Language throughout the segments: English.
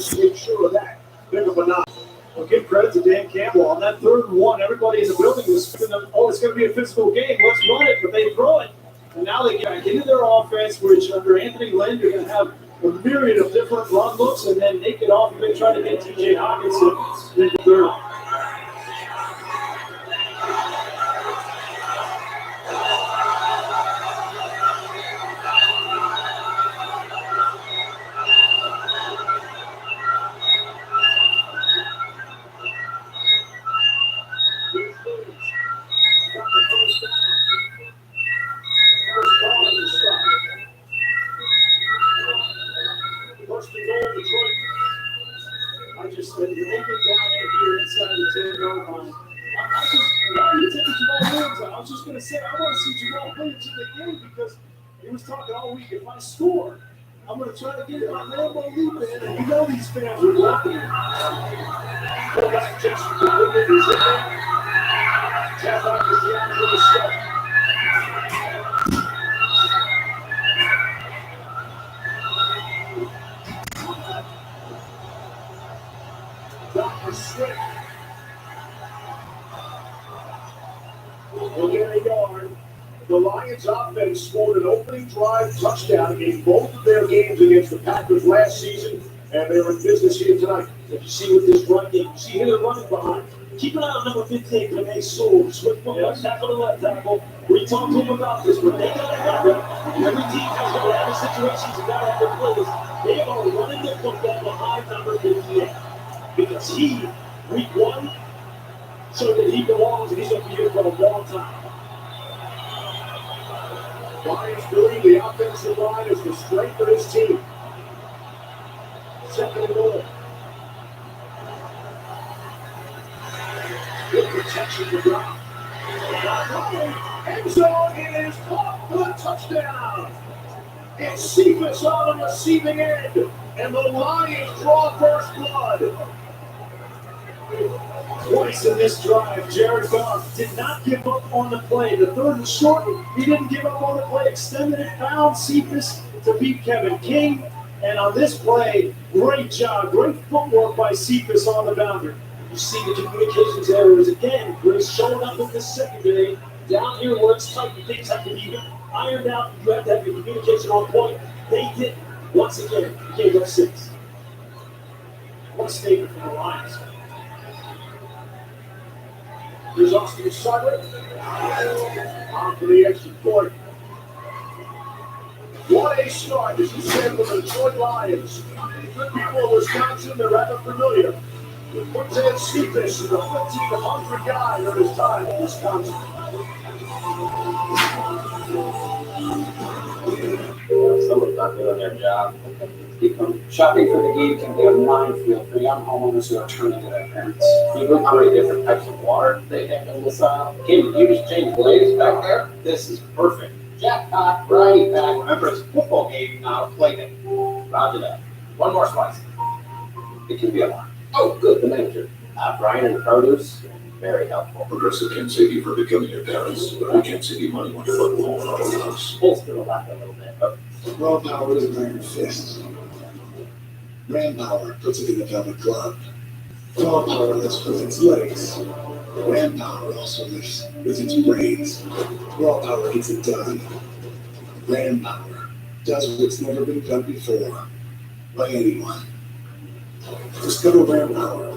just make sure of that. Pick up a 9. Well, give credit to Dan Campbell. On that 3rd and 1, everybody in the building was thinking, oh, it's going to be a physical game. Let's run it. But they throw it. And now they get back into their offense, which under Anthony Lynn, you're going to have a myriad of different run looks, and then they get off and they try to get T.J. Hawkinson in the 3rd. If I score, I'm going to try to get my Lambeau Leap in, and you know these fans are walking. Go back, Justin. He's in there. Tap out the jam for the step. Dr. Swift. We'll get a yard. The Lions offense scored an opening drive touchdown in both of their games against the Packers last season, and they're in business here tonight. If you see with this run game, you see here they're running behind. Keep an eye on number 15, Renee Sewell. Swift from left tackle to left tackle. We talked to him about this, but they got to have it. Every team has got to have a situations and got to have their plays. They are running the football behind number 58 because he, week 1, showed that he belongs and he's going to be here for a long time. Lions believe the offensive line is the strength of his team. 2nd and goal. Good protection to drop. End zone, it is caught for a touchdown. It's Cephas on the receiving end, and the Lions draw first blood. Twice in this drive, Jared Goff did not give up on the play. The 3rd and short, he didn't give up on the play, extended it, found Cephas to beat Kevin King. And on this play, great job, great footwork by Cephas on the boundary. You see the communications errors again. Grace showing up in the secondary. Down here where it's tight, things have to be ironed out. You have to have your communication on point. They did. Once again, gave up 6. What a statement from the Lions. Here's Austin Schuyler. On for the extra point. What a start, as you said, for the Detroit Lions. Good people of Wisconsin, they're rather familiar with Cortez Cephas, the 1,500 guy at his time in Wisconsin. Someone's not doing their job. Shopping for the game can be a minefield for young homeowners who are turning to their parents. You look how many different types of water they have in this aisle. Kim, you just changed blades back there? This is perfect. Jackpot, variety pack. Remember, it's a football game, not a play game. Roger that. One more slice. It can be a lot. Oh, good, the manager. Brian and the produce, very helpful. Progressive can't save you for becoming your parents, but we can't save you money when you're football and auto house. Bolster the lack a little bit, but Raw power is an iron fist. Ram power puts it in the velvet glove. Raw power lifts with its legs. Ram power also lifts with its brains. Raw power gets it done. Ram power does what's never been done before by anyone. Discover Ram power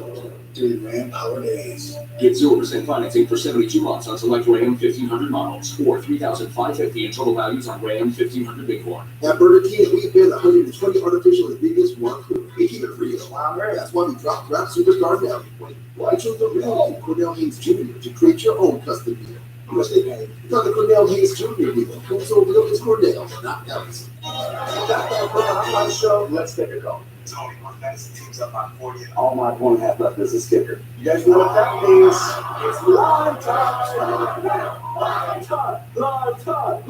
during Ram Power Days. Get 0% financing for 72 months on select Ram 1500 models or $3,550 in total values on Ram 1500 Bighorn. At Burger King, we bid 120 artificial ingredients, one food. We keep it real. That's why we dropped Rap Superstar Deli. Why choose the real name, Cordell Haynes Jr., to create your own custom meal? Because the Cordell Haynes Jr. deal. Who's so real is Cordell, not Ellis. That's our highlight show. Let's take a go. Tony, my fantasy team's up on 40, and all my one half left is a sticker. You guys know what that means? It's live time! Live time! Live time! Live time!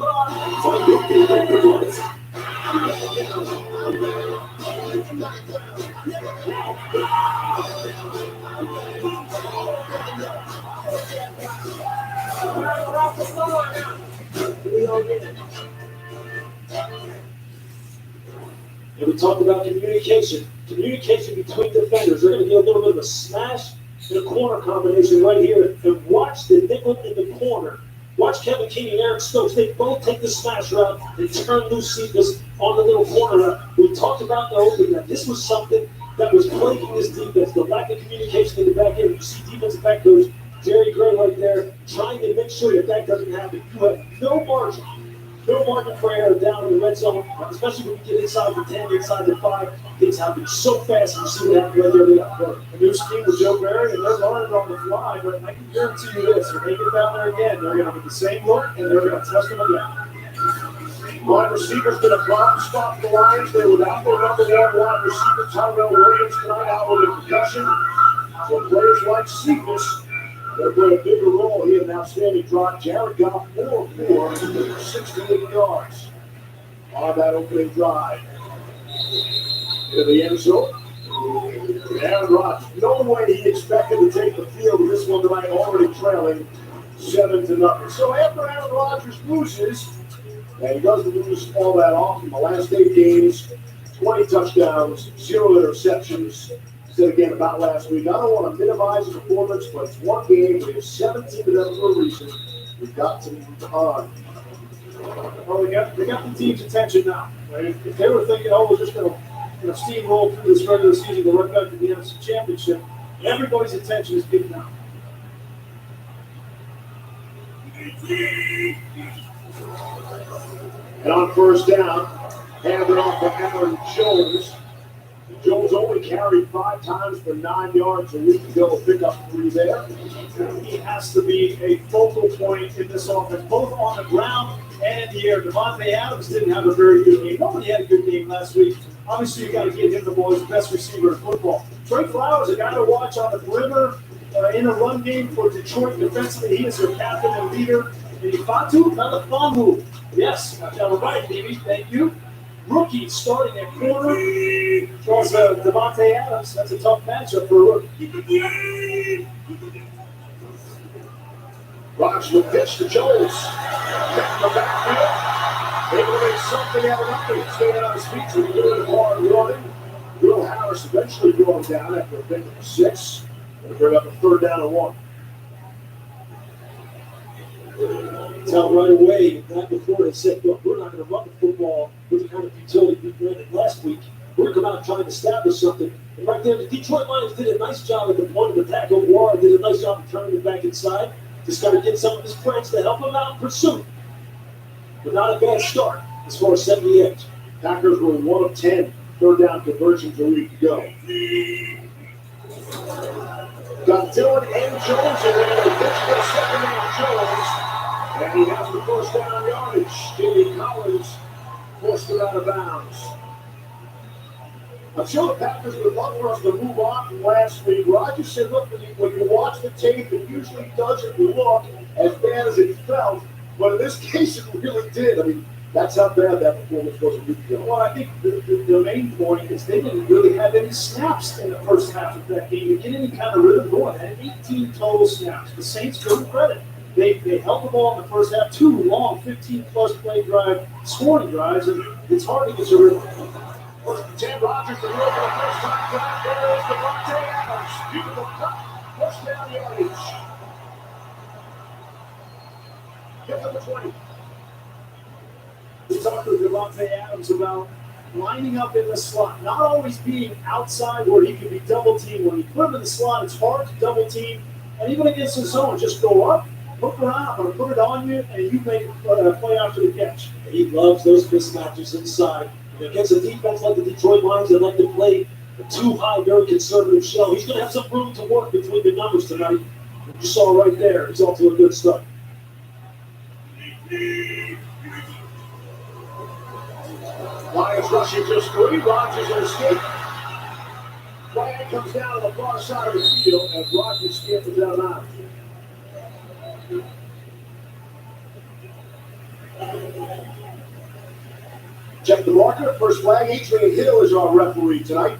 Find your favorite performance. And we talked about communication. Communication between defenders. They're going to get a little bit of a smash in a corner combination right here. And watch the nickel in the corner. Watch Kevin King and Eric Stokes. They both take the smash route and turn loose Cephas on the little corner route. We talked about the opening that this was something that was plaguing this defense. The lack of communication in the back end. You see defensive back coach Jerry Gray right there trying to make sure that that doesn't happen. You have no margin for error down in the red zone, especially when you get inside the 10, inside the 5. Things happen so fast, and you see what happened right there. They got hurt. A new scheme with Joe Barry, and they're learning on the fly, but I can guarantee you this, when they get down there again, they're going to get the same look, and they're going to test them again. Wide receivers going to problem spot the Lions. They're without their number one wide receiver, Tyrell Williams, tonight out with a concussion. So players like Cephas, they'll play a bigger role. He had an outstanding drive. Jared Goff 4-4, 68 yards on that opening drive. Into the end zone. Aaron Rodgers, no way he expected to take the field in this one tonight, already trailing 7-0. So after Aaron Rodgers loses, and he doesn't lose all that often, the last 8 games, 20 touchdowns, 0 interceptions. Said again about last week, I don't want to minimize the performance, but it's one game. We have 17 of them for a reason. We've got to move on. Well, they got the team's attention now. Right? If they were thinking, oh, we're just going to steamroll through this regular season, go right back to the NFC Championship, everybody's attention is given now. And on first down, handed off to Aaron Jones. Jones only carried 5 times for 9 yards a week ago. Pick up 3 there. He has to be a focal point in this offense, both on the ground and in the air. Devontae Adams didn't have a very good game. Nobody had a good game last week. Obviously, you got to get him the ball. He's the best receiver in football. Trey Flowers, a guy to watch on the perimeter in a run game for Detroit defensively. He is their captain and leader. And Ifatu Melifonwu. Yes, I got it right, baby. Thank you. Rookie starting at corner. Draws Devontae Adams. That's a tough matchup for a rookie. Rodgers will pitch to Jones. Back in the backfield. Able to make something out of nothing. Staying on his feet, so he's doing hard running. Will Harris eventually going down after a pick of 6. Going to bring up a 3rd down and 1. Tell right away, back before they said, look, we're not going to run the football with the kind of utility we ran it last week. We're going to come out and try and establish something. And right there, the Detroit Lions did a nice job at the point of attack. O'Wara did a nice job of turning it back inside. Just got to get some of his friends to help him out in pursuit. But not a bad start as far as setting the edge. Packers were 1 of 10 3rd down conversions a week ago. Got Dillon and Jones in there. The pitch for the 2nd Jones. And he has the first down yardage. Jimmy Collins forced it out of bounds. I'm sure the Packers would love for us to move on from last week. Rodgers said, look, when you watch the tape, it usually doesn't look as bad as it felt. But in this case, it really did. I mean, that's how bad that performance was a week ago. Well, I think the main point is they didn't really have any snaps in the first half of that game to get any kind of rhythm going. They had 18 total snaps. The Saints give them credit. They held the ball in the first half, 2 long, 15-plus play drive, scoring drives, and it's hard to get your rhythm. Ted Rodgers to throw for the first time tonight. There is Devontae Adams. Beautiful cut. First down yardage. Get to the 20. We talked with Devontae Adams about lining up in the slot, not always being outside where he can be double-teamed. When you put him in the slot, it's hard to double-team. And even against the zone, just go up, look around, I'm going to put it on you, and you make a play after the catch. And he loves those mismatches inside. And against a defense like the Detroit Lions that like to play a too high, very conservative shell, he's going to have some room to work between the numbers tonight. You saw right there, he's off to a good start. Lions rushing just 3. Rodgers will escape. Flag comes down to the far side of the field, and Rodgers scampers out of bounds. Check the marker. First flag. Adrian Hill is our referee tonight.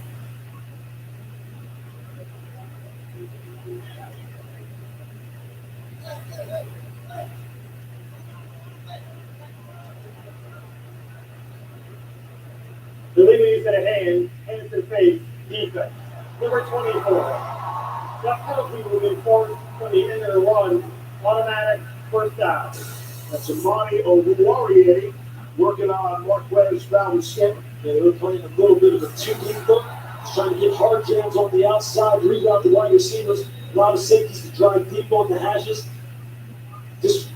The legal use of the hand to the face, defense. Number 24. That penalty will be enforced from the end of the run, automatic first down. That's Amani Owuwariye working on Marquez Valdez-Scantling. Yeah, they were playing a little bit of a two-deep look, trying to get hard jams on the outside, reroute the wide receivers, a lot of safeties to drive deep on the hashes. Just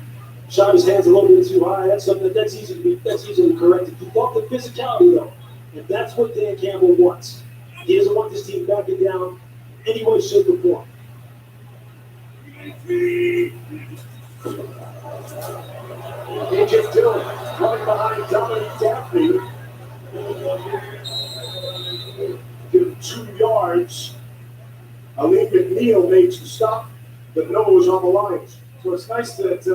shot his hands a little bit too high. That's something that's easily corrected. He thought the physicality though, and that's what Dan Campbell wants. He doesn't want this team backing down any way, shape, or form. AJ Dillon running behind Dominic Daphne. Give him 2 yards. Alim McNeil makes the stop, but Noah's on the lines. So it's nice that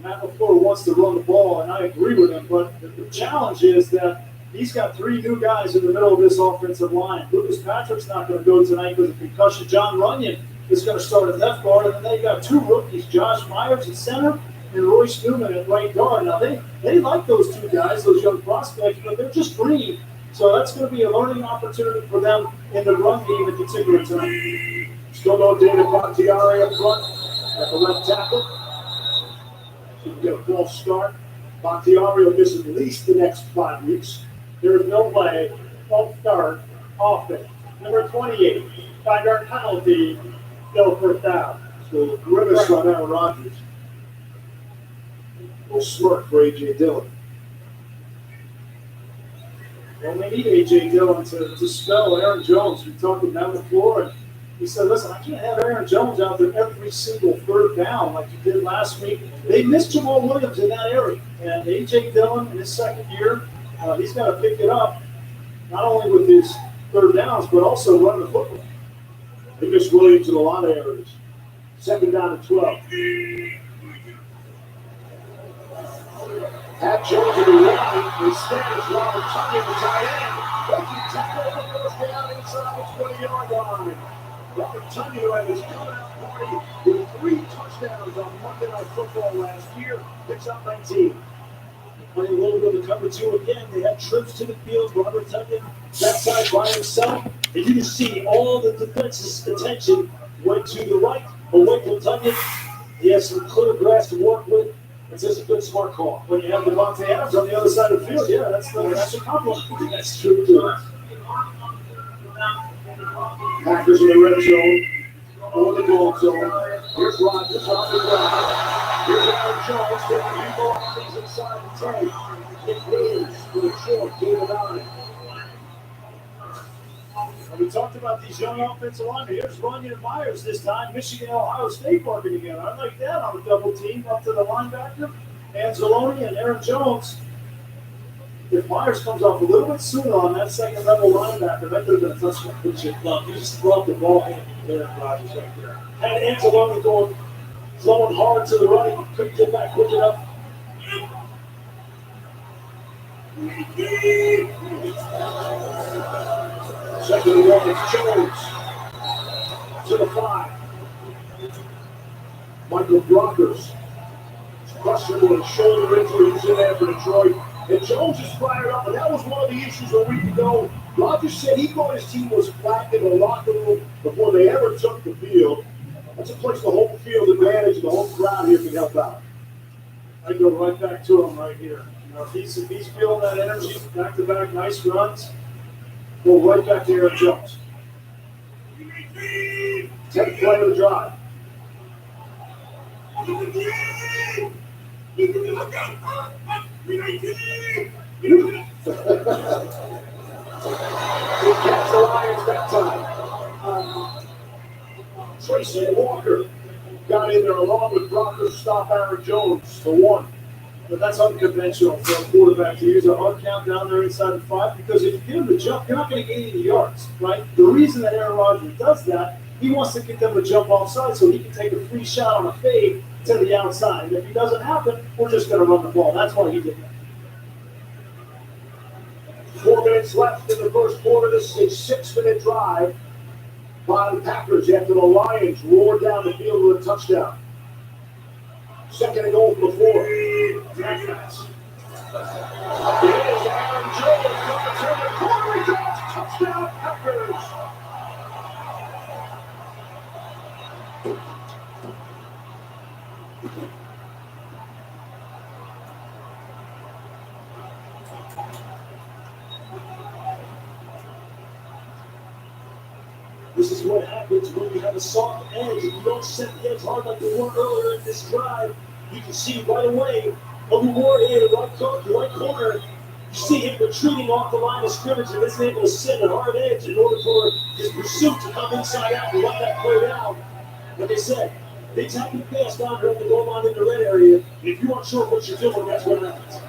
Matt LaFleur wants to run the ball, and I agree with him. But the challenge is that he's got 3 new guys in the middle of this offensive line. Lucas Patrick's not going to go tonight because of concussion. John Runyon is going to start at left guard, and then they got 2 rookies, Josh Myers at center and Royce Newman at right guard. Now they like those 2 guys, those young prospects, but they're just green. So that's going to be a learning opportunity for them in the run game in particular tonight. Still no David Bakhtiari up front at the left tackle. So you get a false start. Bakhtiari will miss at least the next 5 weeks. There is no way, false start, offense. Number 28, 5-yard penalty, still first down. So grimace on Aaron Rodgers. Little smirk for AJ Dillon. Well, we need A.J. Dillon to spell Aaron Jones. We talked with Matt LaFleur, and he said, listen, I can't have Aaron Jones out there every single third down like you did last week. They missed Jamal Williams in that area. And A.J. Dillon, in his second year, he's got to pick it up, not only with his third downs, but also run the football. They missed Williams in a lot of areas. 2nd down and 12. Pat Jones in the line. Instead, it's Robert Tonyan, the tight end. Breaking tackle for first down inside the 20-yard line. Robert Tonyan, who had his comeback party with 3 touchdowns on Monday Night Football last year, picks up 19. Playing a little bit of cover 2 again. They had trips to the field. Robert Tonyan backside by himself. And you can see all the defense's attention went to the right, away from Tonyan. He has some clear grass to work with. It's just a good smart call. When you have Devontae Adams on the other side of the field, yeah, that's a compliment. That's true, too. Packers in the red zone, or the gold zone. Here's Rodgers on the ground. Here's Aaron Jones taking a few more things inside the 10. It moves for the short gain of 9. We talked about these young offensive linemen. Here's Runyon and Myers this time. Michigan and Ohio State working together. I like that on a double team up to the linebacker. Anzalone and Aaron Jones. If Myers comes off a little bit sooner on that second level linebacker, that could have been a touchdown. He just dropped the ball in Aaron Rodgers right there. Had Anzalone throwing hard to the right. Couldn't get back quick enough. Second and 1, it's Jones to the 5. Michael Brockers. Questionable shoulder injury. He's in there for Detroit. And Jones is fired up, and that was one of the issues a week ago. Rodgers said he thought his team was flat in the locker room before they ever took the field. That's a place the home field advantage and the home crowd here can help out. I go right back to him right here. You know, if he's feeling that energy, back-to-back nice runs, go right back to Aaron Jones. 10th play of the drive. He catch the Lions that time. Tracy Walker got in there along with Brockers to stop Aaron Jones for 1. But that's unconventional for a quarterback to use a hard count down there inside the 5, because if you get him to jump, you're not going to gain any yards, right? The reason that Aaron Rodgers does that, he wants to get them to jump offside so he can take a free shot on a fade to the outside. And if it doesn't happen, we're just going to run the ball. That's why he did that. 4 minutes left in the first quarter. This is a 6-minute drive by the Packers after the Lions roared down the field with a touchdown. 2nd and goal from the 4. Aaron Jones going to turn the corner. He goes. Touchdown, Packers. This is what happens when you have a soft edge and you don't set the edge hard like the one earlier in this drive. You can see right away, Bobby Ward in the right corner. You see him retreating off the line of scrimmage and isn't able to set a hard edge in order for his pursuit to come inside out and run that play down. Like I said, they tap you fast down here at the goal line in the red area. If you aren't sure what you're doing, that's what happens.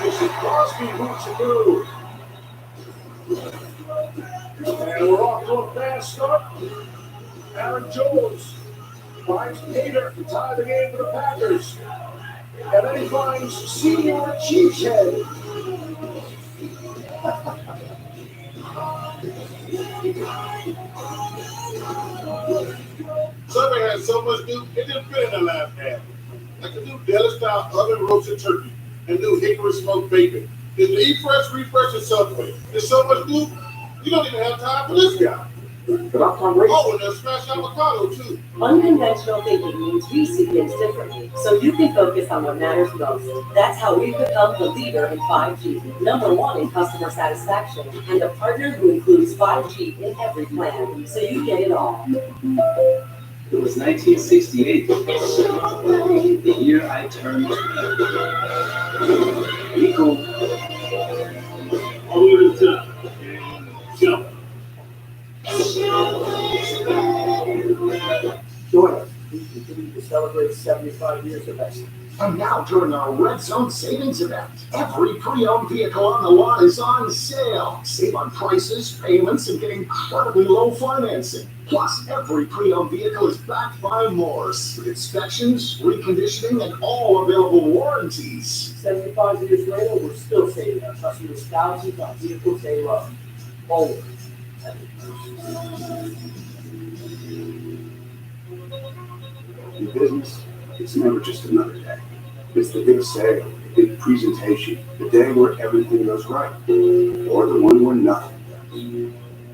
This is Crosby hooks and through. And we're off to a fast start. Aaron Jones finds Pater to tie the game for the Packers. And then he finds Senior Cheesehead. Survey had so much new, it didn't fit in the last half. Like the new Deli-style oven roasted turkey and new hickory smoked bacon. Is the Eat Fresh refresh at Subway? There's so much new, you don't even have time for this guy. Oh, and there's smashed avocado too. Unconventional thinking means we see things differently, so you can focus on what matters most. That's how we've become the leader in 5G, #1 in customer satisfaction, and a partner who includes 5G in every plan, so you get it all. It was 1968, the year I turned 20. Nico. All the way to the top. Jump. Join us. We continue to celebrate 75 years of excellence. And now during our Red Zone Savings event, every pre-owned vehicle on the lot is on sale. Save on prices, payments, and get incredibly low financing. Plus, every pre-owned vehicle is backed by Morse with inspections, reconditioning, and all available warranties. 75 years later, we're still saving our customers thousands on vehicles they love. Always. In business, it's never just another day. It's the big sale, the big presentation, the day where everything goes right, or the one where nothing does.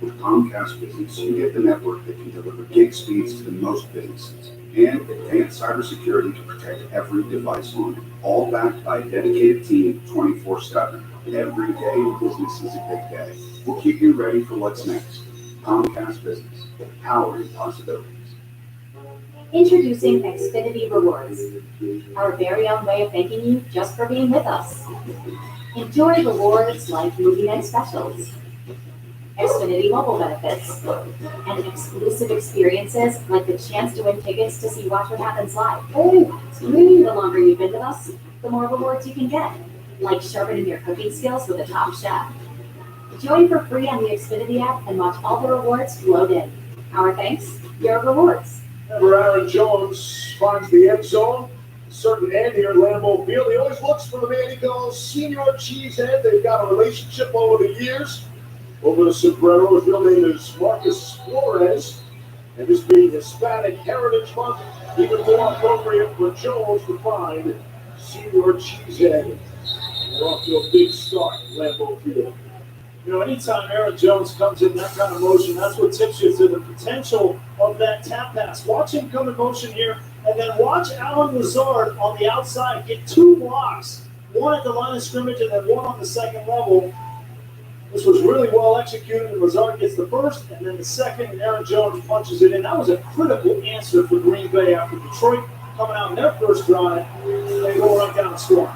With Comcast Business, you get the network that can deliver gig speeds to the most businesses and advanced cybersecurity to protect every device on it, all backed by a dedicated team 24/7. Every day in business is a big day. We'll keep you ready for what's next. Comcast Business, powering possibilities. Introducing Xfinity Rewards, our very own way of thanking you just for being with us. Enjoy rewards like movie night specials, Xfinity mobile benefits, and exclusive experiences like the chance to win tickets to see Watch What Happens Live. Oh, the longer you've been with us, the more rewards you can get, like sharpening your cooking skills with a top chef. Join for free on the Xfinity app and watch all the rewards float in. Our thanks, your rewards. Where Aaron Jones finds the end zone, certain end here at Lambeau Field. He always looks for the man he calls Senior Cheesehead. They've got a relationship over the years. Over the sombrero, his real name is Marcus Flores. And this being Hispanic Heritage Month, even more appropriate for Jones to find Senior Cheesehead. We're off to a big start at Lambeau Field. You know, anytime Aaron Jones comes in that kind of motion, that's what tips you to the potential of that tap pass. Watch him come in motion here, and then watch Alan Lazard on the outside get 2 blocks, one at the line of scrimmage and then one on the second level. This was really well executed, and Lazard gets the first, and then the second, and Aaron Jones punches it in. That was a critical answer for Green Bay after Detroit coming out in their first drive. They go right down the score.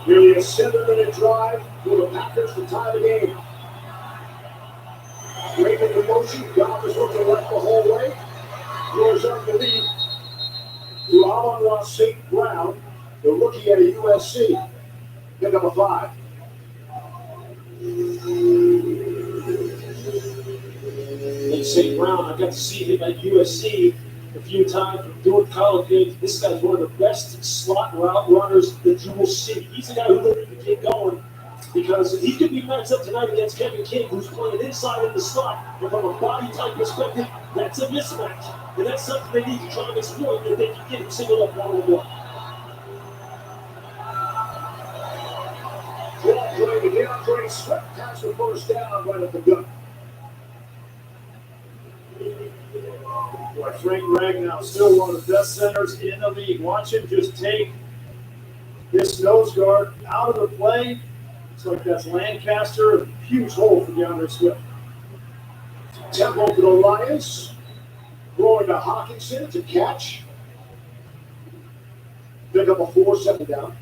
Nearly a 7-minute drive for the Packers to tie the game. Raven in motion, Goff is looking left the whole way. Yours up the lead to Amon-Ra St. Brown, the rookie at a USC. Pick up a 5. And St. Brown, I got to see him at USC a few times doing college games. This guy's one of the best slot route runners that you will see. He's the guy who literally can get going because he could be matched up tonight against Kevin King, who's playing inside in the slot. But from a body type perspective, That's a mismatch. And that's something they need to try and exploit if they can get him singled up one-on-one. DeAndre Swift has the first down right at the gun. Boy, Frank Ragnow, still one of the best centers in the league. Watch him just take this nose guard out of the play. Looks like that's Lancaster. A huge hole for DeAndre Swift. Tempo to the Lions. Throwing to Hawkinson to catch. Pick up a 4-second down.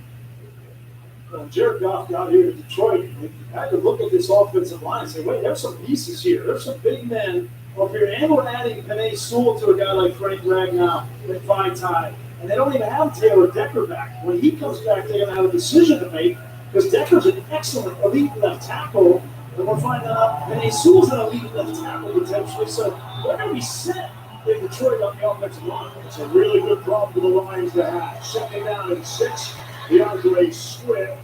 Well, Jared Goff got here to Detroit. I had to look at this offensive line and say, wait, there's some pieces here. There's some big men up here. And we're adding Penei Sewell to a guy like Frank Ragnow and Vitae. And they don't even have Taylor Decker back. When he comes back, they're going to have a decision to make because Decker's an excellent elite left tackle. And we're finding out Penei Sewell's an elite left tackle potentially. So they're going to be set in Detroit on the offensive line. It's a really good problem for the Lions to have. Second down and 6. DeAndre Swift.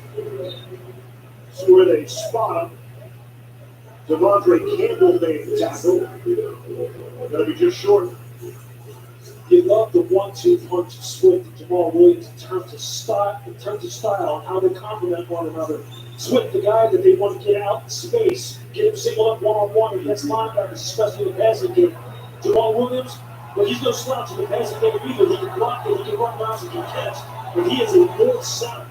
See where they spot him. Devondre Campbell made the tackle. Going to be just short. You love the 1-2 punch of Swift and Jamal Williams in terms of style and how they complement one another. Swift, the guy that they want to get out in space, get him singled up one-on-one against linebackers, especially in the passing game. Jamal Williams, well, he's no slouch in the passing game either. He can block it, he can run routes, he can catch. But he is a north-south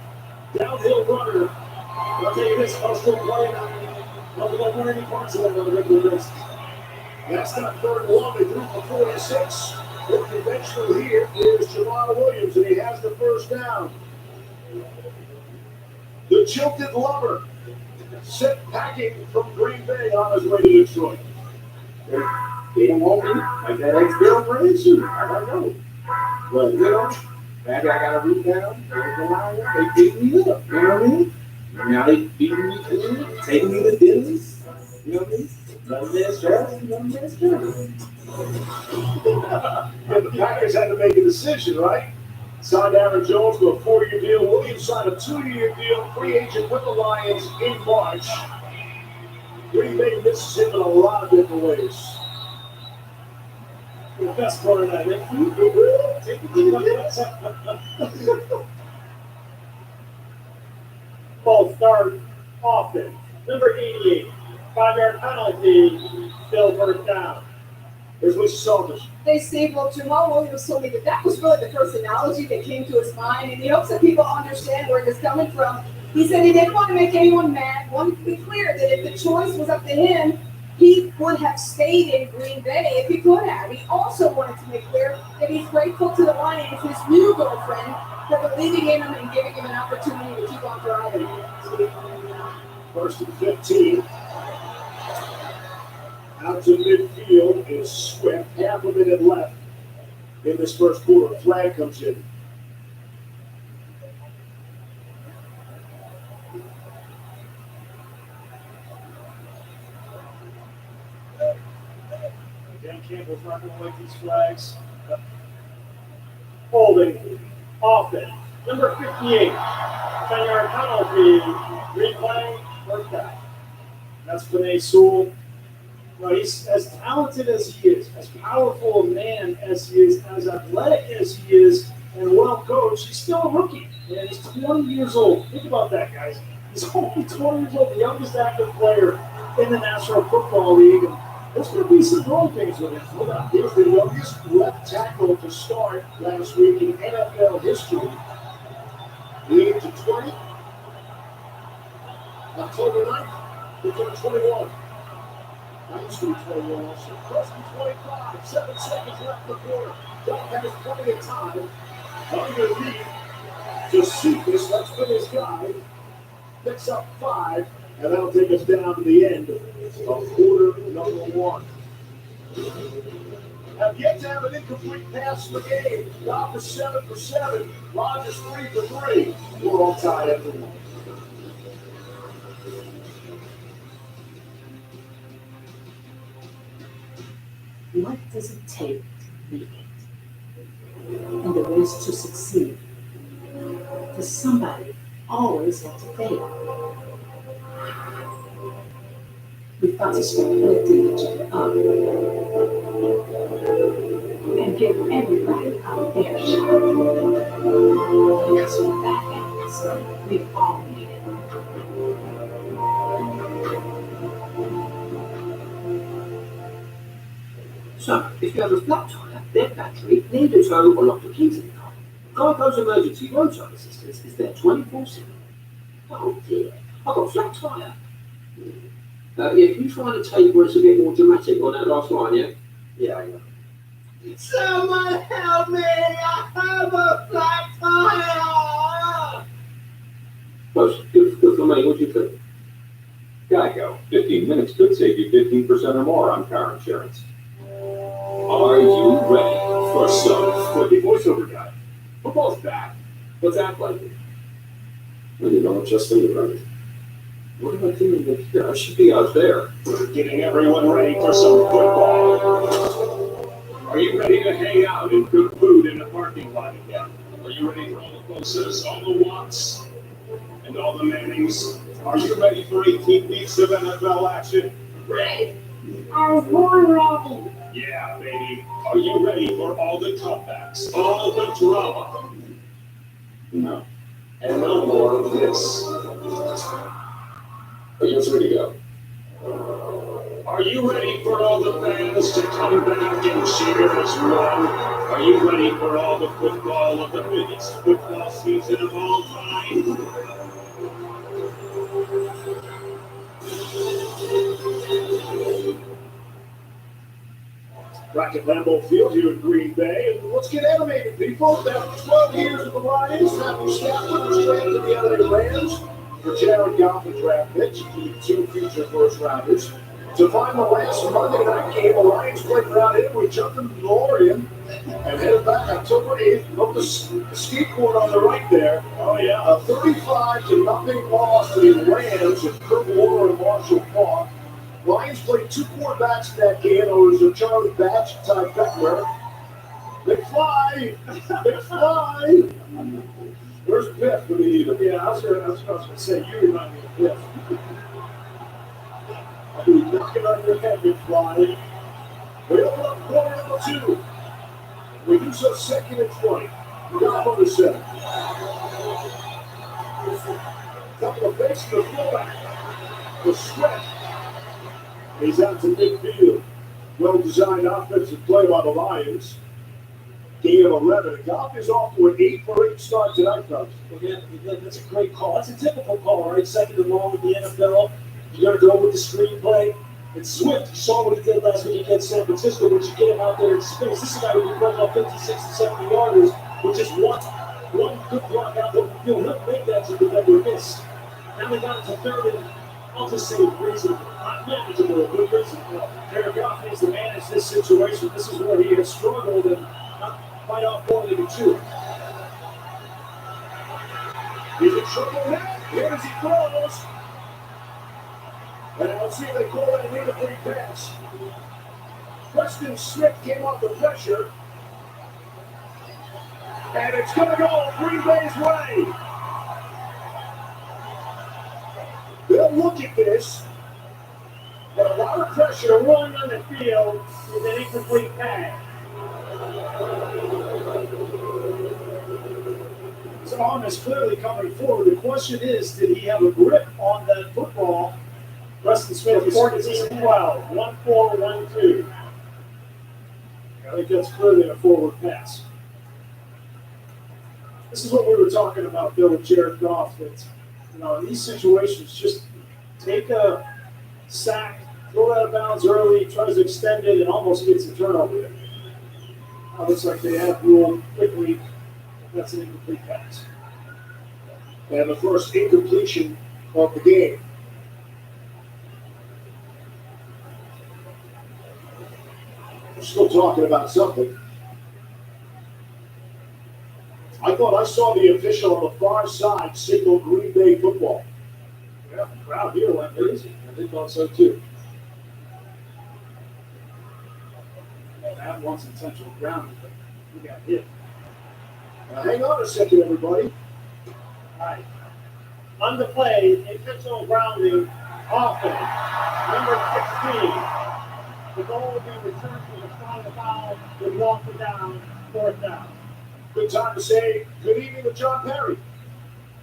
downhill runner. I'll tell you this, if I was still playing, I don't think I'd win any parts of that on a regular basis. That's not 3rd and 1. They threw for 46. The conventional here is Jamal Williams, and he has the first down. The jilted lover sent packing from Green Bay on his way to Detroit. They don't want me. Like that ex-girlfriend, shoot, I don't know. But, you know, maybe I got to reach down. They beat me up. You know what I mean? Now they beating me good, taking me to dinners. You know what I mean? Nothing less traveling, nothing less traveling. And the Packers had to make a decision, right? Signed Aaron Jones to a 4-year deal. Williams signed a 2-year deal, free agent with the Lions in March. Green Bay misses him in a lot of different ways. The best part of that, ball start offense. Number 88, 5-yard penalty, still first down. Here's Lisa Saunders. They say, well, Jamal Williams told me that was really the first analogy that came to his mind, and he hopes that people understand where he's coming from. He said he didn't want to make anyone mad. Wanted to be clear that if the choice was up to him, he would have stayed in Green Bay if he could have. He also wanted to make clear that he's grateful to the Lions, his new girlfriend, for believing in him and giving him an opportunity to keep on driving. 1st and 15. Out to midfield is Swift. Half a minute left in this first quarter. A flag comes in. Dan Campbell's not going to like these flags. Holding, offense. Number 58, 10-yard penalty, replay, first down. That's Penei Sewell. No, he's as talented as he is, as powerful a man as he is, as athletic as he is, and well coached. He's still a rookie, and he's 20 years old. Think about that, guys. He's only 20 years old, the youngest active player in the National Football League. And there's going to be some growing things with him. He was the youngest left tackle to start last week in NFL history. The age of 20. October 9th, he turned 21. I used to be 21 also. First and 25, 7 seconds left in the quarter. Doc has plenty of time underneath to shoot this. Let's put his guy. Picks up 5, and that'll take us down to the end of quarter number 1. Have yet to have an incomplete pass in the game. Goff is 7 for 7. Rodgers 3 for 3. We're all tied at 1. What does it take to make it? And the ways to succeed. Does somebody always have to fail? We've got to start lifting each other up. give everybody a fair shot. That's what that is. We've all made it. So, if you have a flat tyre, dead battery, need a tow, or locked the keys in the car, Geico's emergency roadside assistance is there 24/7. Oh dear, I've got a flat tyre. Yeah, can you try and take where it's a bit more dramatic on that last line, yeah? Yeah, I know. Someone help me! I have a flat tire! Close. Good for me. What do you think? Geico, 15 minutes could save you 15% or more on car insurance. Are you ready for some flippy voiceover guy? Football's back. Let's act like it. Well, you know, just think about it. What am I doing up here? I should be out there. Getting everyone ready for some football. Are you ready to hang out and good food in the parking lot again? Are you ready for all the closest, all the Watts, and all the Mannings? Are you ready for 18 weeks of NFL action? Ready? I was born ready. Yeah, baby. Are you ready for all the cutbacks, all the drama? No. And no more of this. Are you ready to go? Are you ready for all the fans to come back and cheer as one? Are you ready for all the football of the biggest football season of all time? Back at Lambeau Field here in Green Bay, and let's get animated, people. After 12 years with the Lions, Matthew Stafford was traded to the LA Rams for Jared Goff, a draft pick, including 2 future first-rounders. To find the last Monday night game, the Lions played around here. We jumped into the DeLorean and headed back October 8th. Up the skateboard on the right there. Oh, yeah. A 35-0 loss to the Rams at Kurt Warner and Marshall Faulk. Lions played 2 quarterbacks in that game. It was Charlie Batch and Ty Beckler. They fly! They fly! Where's Biff when you need him? Yeah, I was going to say, you remind me of Biff. I'll be knocking on your head, Biff fly. We open up quarter number 2. We do so 2nd and 20. We got on the 7. Couple of fakes to the fullback. The stretch. He's out to midfield. Well-designed offensive play by the Lions. Gain of 11. Goff is off to an 8-for-8 start tonight, Coach. Again, that's a great call. That's a typical call, right? 2nd and long in the NFL. You're going to go with the screenplay. And Swift, you saw what he did last week against San Francisco, which you get him out there in space. This is a guy who can run off 50, 60, 70 yarders with just one good block out there. He'll make that to the defender miss. Now they got it to 3rd and I'll just say reasonable. Not manageable, a good reasonable. Jared Goff needs to manage this situation. This is where he has struggled and not fight off more than he should. He's in trouble now. Here as he throws. And let's see if they call that an incomplete pass. Preston Smith came off the pressure. And it's going to go Green Bay's way. They'll look at this. But a lot of pressure rolling on the field with an incomplete pass. His arm is clearly coming forward. The question is, did he have a grip on that football? Preston Smith is 14-12, 1-4, 1-2. I think that's clearly a forward pass. This is what we were talking about, Bill, with Jared Goff. That, in these situations, just take a sack, throw out of bounds early, tries to extend it, and almost gets a turnover. It looks like they have ruled quickly. That's an incomplete pass. And the first incompletion of the game. We're still talking about something. I thought I saw the official on the far side signal Green Bay football. Yeah, the crowd here went crazy. They thought so too. That one's intentional grounding, but we got hit. Now hang on a second, everybody. All right. On the play, intentional grounding, offense, number 16. The ball will be returned to the final foul with Walker down, 4th down. Good time to say good evening to John Perry.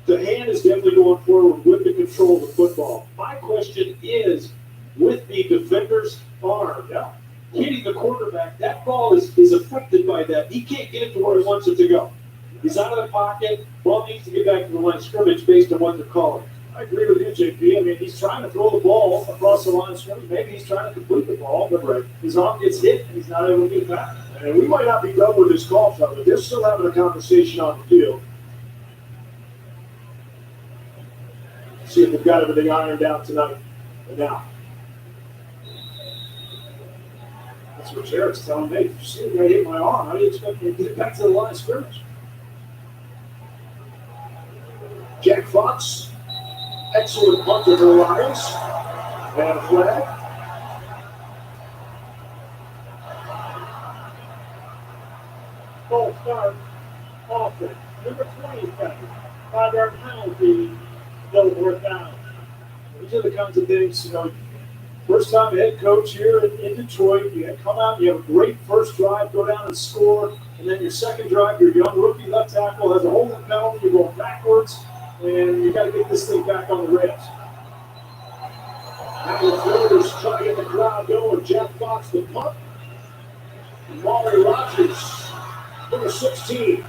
The hand is definitely going forward with the control of the football. My question is, with the defender's arm hitting the quarterback, that ball is affected by that. He can't get it to where he wants it to go. He's out of the pocket. Ball needs to get back to the line of scrimmage based on what they're calling. I agree with you, JP. I mean, he's trying to throw the ball across the line of scrimmage. Maybe he's trying to complete the ball, but his arm gets hit and he's not able to get it back. And we might not be done with this call, fella. They're still having a conversation on the field. See if they've got everything ironed out tonight. And now. That's what Jared's telling me. You see the guy hit my arm. How do you expect me to get it back to the line of scrimmage? Jack Fox. Excellent punter for the Lions. And a flag. False start. Offense. Number 20 is back. 5-yard penalty. Still 4th down. These are the kinds of things, first time head coach here in Detroit. You come out, you have a great first drive, go down and score. And then your second drive, your young rookie left tackle has a holding penalty. You're going backwards. And you got to get this thing back on the rails. Now the Fielders try to get the crowd going. Jack Fox, the punt. Wally Rogers, number 16.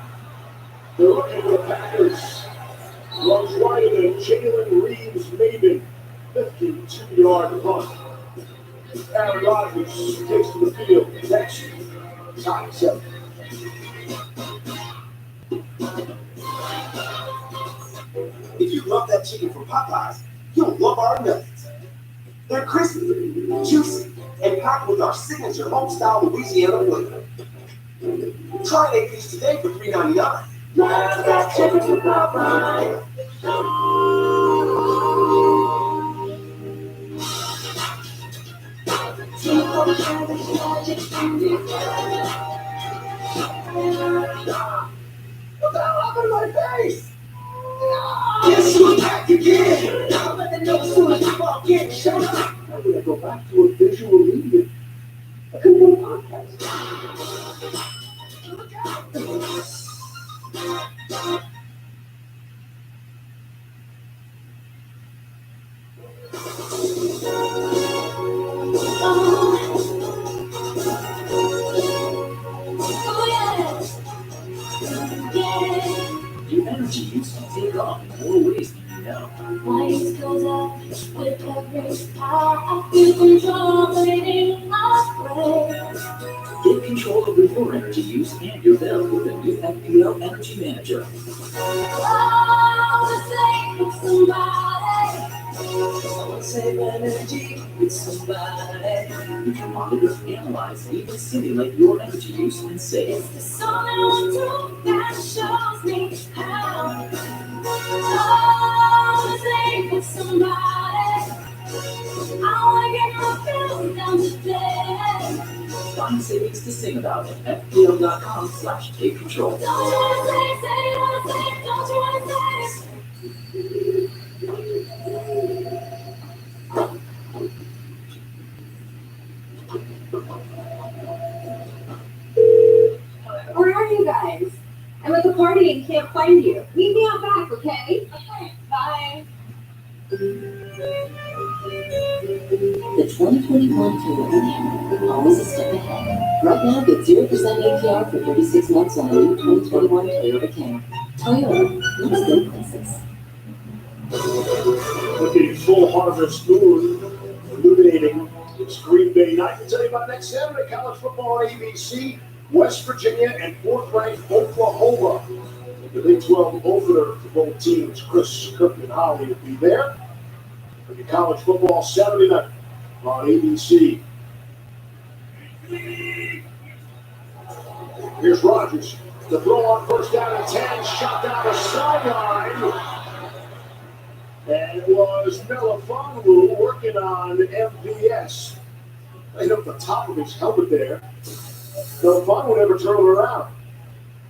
They're looking for the Packers. Runs right into Jalen Reeves-Maben. 52-yard punt. Aaron Rodgers takes to the field. Next, time 7. If you love that chicken from Popeyes, you'll love our nuggets. They're crispy, juicy, and packed with our signature home-style Louisiana flavor. Try an 8-piece today for $3.99. Love that chicken from Popeyes. What the hell happened to my face? Guess who's back again? I'll let them know as soon as you walk in. Shut up. How do I go back to a visual medium? I couldn't do a podcast. Your energy use can take off in more ways than you know. Lights goes up with every power. I feel controlling my Get control over your energy use and your bill with a new FPL Energy Manager. Save energy with somebody. You can monitor, analyze, and even simulate your energy use and save. It's the song I want to that shows me how. Save with somebody. I want to get my bills down today. Find savings to sing about at FPL.com/take control. Don't you wanna say, don't you wanna say? Where are you guys? I'm at the party and can't find you. Meet me out back, okay? Okay, bye. The 2021 Toyota always a step ahead. Right now, get 0% APR for 36 months on the new 2021 Toyota Camry. Toyota, let's go places. Looking full harvest moon, illuminating it's Green Bay night. I'll tell you about next Saturday, college football on ABC, West Virginia and 4th-ranked Oklahoma. The Big 12 opener for both teams, Chris Cook and Holly will be there. For the college football Saturday night on ABC. Here's Rodgers. The throw on 1st down and 10, shot down the sideline. And it was Melifonwu working on MVS. Right up the top of his helmet there. Melifonwu never turned it around.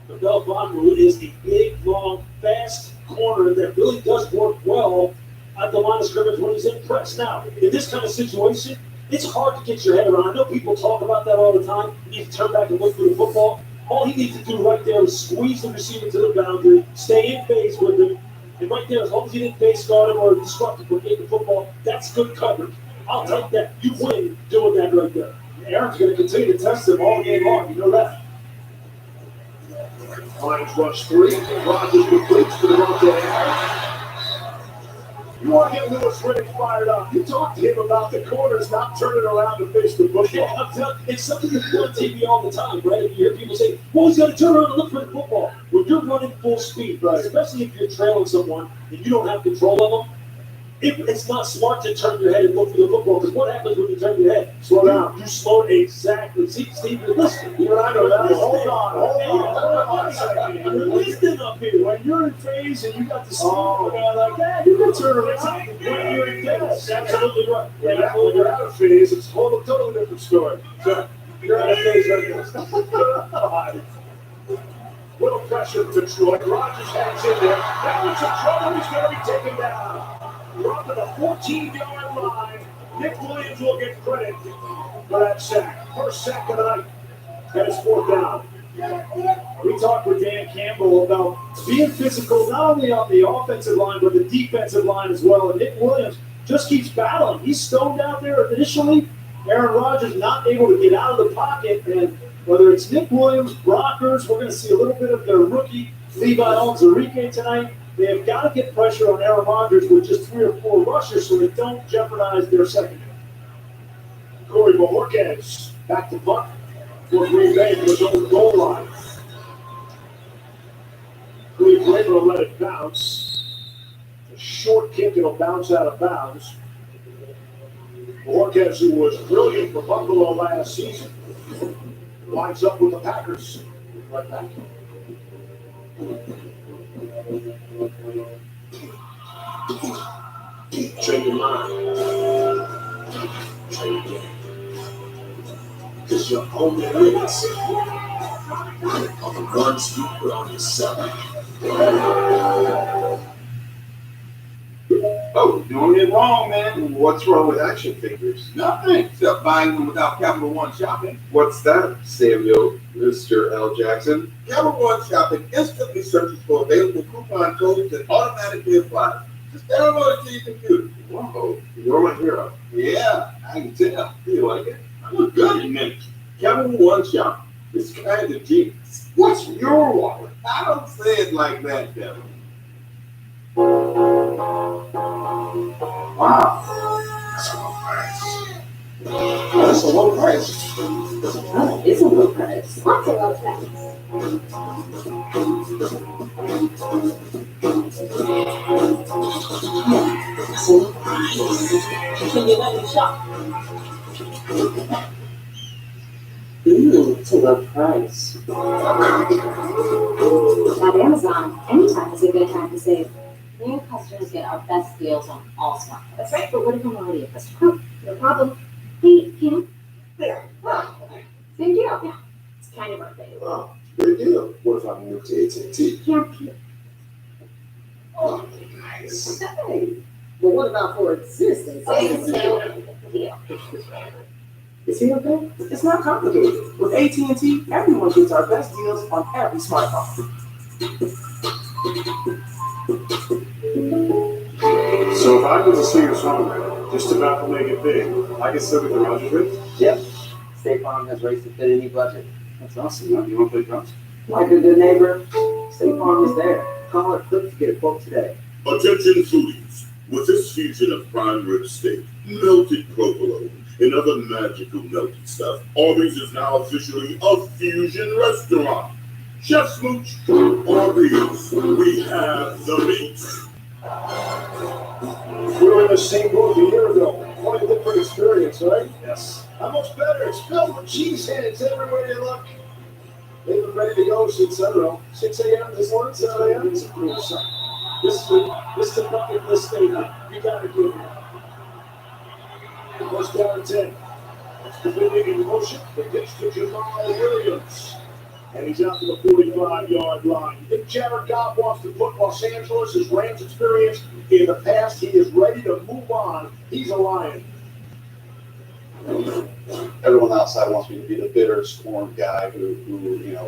But Melifonwu is the big, long, fast corner that really does work well at the line of scrimmage when he's in press. Now, in this kind of situation, It's hard to get your head around. I know people talk about that all the time. You need to turn back and look for the football. All he needs to do right there is squeeze the receiver to the boundary, stay in phase with him, and right there, as long as he didn't face guard him or disrupt him or get the football, that's good coverage. I'll take that. You win doing that right there. Aaron's going to continue to test him all game long. You know that. Lions rush 3. Rodgers completes to the road to Aaron. You want to get Lewis Riddick fired up. You talk to him about the corners not turning around to face the football. I'm telling you, it's something you hear on TV all the time, right? You hear people say, well, he's got to turn around and look for the football. When you're running full speed, right, especially if you're trailing someone and you don't have control of them, it's not smart to turn your head and look for the football, because what happens when you turn your head? Slow down. You slow exactly. See, Steve, you're listening. You and I know that. Hold on a second. second. You're listening up here. When you're in phase and you got the speed guy like that, you can turn around. When you're in phase, absolutely right. When you're out of phase, it's a totally different story. So, you're out of phase right now. Little pressure to Detroit. Rodgers hangs in there. That was some trouble. He's going to be taken down. We're up to the 14-yard line. Nick Williams will get credit for that sack. First sack of the night. And it's 4th down. We talked with Dan Campbell about being physical, not only on the offensive line, but the defensive line as well. And Nick Williams just keeps battling. He's stoned out there initially. Aaron Rodgers not able to get out of the pocket. And whether it's Nick Williams, Brockers, we're going to see a little bit of their rookie, Levi Onwuzurike tonight. They have got to get pressure on Aaron Rodgers with just 3 or 4 rushers so they don't jeopardize their secondary. Corey Bojorquez back to punt for Green Bay for his own goal line. Cleveland able to let it bounce. A short kick, it'll bounce out of bounds. Bojorquez, who was brilliant for Buffalo last season, lines up with the Packers. Right back. Train your mind. Train your game. Because your only limits are the ones you put on yourself. Oh, doing it wrong, man. What's wrong with action figures? Nothing, except buying them without Capital One shopping. What's that, Samuel, Mr. L. Jackson? Capital One shopping instantly searches for available coupon codes and automatically applies. Just download it to your computer. Whoa, you're my hero. Yeah, I can tell. Do you like it? I look good in it. Capital One shopping is kind of genius. What's your wallet? I don't say it like that, Devin. Wow. That's a low price. It's a low price. What's a low price? Can you let me shop? It's a low price. At Amazon, anytime is a good time to save. New customers get our best deals on all stuff. That's right, but what if I'm already a customer? Oh, no problem. Hey, Kim. There. Oh, same deal. Yeah. It's kind of our thing. Oh, great deal. What if I'm new to AT&T? Yeah, Kim. Oh, nice. Hey, but what about for existing? Same deal. You see okay? It's not complicated. With AT&T, everyone gets our best deals on every smartphone. So if I was a singer-songwriter, just about to make it big, I can still get the Rodgers rates? Yep. State Farm has rates to fit any budget. That's awesome. You want to play drums? Like a good neighbor, State Farm is there. Call or click to get a quote today. Attention foodies, with this fusion of prime rib steak, melted provolone, and other magical melty stuff, Arby's is now officially a fusion restaurant. Chef Smooch, Arby's, we have the meat. We were in the same boat a year ago. Quite a different experience, right? Yes. How much better? It's filled with cheese heads everywhere you look. They've been ready to go since, I don't know, 6 a.m. this morning, 7 a.m. It's a cool sight. This is a bucket list statement. You got to do it. First down and 10. That's the building in motion. The pitch to Jamal Williams. And he's out to the 45-yard line. If Jared Goff wants to put Los Angeles' Rams experience in the past, he is ready to move on. He's a Lion. everyone outside wants me to be the bitter, scorned guy who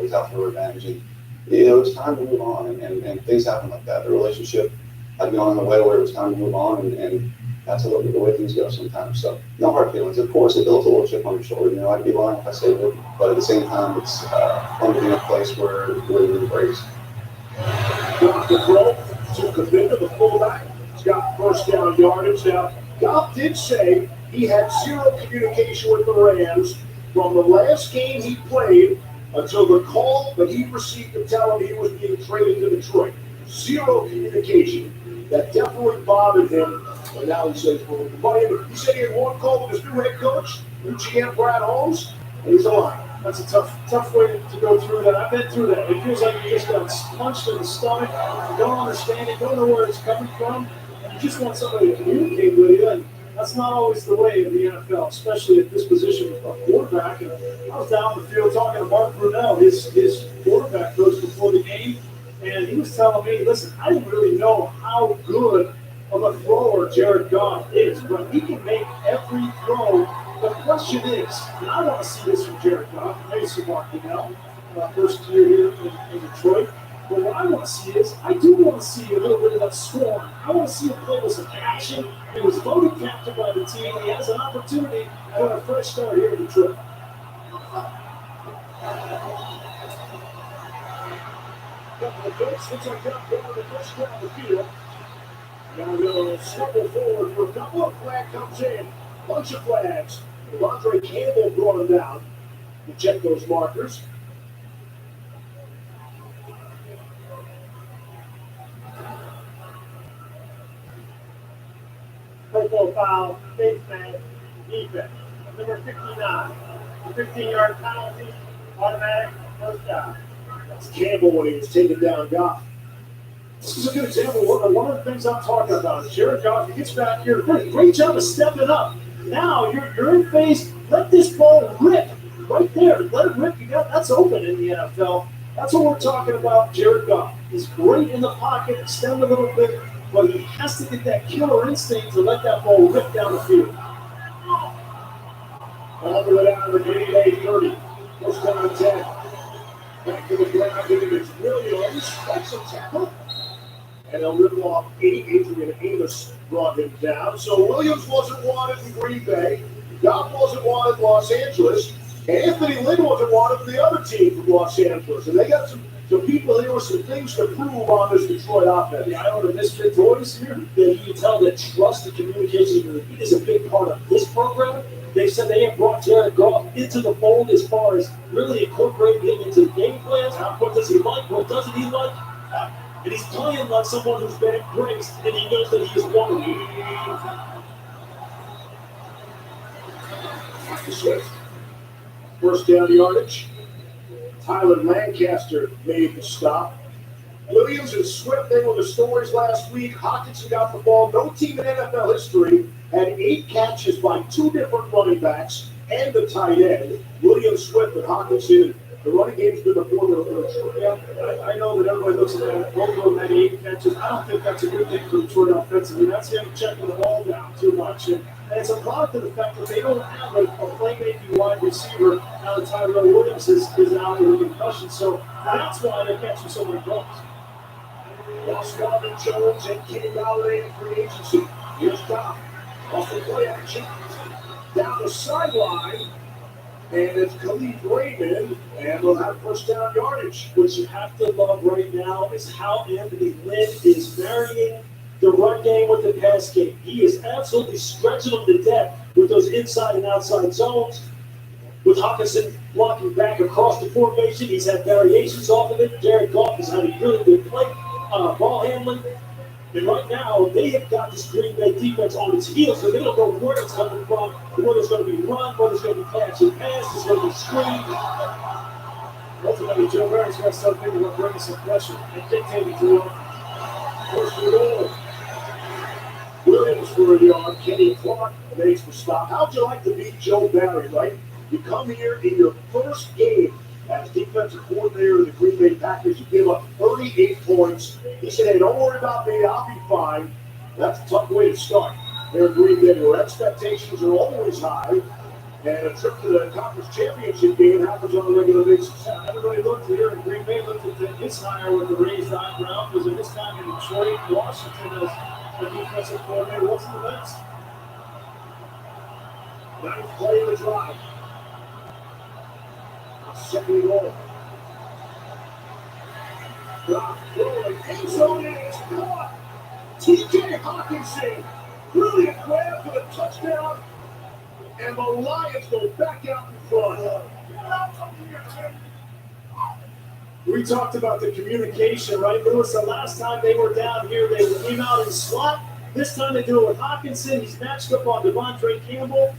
is out for revenge. And, it's time to move on. And things happen like that. The relationship had gone in a way where it was time to move on. And that's the way things go sometimes. So no hard feelings. Of course, it builds a little chip on your shoulder. I'd be lying if I said it. But at the same time, it's fun to be in a place where we embrace. Got the throw to Kaminga, the fullback. He's got first down yardage. Now, Goff did say he had zero communication with the Rams from the last game he played until the call that he received to tell him he was being traded to Detroit. Zero communication. That definitely bothered him. And now he says, he said he had one call with his new head coach, new GM Brad Holmes, and he's alive. That's a tough way to go through that. I've been through that. It feels like you just got punched in the stomach. You don't understand it, don't know where it's coming from, and you just want somebody to communicate with you. And that's not always the way in the NFL, especially at this position of quarterback. And I was down the field talking to Mark Brunell, his quarterback coach before the game, and he was telling me, listen, I didn't really know how good of a thrower Jared Goff is, but he can make every throw. The question is, and I want to see this from Jared Goff, Mason Mark Brunell, first year here in Detroit. But what I want to see is, I do want to see a little bit of that scoring. I want to see him play with some action. He was voted captain by the team. He has an opportunity for a fresh start here in Detroit. Couple of picks. Looks like Goff going the first down the field. Now they'll stumble forward for a couple of flag comes in. Bunch of flags. Devondre Campbell brought him down to check those markers. Personal foul, face mask, defense. Number 59, 15-yard penalty, automatic, first down. That's Campbell when he was taking down Goff. This is a good example. One of the things I'm talking about is Jared Goff. He gets back here. Great job of stepping up. Now you're in phase. Let this ball rip right there. Let it rip. That's open in the NFL. That's what we're talking about. Jared Goff is great in the pocket, extend a little bit, but he has to get that killer instinct to let that ball rip down the field. All the way down to the Green Bay 30. First down and 10. Back to the ground. It's Williams. That's a tackle. And they'll rip off 8. Adrian Amos brought him down. So Williams wasn't wanted in Green Bay. Goff wasn't wanted in Los Angeles. And Anthony Lynn wasn't wanted for the other team from Los Angeles. And they got some people here with some things to prove on this Detroit offense. Yeah, I know the misfit toys here. You can tell that trust and communication is a big part of this program. They said they have brought Jared Goff into the fold as far as really incorporating him into the game plans. What does he like? What doesn't he like? And he's playing like someone who's been embraced, and he knows that he is one. Swift. First down yardage. Tyler Lancaster made the stop. Williams and Swift, they were the stories last week. Hockenson got the ball. No team in NFL history had 8 catches by 2 different running backs and the tight end. Williams, Swift, and Hockenson. The running game's been the formula for Detroit. I know that everybody looks at that. Both of them had 8 catches. I don't think that's a good thing for Detroit offensively. That's him checking the ball down too much. And it's a product of the fact that they don't have a playmaking wide receiver. Now that Tyrell Williams is out with a concussion. So that's why they're catching so many balls. Lost Marvin Jones and Kenny Galladay in free agency. Here's Goff. Off the play action. Down the sideline. And it's Khalid Raymond, and we'll have first down yardage. What you have to love right now is how Anthony Lynn is marrying the run game with the pass game. He is absolutely stretching them to death with those inside and outside zones. With Hockenson blocking back across the formation, he's had variations off of it. Jared Goff has had a really good play, ball handling. And right now, they have got this Green Bay defense on its heels, so they don't know where it's coming from, whether it's going to be run, whether it's going to be catch and pass, it's going to be screen. Ultimately, Joe Barry's got to start thinking about bringing some pressure and dictating to him. First and goal. Williams for a yard. Kenny Clark makes the stop. How'd you like to beat Joe Barry, right? You come here in your first game as defensive coordinator of the Green Bay Packers, you give up 38 points. He said, hey, don't worry about me, I'll be fine. That's a tough way to start. There in Green Bay, where expectations are always high. And a trip to the conference championship game happens on a regular basis. Everybody looked here, and Green Bay looked at his hire with the raised eyebrow, because in this time in Detroit, Washington, as the defensive coordinator, wasn't the best. Ninth play of the drive. Second goal. Block, rolling, end zone is caught. TJ Hawkinson, brilliant grab for the touchdown, and the Lions go back out in front. We talked about the communication, right, Lewis? The last time they were down here, they came out in slot. This time they do it with Hawkinson. He's matched up on Devontae Campbell.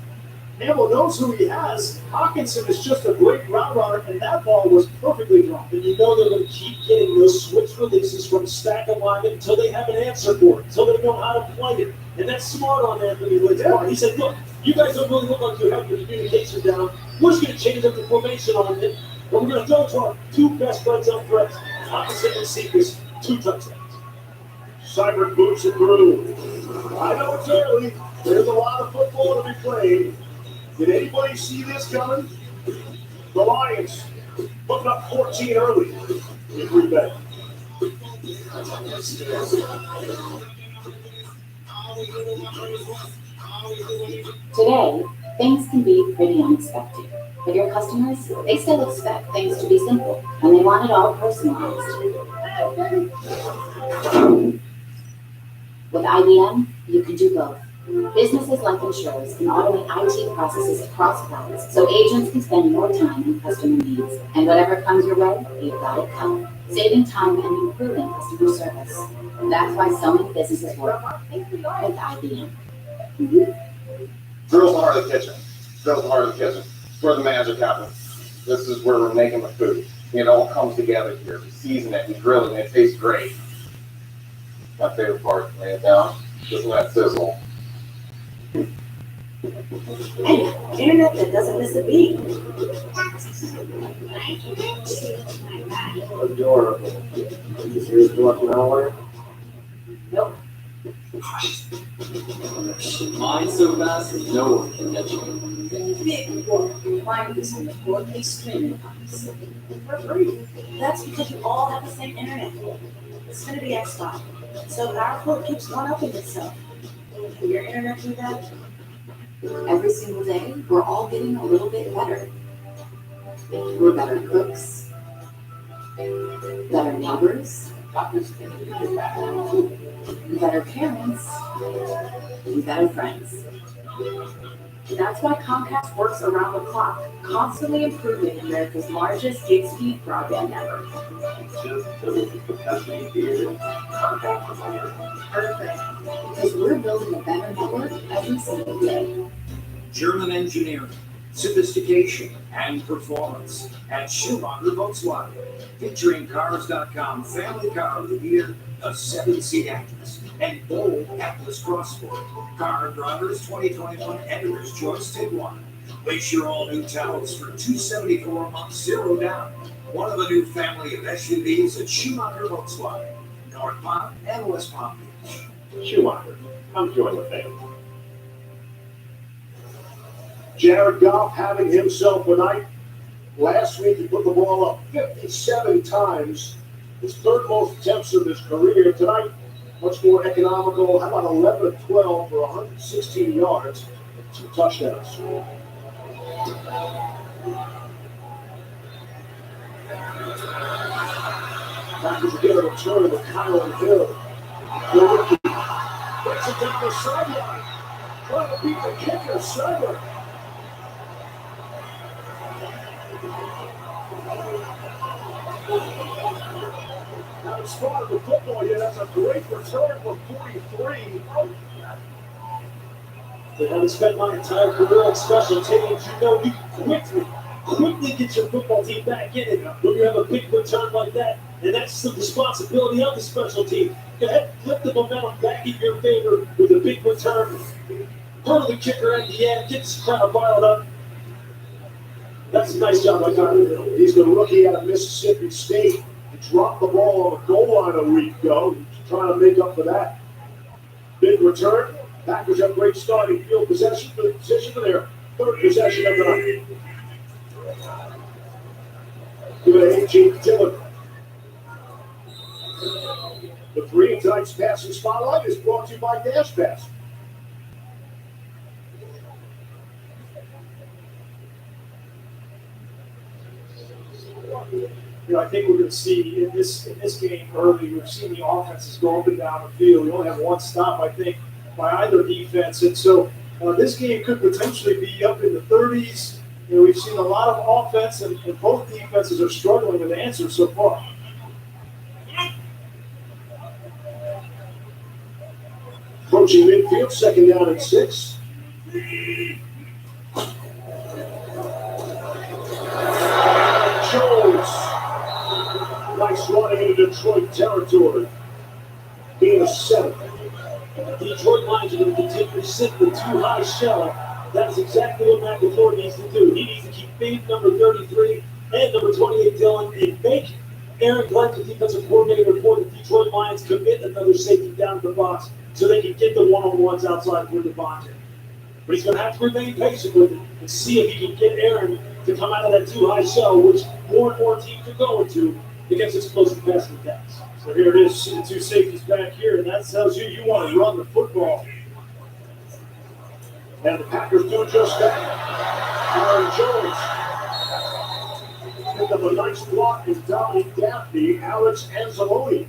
Campbell knows who he has. Hawkinson is just a great route runner, and that ball was perfectly dropped. And you know they're going to keep getting those switch releases from stack of linemen until they have an answer for it, until they know how to play it. And that's smart on Anthony Lynn's part. He said, look, you guys don't really look like you have your communication down. We're just going to change up the formation on it, and we're going to throw to our two best red zone threats, Hawkinson and Cephas, 2 touchdowns. Seibert boots it through. I know it's early. There's a lot of football to be played. Did anybody see this coming? The Lions putting up 14 early in Green Bay. Today, things can be pretty unexpected, but your customers, they still expect things to be simple, and they want it all personalized. With IBM, you can do both. Businesses like insurers can automate IT processes across clouds, so agents can spend more time on customer needs. And whatever comes your way, you've got it covered, saving time and improving customer service. That's why so many businesses work with IBM. Grill's the heart of the kitchen. Grill's the heart of the kitchen. It's where the magic happens. This is where we're making the food. It all comes together here. We season it, we grill it, and it tastes great. My favorite part, lay it down, just let it sizzle. Hey, internet that doesn't miss a beat. Adorable. Is yours working nowhere? Nope. Mine's so fast, no one can catch you. Big work requires in the 4K streaming box. For free. That's because you all have the same internet. It's going to be X-Style. So our port keeps one-upping itself. Will your internet do that? Every single day, we're all getting a little bit better. We're better cooks, better neighbors, better parents, and better friends. That's why Comcast works around the clock, constantly improving America's largest gig-speed broadband network. Perfect, because we're building a better network every single day. German engineering, sophistication, and performance at Schumacher Volkswagen. Featuring Cars.com Family Car of the Year, a 7-seat Atlas, and bold Atlas Crosssport. Car Drivers 2021 Editor's Choice Tiguan. Place your all-new Taos for $274 a month, 0 down. One of a new family of SUVs at Schumacher Volkswagen, North Palm and West Palm Beach. Schumacher, come join the family. Jared Goff having himself a night. Last week he put the ball up 57 times, his third most attempts of his career. Tonight, much more economical. How about 11 of 12 for 116 yards and 2 touchdowns. Packers get a return with Kylan Hill. Brookie breaks it down the sideline. Trying to beat the kicker, Seibert. Not spotted the football yet. That's a great return for 43. They haven't spent my entire career on special teams. You know, you quickly get your football team back in it when you have a big return like that. And that's the responsibility of the special team. Go ahead, flip the momentum back in your favor with a big return. Hurdle the kicker at the end, get this crowd fired up. That's a nice job by Kylan. He's the rookie out of Mississippi State. He dropped the ball on the goal line a week ago. He's trying to make up for that. Big return. Packers have great starting field position for their Third possession of the night. Give it to A.J. Dillon. The three in tonight's passing spotlight is brought to you by Dash Pass. I think we're going to see in this game early, we've seen the offenses go up and down the field. We only have one stop, I think, by either defense. And so this game could potentially be up in the 30s. We've seen a lot of offense, and both defenses are struggling with answers so far. Approaching midfield, second down and 6. Jones. Nice running into Detroit territory. Being a 7. Detroit Lions are going to continue to sit the too high shell. That is exactly what Matt LaFleur needs to do. He needs to keep big number 33 and number 28 Dillon and make Aaron Glenn, the defensive coordinator, for the Detroit Lions, commit another safety down to the box so they can get the one-on-ones outside for Devontae. But he's going to have to remain patient with it and see if he can get Aaron to come out of that too high shell, which more and more teams are going to against explosive passing attacks. So here it is, see the two safeties back here, and that tells you you want to run the football. And the Packers do just that. Aaron Jones picked up a nice block in Dominic Gaffney, Alex Anzalone.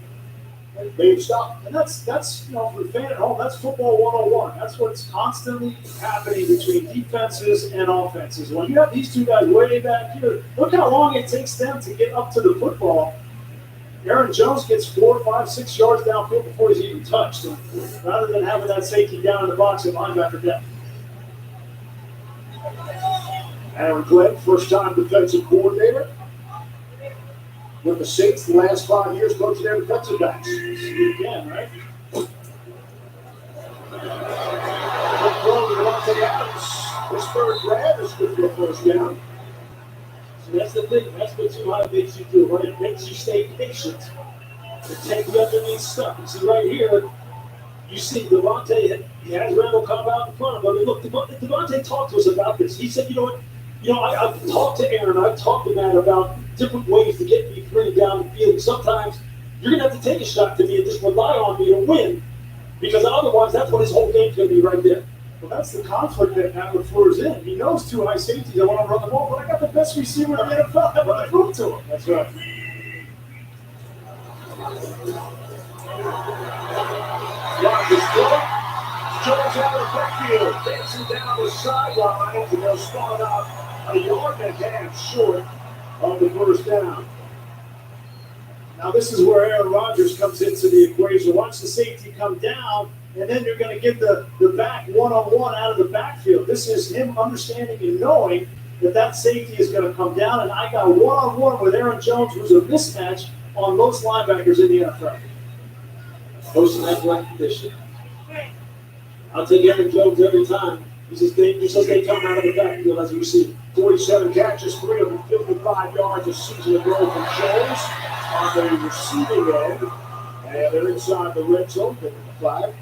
They've stopped. And that's for the fan at home, that's football 101. That's what's constantly happening between defenses and offenses. When you have these two guys way back here, look how long it takes them to get up to the football. Aaron Jones gets 4, 5, 6 yards downfield before he's even touched. And rather than having that safety down in the box at linebacker depth. Aaron Glenn, first-time defensive coordinator. With the Saints the last 5 years, coaching their defensive backs. Again, right? Good throw to Devontae Adams. His third grab is good for a first down. So that's the thing. That's what too high makes you do, right? It makes you stay patient and take the underneath stuff. You see right here, you see Devontae, he has Randall come out in front of him. And look, Devontae talked to us about this. He said, I've talked to Aaron, I've talked to Matt about different ways to get me free down the field. Sometimes you're going to have to take a shot to me and just rely on me to win, because otherwise that's what his whole game's going to be right there. Well, that's the conflict that Matt LaFleur's in. He knows two high safeties. I want to run the ball, but I got the best receiver in the NFL. I want to throw to him. That's right. Rodgers throw. Jones out of the backfield, dancing down the sidelines, and they'll start out a yard and a half short of the first down. Now this is where Aaron Rodgers comes into the equation. Watch the safety come down, and then you're going to get the back one-on-one out of the backfield. This is him understanding and knowing that safety is going to come down, and I got one-on-one with Aaron Jones, who's a mismatch on most linebackers in the NFL. Posting that black condition. I'll take Aaron Jones every time. He's as dangerous as they come out of the backfield as you see. 47 catches, 355 yards a season ago from Jones on the receiving end. And they're inside the red zone, picking the flag.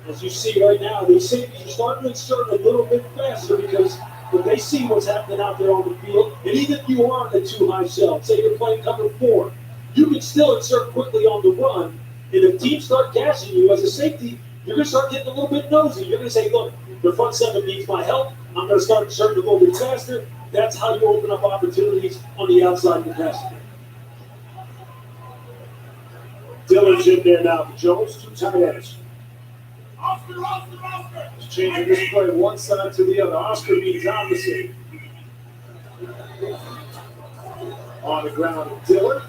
As you see right now, these safeties are starting to insert a little bit faster because they see what's happening out there on the field. And even if you are in the too high shell, say you're playing cover 4, you can still insert quickly on the run. And if teams start gashing you as a safety, you're going to start getting a little bit nosy. You're going to say, look, the front seven needs my help. I'm going to start inserting a little bit faster. That's how you open up opportunities on the outside of the pass. Dillard's in there now for Jones, 2 tight ends. He's changing this play one side to the other. Oscar means opposite. On the ground, Dillard.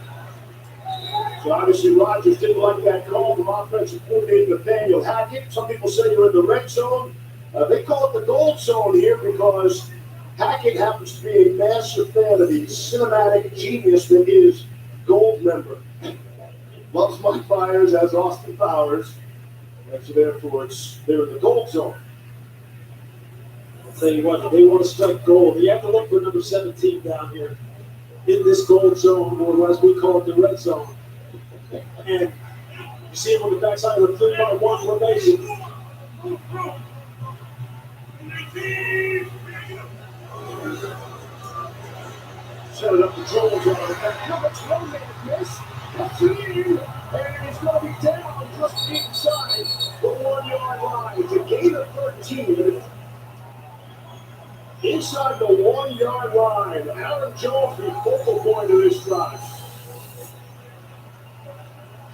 So obviously Rodgers didn't like that call from offensive coordinator Nathaniel Hackett. Some people say you're in the red zone. They call it the gold zone here because Hackett happens to be a massive fan of the cinematic genius that is Goldmember. Loves Mike Myers as Austin Powers. And so therefore they're in the gold zone. I'll tell you what, they want to strike gold. You have to look for number 17 down here in this gold zone, or as we call it, the red zone. And you see him on the backside of the 3-1 formation. Set it up to Jones on the back. Number 12 made a miss. That's it in. And it's going to be down just inside the 1 yard line. It's a gain of 13. Inside the 1 yard line. Aaron Jones, the focal point of this drive.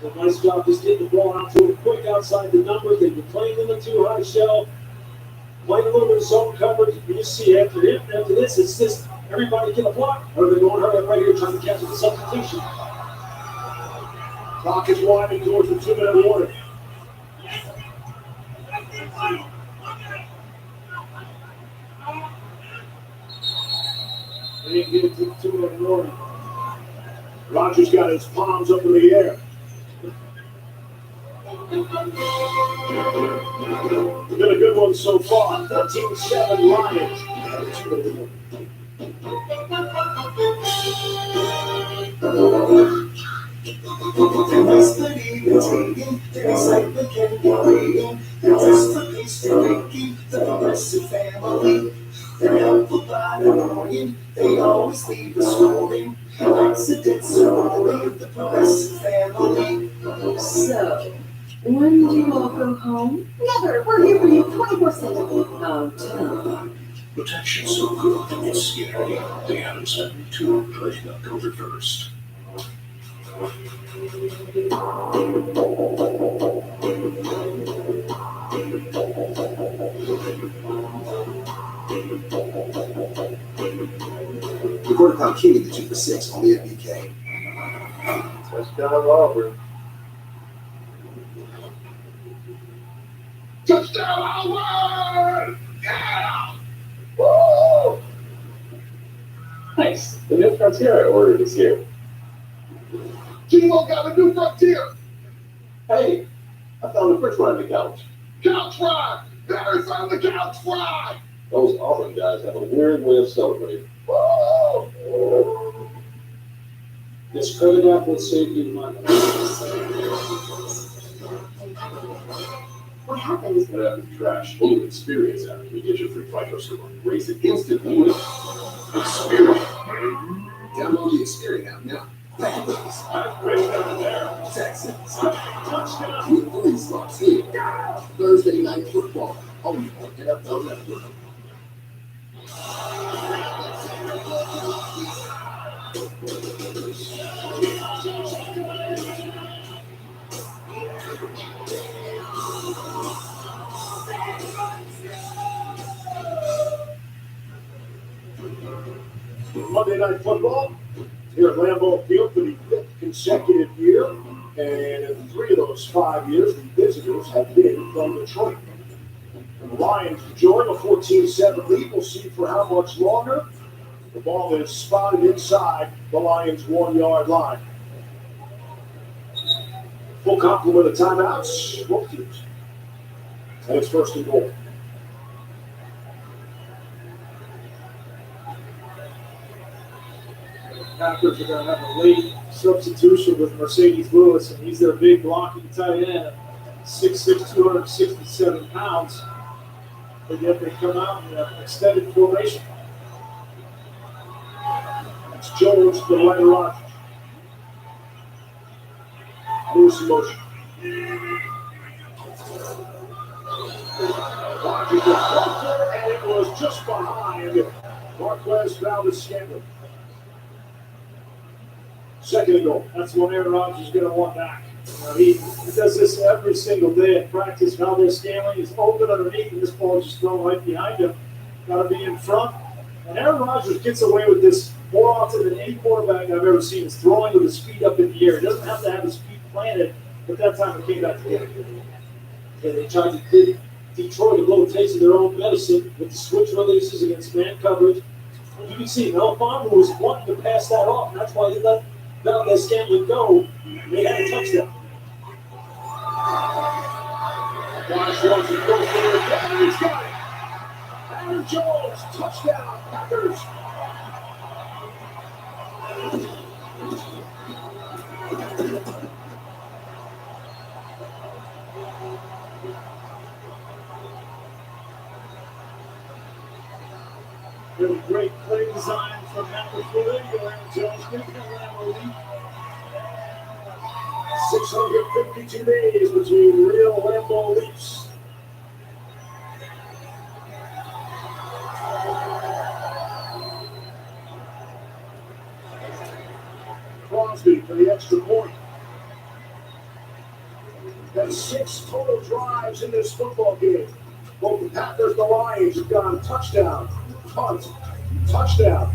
So nice job just getting the ball out to him quick outside the numbers. They've been playing in the too high shell. Playing a little bit of zone coverage. You see after this, it's just everybody get a block. Or they're going hurry up right here trying to catch the substitution. Clock is winding towards the 2-minute warning. They didn't get it to the 2-minute warning. Rodgers got his palms up in the air. It's been a good one so far. 13-7 Lions. They're helpful by the morning. They always leave us scoring. Accidents are only the Progressive family. So, when do you all go home? Never. We're here for you 24/7. Oh, Tom. Protection's so good that it's scary. They haven't sent me to playing October 1st. The quarter pound king in the 2 for 6 on the FBK. Touchdown, Auburn. Touchdown, Auburn! Yeah! Woo! Nice. The new Frontier I ordered is here. G-Lo got a new Frontier. Hey, I found the first one on the couch. Couch ride! Barry found the couch ride! Those Auburn guys have a weird way of celebrating. Woo! This credit app will save you money. What happens? What happened to trash? Full experience after we get your free FICO score. Raise it instantly with Experian. Download the Experian app now. Texans. Touchdown. Week 3 starts here. Thursday night football. Only on NFL Network. Monday Night Football here at Lambeau Field for the 5th consecutive year. And in 3 of those 5 years, the visitors have been from Detroit. And the Lions enjoying a 14-7 lead. We'll see for how much longer. The ball is spotted inside the Lions' 1 yard line. Full complement of timeouts, both teams. And it's 1st and goal. Packers are going to have a late substitution with Mercedes Lewis, and he's their big blocking tight end, 6'6", 267 pounds. But yet they come out in an extended formation. It's Jones to the right of Rodgers. Lewis in motion. Rodgers was caught there, and it was just behind Marquez Valdes-Scantling. 2nd and goal. That's when Aaron Rodgers is going to want back. He does this every single day at practice. Valdes-Scantling is open underneath, and this ball is just thrown right behind him. Got to be in front. And Aaron Rodgers gets away with this more often than any quarterback I've ever seen. Is throwing with his feet up in the air. He doesn't have to have his feet planted, but that time it came back together. And they tried to give Detroit a little taste of their own medicine with the switch releases against man coverage. You can see Mel Farmer was wanting to pass that off, and that's why he let Valdes-Scantling go. They had a touchdown. Josh wants to go for it, and he's got it. Aaron Jones, touchdown, Packers. Really great play design from Memphis, Florida, Aaron Johnston, 652 days between real Lambeau Leafs. Crosby for the extra point. That's 6 total drives in this football game. Both the Packers and the Lions have gone touchdown, punt, touchdown.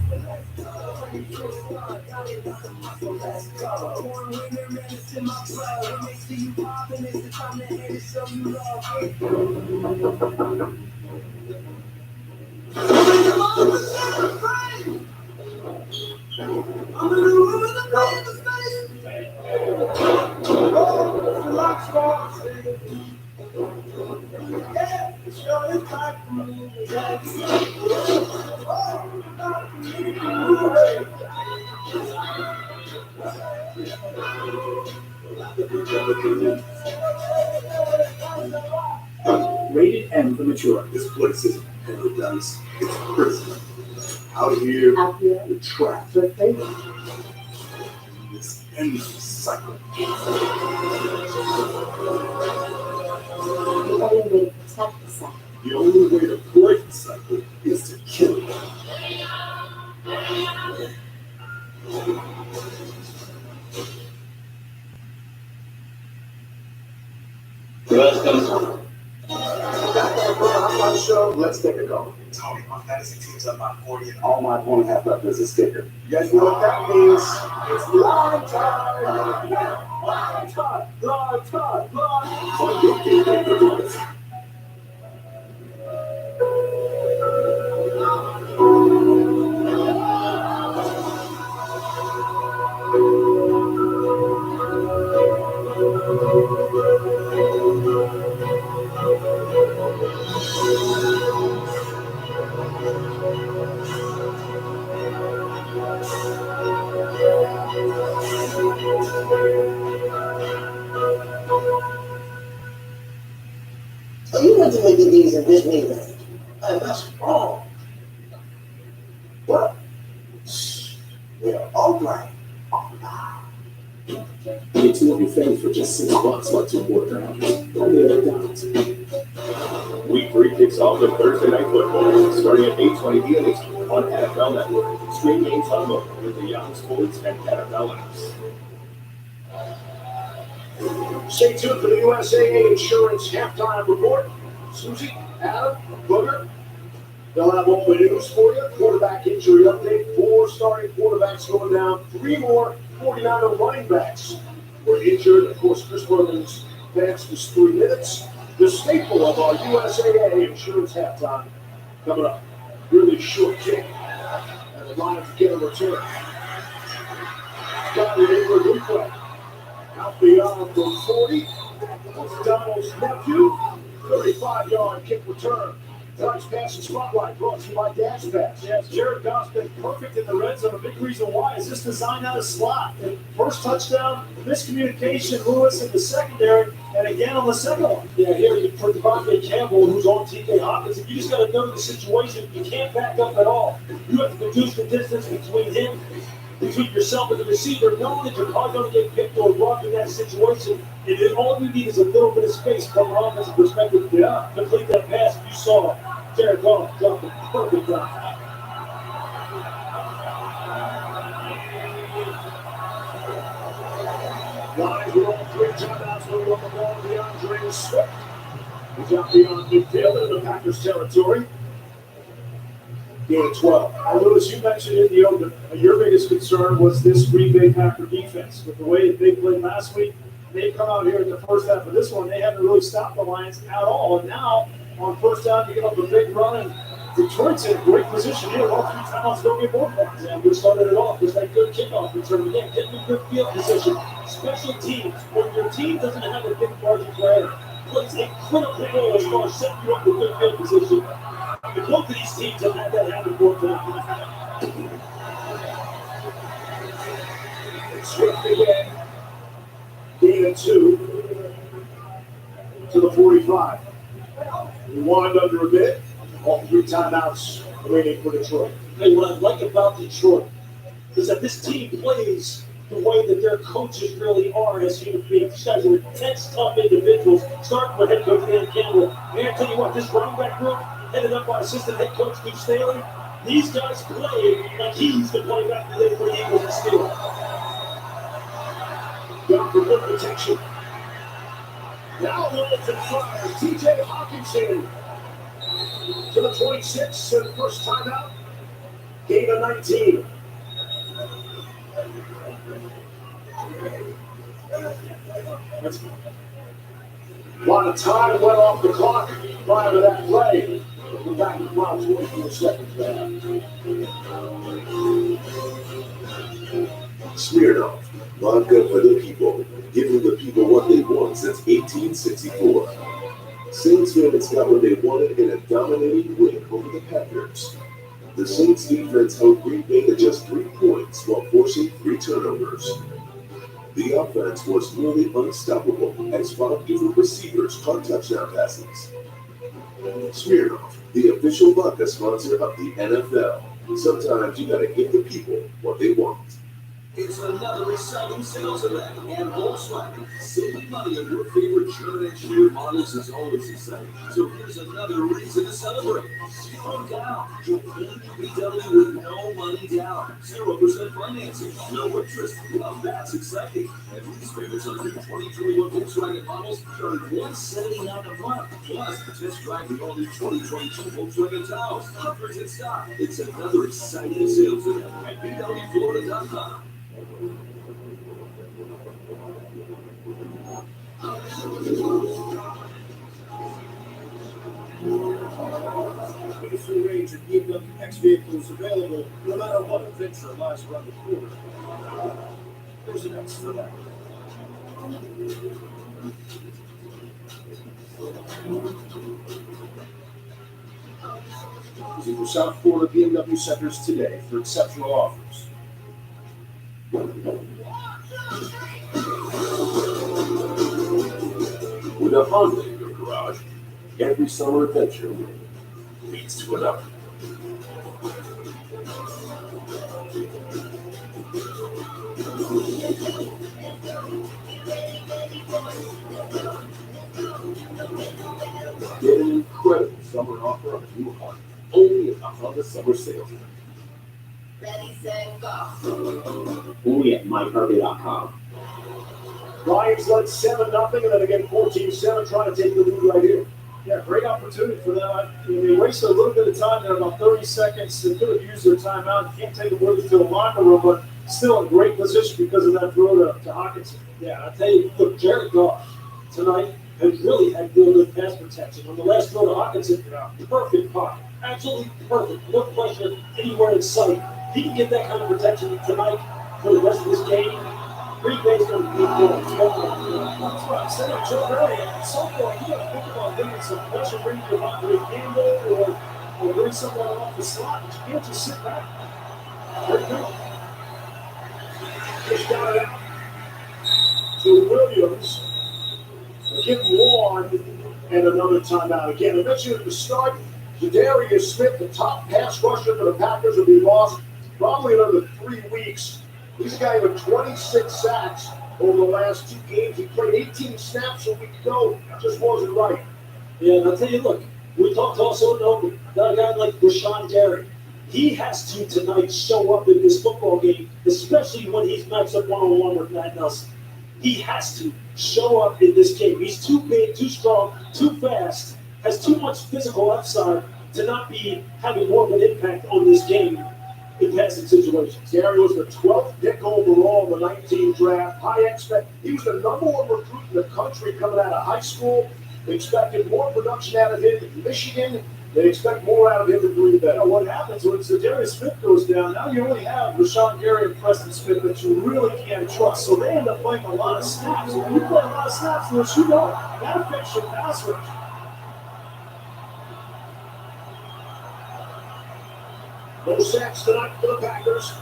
Rated M for mature. This place isn't paradise. It's prison. Out here, we're trapped. This endless cycle. The only way to protect the cycle. The only way to break the cycle is to kill it. Show. Let's take a go. Tony, my fantasy team's up by 40 and All my opponent have left is a sticker. You guys know what that means? It's line time! Line time! Line time! Line time! So you went to make these in Disneyland. That's wrong. What? Yeah, all right. Get 2 of your faves for just $6 like 2 quarter pounders. Only at McDonald's. Week 3 kicks off with Thursday Night Football, starting at 8:20 p.m. Eastern on NFL Network. Stream games on mobile with the Yahoo Sports and NFL apps. Stay tuned for the USAA Insurance halftime report. Susie, Adam, Booger. They'll have all the news for you. Quarterback injury update. 4 starting quarterbacks going down. 3 more 49er running backs were injured. Of course, Chris Williams' pass was 3 minutes. The staple of our USAA Insurance halftime coming up. Really short kick. And the Lions get a return. Got it in for replay. Out beyond the 40. It's Donald's nephew. 35-yard kick return. Drives pass and spotlight brought to you by Dash Pass. Yes, Jared Goff's been perfect in the red zone. A big reason why is this designed out of slot. And first touchdown, miscommunication, Lewis in the secondary, and again on the second one. Yeah, here for Devontae Campbell, who's on TJ Hopkins, you just got to know the situation. You can't back up at all. You have to reduce the distance between him, between yourself and the receiver, knowing that you're probably going to get picked or robbed in that situation. And then all you need is a little bit of space from an offensive perspective to complete that pass. You saw Jared Goff drop a perfect route. Lions with all 3 timeouts. We'll run the ball to DeAndre Swift. He's out beyond midfield in the Packers territory. Gain of 12. Now, Lewis, you mentioned in the open, your biggest concern was this Green Bay Packer defense. With the way that they played last week, they come out here in the first half of this one, they haven't really stopped the Lions at all. And now, on first down, you get up a big run, and Detroit's in a great position here. All 3 timeouts don't get more points. And we started it off with that good kickoff return. Again, getting a good field position. Special teams, when your team doesn't have a big margin for error, plays a critical role as far as setting you up with good field position. And both of these teams have had that happen for them. Swift again. Gain of 2 to the 45. We wind under a bit. All 3 timeouts remaining for Detroit. Hey, what I like about Detroit is that this team plays the way that their coaches really are as human beings. These guys are intense, tough individuals, starting with head coach Dan Campbell. And I tell you what, this running back group, headed up by assistant head coach Steve Staley, these guys play like he used to play back in the day for the Eagles and Steelers. Down for good protection. Now Littleton fires. TJ Hawkinson to the 26 and first timeout. Gain of 19. A lot of time went off the clock prior to that play. We're back to about 24 seconds back. Smirnoff, vodka for the people, giving the people what they want since 1864. Saints fans got what they wanted in a dominating win over the Packers. The Saints defense held Green Bay to just 3 points while forcing 3 turnovers. The offense was nearly unstoppable as 5 different receivers caught touchdown passes. Smirnoff, the official vodka sponsor of the NFL. Sometimes you gotta give the people what they want. It's another exciting sales event, and Volkswagen saving money on your favorite German engineered models is always exciting. So here's another reason to celebrate. 0 down. You'll bring your VW with no money down. 0% financing, no interest. Well, that's exciting. And lease payments on new 2021 Volkswagen models are $179 a month. Plus, test drive the all-new 2022 Volkswagen Taos. Offers in stock. It's another exciting sales event at VWFlorida.com. With a full range of BMW X vehicles available, no matter what adventure lies around the corner. There's an X for that. Visit your South Florida BMW centers today for exceptional offers. With a Honda in your garage, every summer adventure leads to another. Get an incredible summer offer on a new Honda, only at the Honda Summer Sales Event. Ready, set, go. Only at myharvey.com. Lions led 7-0, and then again 14-7, trying to take the lead right here. Yeah, great opportunity for them. They wasted a little bit of time there, about 30 seconds. They could have used their timeout. You can't take it with you to the locker room, but still in great position because of that throw to Hawkinson. Yeah, I tell you, look, Jared Goff tonight has really had real good pass protection. On the last throw to Hawkinson, perfect pocket. Absolutely perfect. No pressure anywhere in sight. He can get that kind of protection tonight for the rest of this game. Green Bay's going to be good. That's what I said to Joe earlier. At some point, you got to think about bringing some pressure, bringing your Andre Campbell or bring someone off the slot. But you can't just sit back. There you go. Just got it out to Williams. Give Ward and another timeout. Again, I mentioned at the start, Jadarius Smith, the top pass rusher for the Packers, will be lost probably another 3 weeks. He's a guy with 26 sacks over the last 2 games. He played 18 snaps a week ago. Just wasn't right. Yeah, and I'll tell you, look, we talked also about a guy like Rashawn Gary. He has to tonight show up in this football game, especially when he's matched up one-on-one with Matt Nelson. He has to show up in this game. He's too big, too strong, too fast, has too much physical upside to not be having more of an impact on this game in passing situations. Gary was the 12th pick overall in the 19 draft. He was the number 1 recruit in the country coming out of high school. They expected more production out of him in Michigan. They expect more out of him in Green Bay. You know, what happens when Darius Smith goes down? Now you only have Rashawn Gary and Preston Smith that you really can't trust. So they end up playing a lot of snaps. And when you play a lot of snaps, which you know, that affects your pass rush. No sacks tonight for the Packers.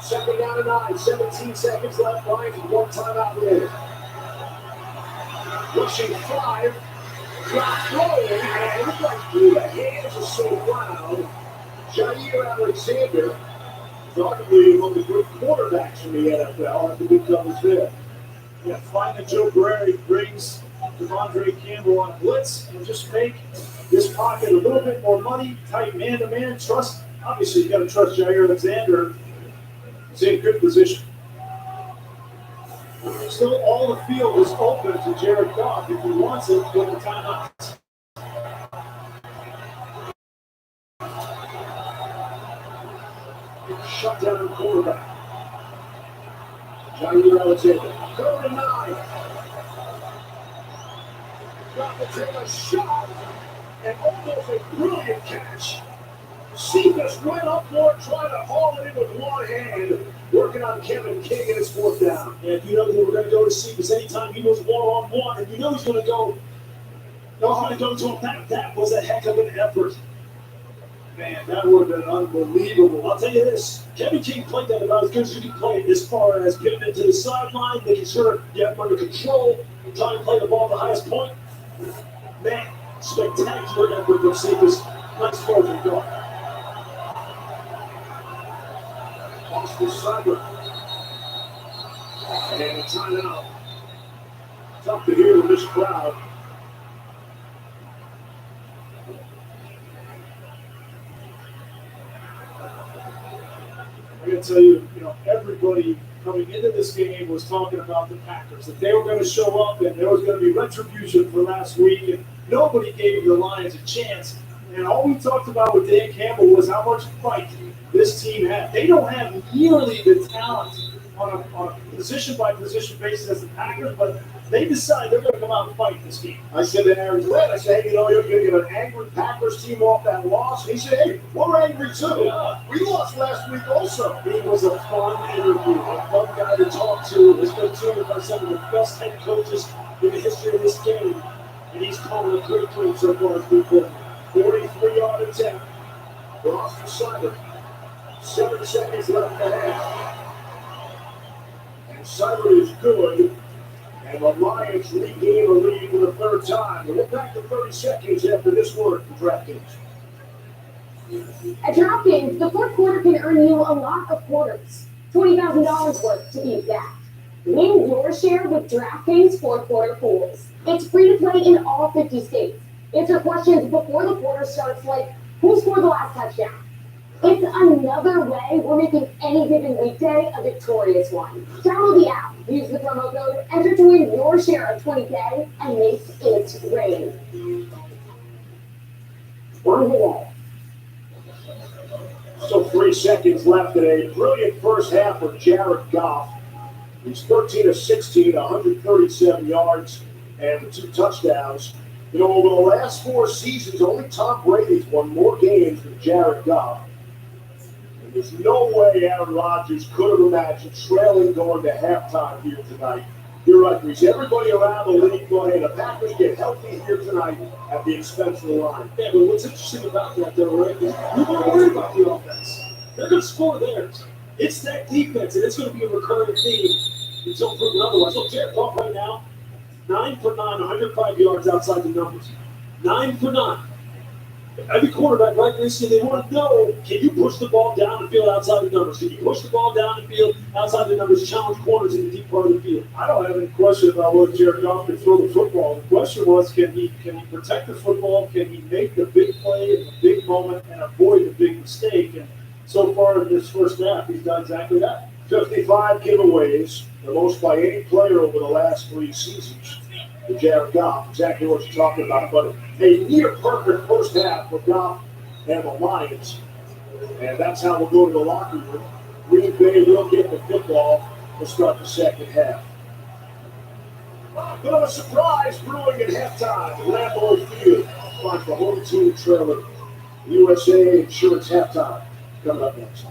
Second down and 9, 17 seconds left. Lions with 1 timeout remaining. Rushing 5 Dropped rolling, and it looked like through the hands of St. Brown. Jair Alexander is arguably one of the good quarterbacks in the NFL. That's the big numbers there. Yeah, finding Joe Barry brings Devondre Campbell on blitz and just make this pocket a little bit more money, tight man-to-man. Trust, obviously, you got to trust Jair Alexander. He's in good position. Still, all the field is open to Jared Goff if he wants it with the timeout. Shut down quarterback. Jair Alexander. Go to 9. Got to take a shot. And almost a brilliant catch. Cephas went up for it, trying to haul it in with one hand. Working on Kevin King and it's 4th down. And you know they were going to go to Cephas anytime he was one-on-one, and you know he's going to go. Know how to go to him. That was a heck of an effort. Man, that would have been unbelievable. I'll tell you this, Kevin King played that about as good as you can play it as far as getting into the sideline, making sure you have him under control, and trying to play the ball at the highest point. Man, spectacular effort from Cephas. Nice forward guard. Austin Cyber. And a timeout. Tough to hear with this crowd. I got to tell you, everybody coming into this game was talking about the Packers, that they were going to show up and there was going to be retribution for last week, and nobody gave the Lions a chance. And all we talked about with Dan Campbell was how much fight this team had. They don't have nearly the talent on a position-by-position basis as the Packers, but they decide they're going to come out and fight this game. I said to Aaron Glenn, I said, hey, you're going to get an angry Packers team off that loss. And he said, hey, we're angry too. Yeah. We lost last week also. He was a fun interview, a fun guy to talk to. He's been tuned by some of the best head coaches in the history of this game, and he's calling a great game so far as we play. 43-yard attempt for Austin Cyber. 7 seconds left to half. And Cyber is good. And the Lions regain a lead for the 3rd time. We'll back to 30 seconds after this word from DraftKings. At DraftKings, the 4th quarter can earn you a lot of quarters. $20,000 worth to be exact. Win your share with DraftKings 4th quarter pools. It's free to play in all 50 states. Answer questions before the quarter starts, like who scored the last touchdown? It's another way we're making any given weekday a victorious one. Download the app, use the promo code, enter to win your share of $20K, and make it rain. On the way. Still 3 seconds left in a brilliant first half for Jared Goff. He's 13 of 16, 137 yards, and 2 touchdowns. Over the last 4 seasons, only Tom Brady's won more games than Jared Goff. And there's no way Aaron Rodgers could have imagined trailing going to halftime here tonight. You're right, Reese. Everybody around the league going, hey, the Packers get healthy here tonight at the expense of the line. Yeah, but what's interesting about that, though, right, is we don't worry about the offense. They're going to score theirs. It's that defense, and it's going to be a recurring theme until proven otherwise. So Jared Goff right now, 9 for 9, 105 yards outside the numbers. 9 for 9. Every quarterback, right, Reese, they want to know, can you push the ball down the field outside the numbers? Can you push the ball down the field outside the numbers, challenge corners in the deep part of the field? I don't have any question about whether Jared Goff can throw the football. The question was, can he protect the football? Can he make the big play in the big moment and avoid the big mistake? And so far in this first half, he's done exactly that. 55 giveaways, the most by any player over the last 3 seasons. For Jared Goff, exactly what you're talking about. But a near perfect first half for Goff and the Lions. And that's how we'll go to the locker room. Green Bay will get the football to start the second half. Bit of a surprise brewing at halftime. Lambeau Field finds the home team trailer. USA Insurance halftime. Coming up next.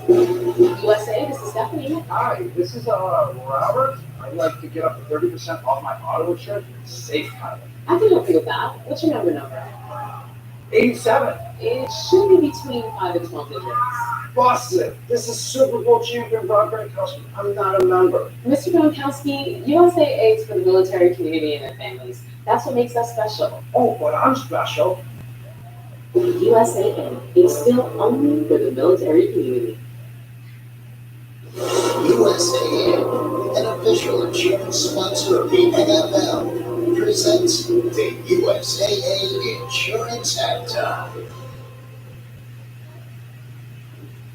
USA, this is Stephanie. Hi, this is Robert. I'd like to get up to 30% off my auto insurance. Safe kind of. I can help you with that. What's your number? 87. It should be between 5 and 12 digits. Boston, this is Super Bowl champion Bob Gronkowski. I'm not a member. Mr. Gronkowski, USA aids for the military community and their families. That's what makes us special. Oh, but I'm special. The USAA is still only for the military community. USAA, an official insurance sponsor of the NFL, presents the USAA Insurance Halftime.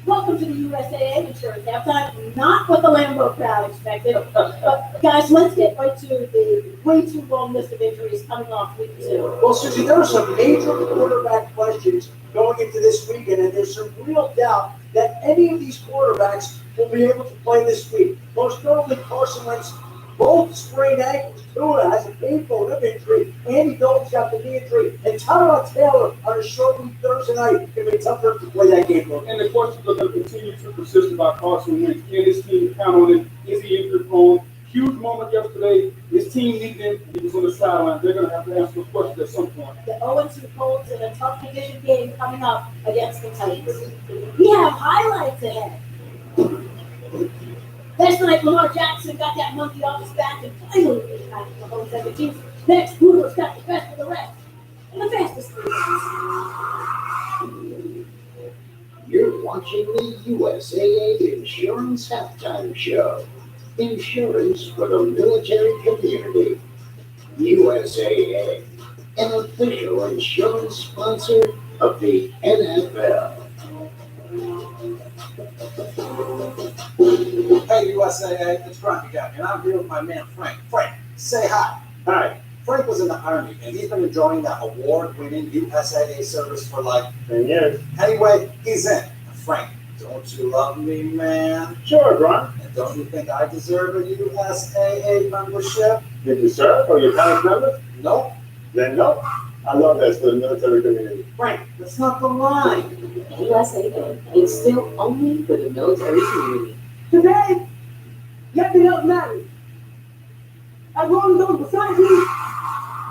Welcome to the USAA Insurance Halftime. Not what the Lambeau crowd expected. But guys, let's get right to the way too long list of injuries coming off week 2. Well, Susie, there are some major quarterback questions going into this weekend, and there's some real doubt that any of these quarterbacks will be able to play this week. Most notably, Carson Wentz, both sprained ankles. Tua has a painful hip injury. Andy Dalton's got the knee injury. And Tyrod Taylor on a short week Thursday night can be tougher to play that game. And the questions are going to continue to persist about Carson Wentz. Can his team count on him? Is he injury prone? Huge moment yesterday. His team needed him. He was on the sideline. They're going to have to answer those questions at some point. The 0-2 Colts in a tough division game coming up against the Titans. We have highlights ahead. Last night, Lamar Jackson got that monkey off his back and finally beat back the whole 17. Next, Budo's got the best of the rest. And the fastest three. You're watching the USAA Insurance Halftime Show. Insurance for the military community. USAA, an official insurance sponsor of the NFL. Hey, USAA, it's Ron again, and I'm here with my man Frank. Frank, say hi. Hi. Frank was in the Army, and he's been enjoying that award-winning USAA service for like 10 years. Anyway, he's in. Frank, don't you love me, man? Sure, Ron. And don't you think I deserve a USAA membership? You deserve or you're kind of member? Nope. Then no. I love that for the military community. Frank, that's not the line. The USAA is still only for the military community. Today, let me help matter. I'm rolling those beside you,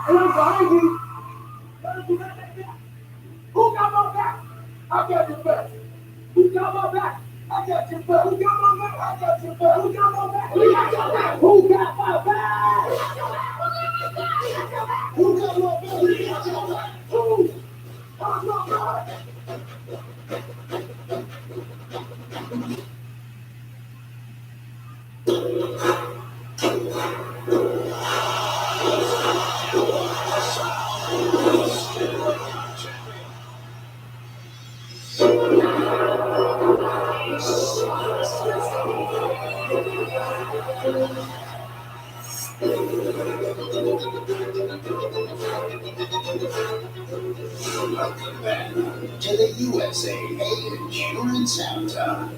and I'm behind you. Who got my back? I got your back. Who got my back? I got your back. Who got my back? I got your back. Who got my back? Who got your back? Who got my back? Who got my back? Who got your back? Who got my back? Welcome back to the USAA Insurance Halftime.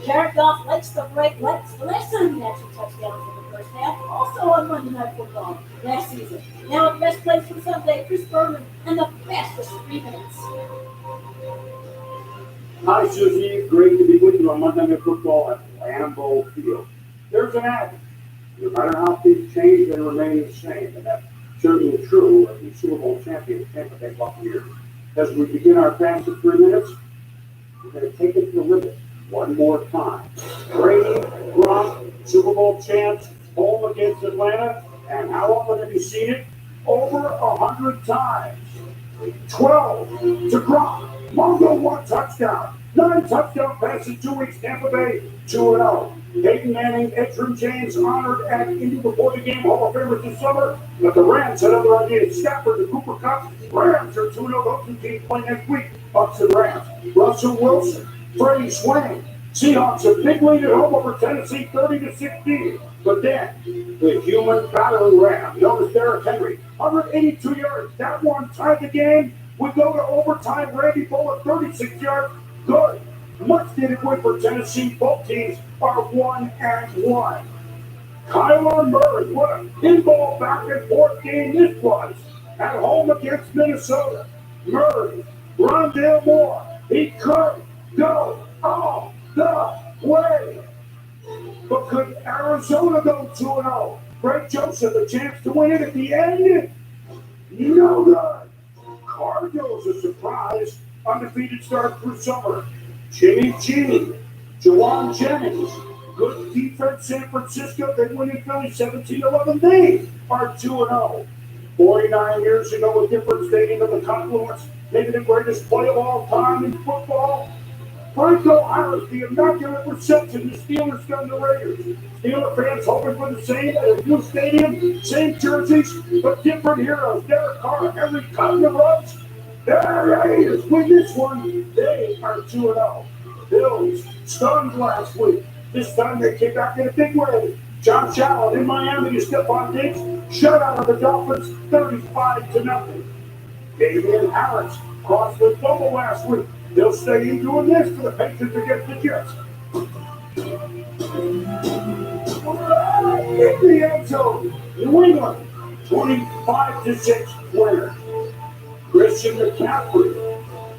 Jared Goff likes the bright lights. The last time he had 2 touchdowns in the first half, also on Monday Night Football last season. Now the best plays from Sunday, Chris Berman, and the fastest 3 minutes. Hi, Susie. Great to be with you on Monday Night Football at Lambeau Field. There's an adage. No matter how things change, they remain the same. And that's certainly true of the Super Bowl champion Tampa Bay Buccaneers. As we begin our fast 3 minutes, we're going to take it to the limit one more time. Brady, Gronk, Super Bowl champs, home against Atlanta. And how often have you seen it? Over 100 times. 12 to Gronk. Mongo 1 touchdown. 9 touchdown passes 2 weeks. Tampa Bay 2-0. Peyton Manning, Edgerrin James honored at Indy before the game. Hall of Famers this summer. But the Rams had other ideas. Stafford, the Cooper Cup. Rams are 2-0. Those 2 teams play next week. Bucks and Rams. Russell Wilson. Freddie Swain. Seahawks a big lead at home over Tennessee, 30-16. But then, the human battering ram, known as Derrick Henry, 182 yards. That one tied the game. We go to overtime. Randy Bullock, 36 yards. Good. Much needed win for Tennessee. Both teams are 1-1. Kyler Murray, what a pinball back and forth game this was. At home against Minnesota. Murray, Rondale Moore. He could go all the way. But could Arizona go 2-0? Greg Joseph, a chance to win it at the end? No good. Cardinals a surprise. Undefeated start through summer. Jimmy G, Jawan Jennings, good With defense, San Francisco, they win in Philly 17-11. They are 2-0. 49 years ago, a different stadium of the Confluence, maybe the greatest play of all time in football. Franco Harris, the immaculate reception, the Steelers done the Raiders. Steeler fans hoping for the same at a new stadium, same jerseys, but different heroes. Derek Carr, Henry Cutler Ruggs. The Raiders win this one. They are 2-0. Bills stunned last week. This time they came back in a big way. Josh Allen in Miami to Stephon Diggs. Shutout of the Dolphins, 35-0. Damian Harris crossed the double last week. They'll stay in doing this for the Patriots against the Jets. In the end zone, New England, 25-6 winner. Christian McCaffrey,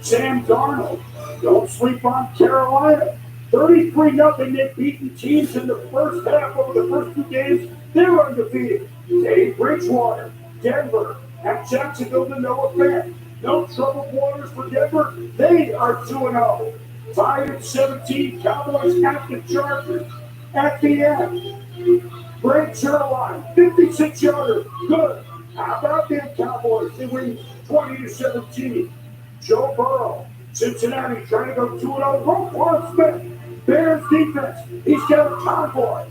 Sam Darnold, don't sleep on Carolina. 33-0, they've beaten teams in the first half over the first two games. They're undefeated. Dave Bridgewater, Denver, at Jacksonville to Noah Fant. No troubled waters for Denver. They are 2-0. Tied at 17, Cowboys at the Chargers. At the end, Greg Sherline, 56-yarder. Good. How about them Cowboys? They win 20-17. Joe Burrow, Cincinnati trying to go 2-0. Roquan Smith, Bears defense. He's got a convoy.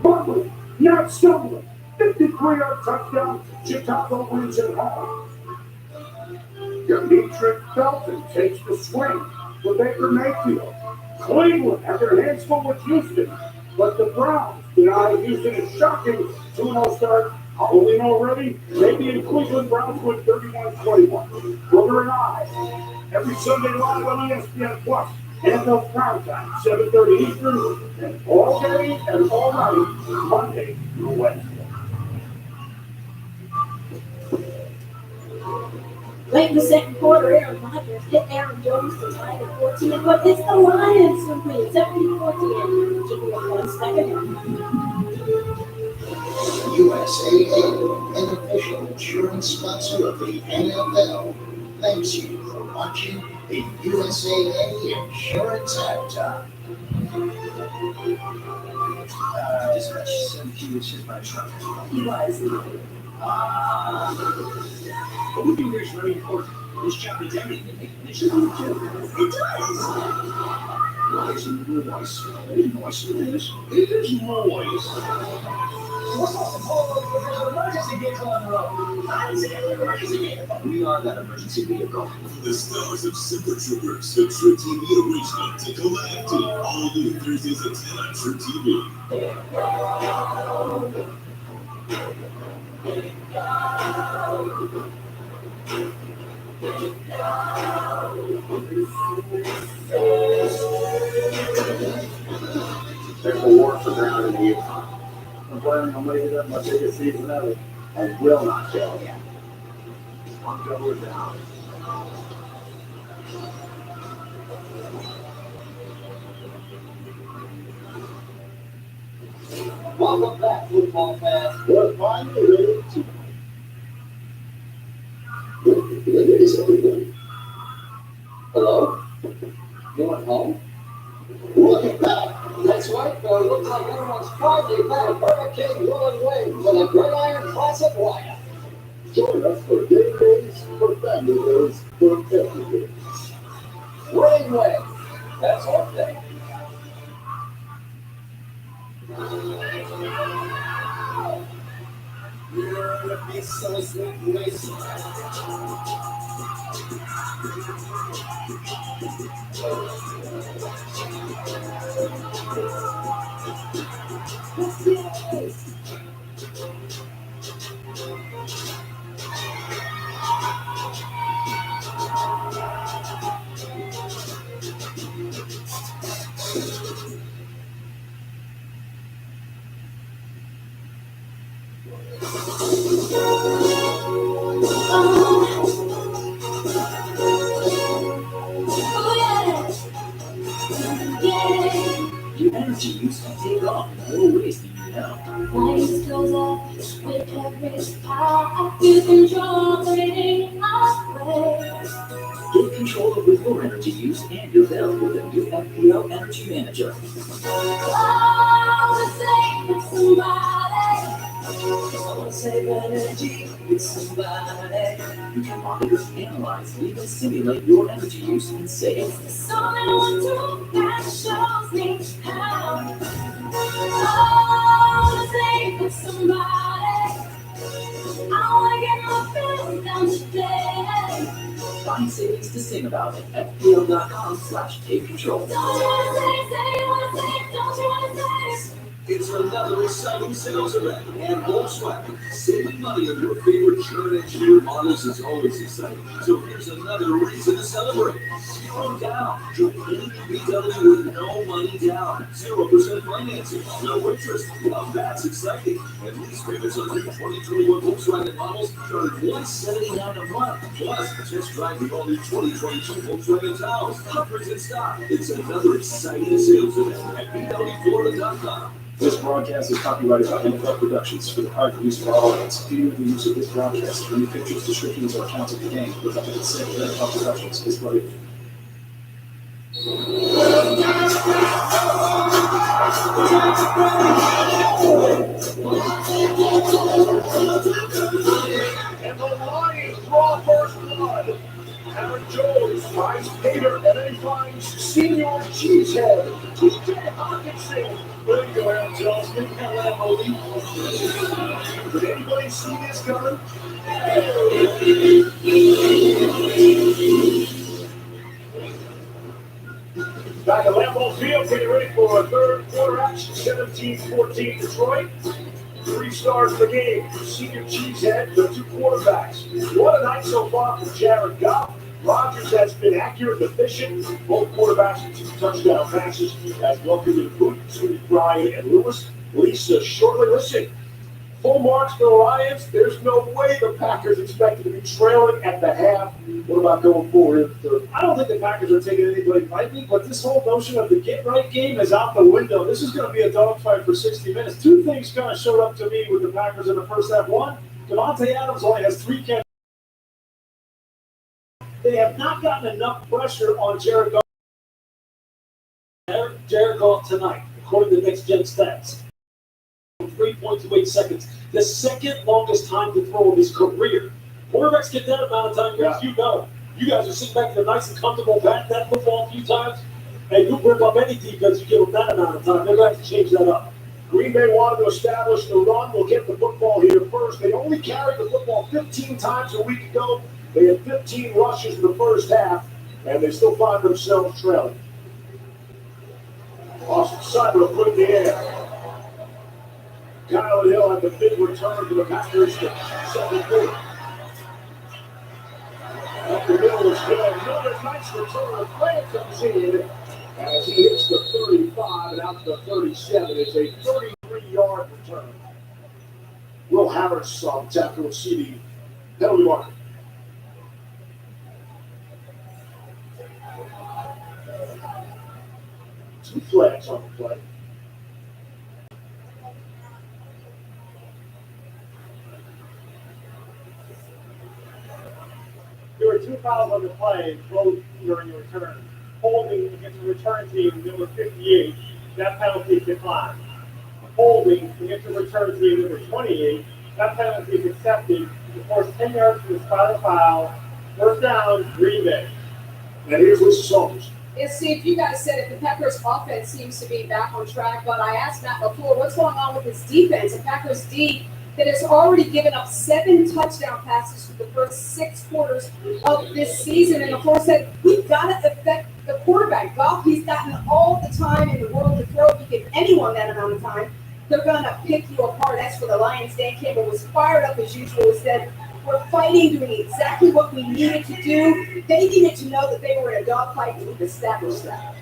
Rumbling, not stumbling. 53-yard touchdown. Chicago wins at home. Demetric Felton takes the swing for Baker Mayfield. Cleveland had their hands full with Houston, but the Browns deny Houston a shocking 2-0 start. Halloween already? Maybe in Cleveland, Browns win 31-21. Brother and I, every Sunday live on ESPN Plus, NFL Prime Time, 7:30 Eastern, and all day and all night, Monday through Wednesday. Late in the second quarter, Aaron Rodgers hit Aaron Jones to tie the 14, but it's the Lions who win 17-14, keeping it 1 second. USAA, an official insurance sponsor of the NFL, thanks you for watching the USAA Insurance Halftime. Dispatch said he was hit by a truck. He was. But we do this very important. This job is everything. This is what we do. It does. Noise and noise. Noise and this. It is noise. Emergency vehicle on the road. I see an emergency vehicle. We are that emergency vehicle. The stars of Super Troopers, the True TV original Tacoma FD, all new Thursdays at 10 on True TV. There's a war for ground in the Yukon. I'm planning on making that my biggest season ever. I will not fail again. One double down. Welcome back, football fans. We're finally ready to. Hello? Anyone home? Welcome back. That's right, looks like everyone's finally back. Burger King rolling wings with a Gridiron Classic Wire. Join us for game days, for family days, for every day. Rolling wings. That's our thing. Your energy use can take off in more ways than you know. Lights goes up with every spark. You control the rating of waves. Get control deal with your energy use and your bill with a new FPL Energy Manager. Save energy with somebody. You can monitor, analyze, even simulate your energy use and save. Someone to that shows me how. Save with somebody. I wanna get my feelings down today. Find savings to sing about at fpl.com/takecontrol. Don't you wanna say, don't you wanna say? It's another exciting sales event, and Volkswagen, saving money on your favorite German engineered models is always exciting. So here's another reason to celebrate. 0 down. Join any VW with no money down. 0% financing, no interest. Now that's exciting. And lease payments on new 2021 Volkswagen models start at $179 a month. Plus, test drive the all-new 2022 Volkswagen Taos. Hundreds in stock. It's another exciting sales event at VWFlorida.com. This broadcast is copyrighted by NFL Productions for the private use of all rights. Any of the use of this broadcast, any pictures, descriptions, or accounts of the game without the consent of NFL Productions is prohibited. And the Lions draw first blood. Aaron Jones finds Peter, and then he finds Senior Cheesehead. TJ Hawkinson. There you go, Aaron Jones. Look at that movie. Did anybody see this coming? Back at Lambeau Field, getting ready for a third quarter action. 17-14 Detroit. 3 stars in the game. Senior Cheesehead, the 2 quarterbacks. What a night so far from Jared Goff. Rodgers has been accurate and efficient. Both quarterbacks with 2 touchdown passes. As welcome to the boot, Brian and Lewis. Lisa shortly. Listen, full marks for the Lions. There's no way the Packers expected to be trailing at the half. What about going forward? I don't think the Packers are taking anybody lightly, but this whole notion of the get-right game is out the window. This is going to be a dogfight for 60 minutes. 2 things kind of showed up to me with the Packers in the first half. One, Davante Adams only has 3 catches. They have not gotten enough pressure on Jared Goff tonight, according to Next Gen Stats. 3.28 seconds. The second longest time to throw in his career. Quarterbacks get that amount of time, guys. You know. You guys are sitting back there nice and comfortable, bat that football a few times, and you rip up any defense, you give them that amount of time. They're going to have to change that up. Green Bay wanted to establish the run. We'll get the football here first. They only carried the football 15 times a week ago. They had 15 rushes in the first half, and they still find themselves trailing. Austin Seibert put in the air. Kyle Hill had the big return to the Packers to 7-4. Up the middle is good. Another nice return. Grant comes in as he hits the 35 and out to the 37. It's a 33-yard return. Will Harris on tackle will see the penalty marker. Two flags on the play. There were 2 fouls on the play, both during your return. Holding against the return team, number 58, that penalty declined. Holding against the return team, number 28, that penalty is accepted to force 10 yards from the spot of the foul. First down, Green Bay. And here's Lisa Salters. Yeah, Steve, you guys said it. The Packers' offense seems to be back on track, but I asked Matt before, what's going on with this defense? The Packers' D that has already given up 7 touchdown passes for the first 6 quarters of this season. And of course, said we've got to affect the quarterback. Goff, he's gotten all the time in the world to throw. If you give anyone that amount of time, they're going to pick you apart. As for the Lions, Dan Campbell was fired up as usual. He said, we're fighting, doing exactly what we needed to do. They needed to know that they were in a dogfight, and we've established that.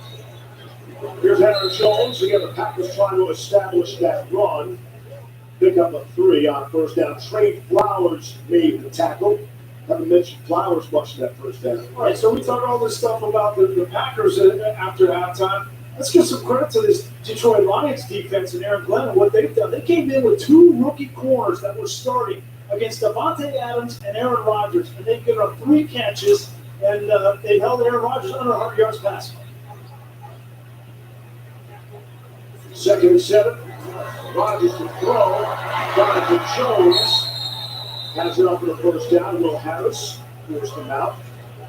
Here's Aaron Jones. Again, the Packers trying to establish that run. Pick up a 3 on first down. Trey Flowers made the tackle. Haven't mentioned Flowers much in that first down. All right, so we talked all this stuff about the Packers after halftime. Let's give some credit to this Detroit Lions defense and Aaron Glenn and what they've done. They came in with 2 rookie corners that were starting against Davante Adams and Aaron Rodgers, and they've given up 3 catches and they've held Aaron Rodgers under 100 yards passing. 2nd and 7. Rodgers to throw. Donovan Jones has it up for the first down. Will Harris forced him out.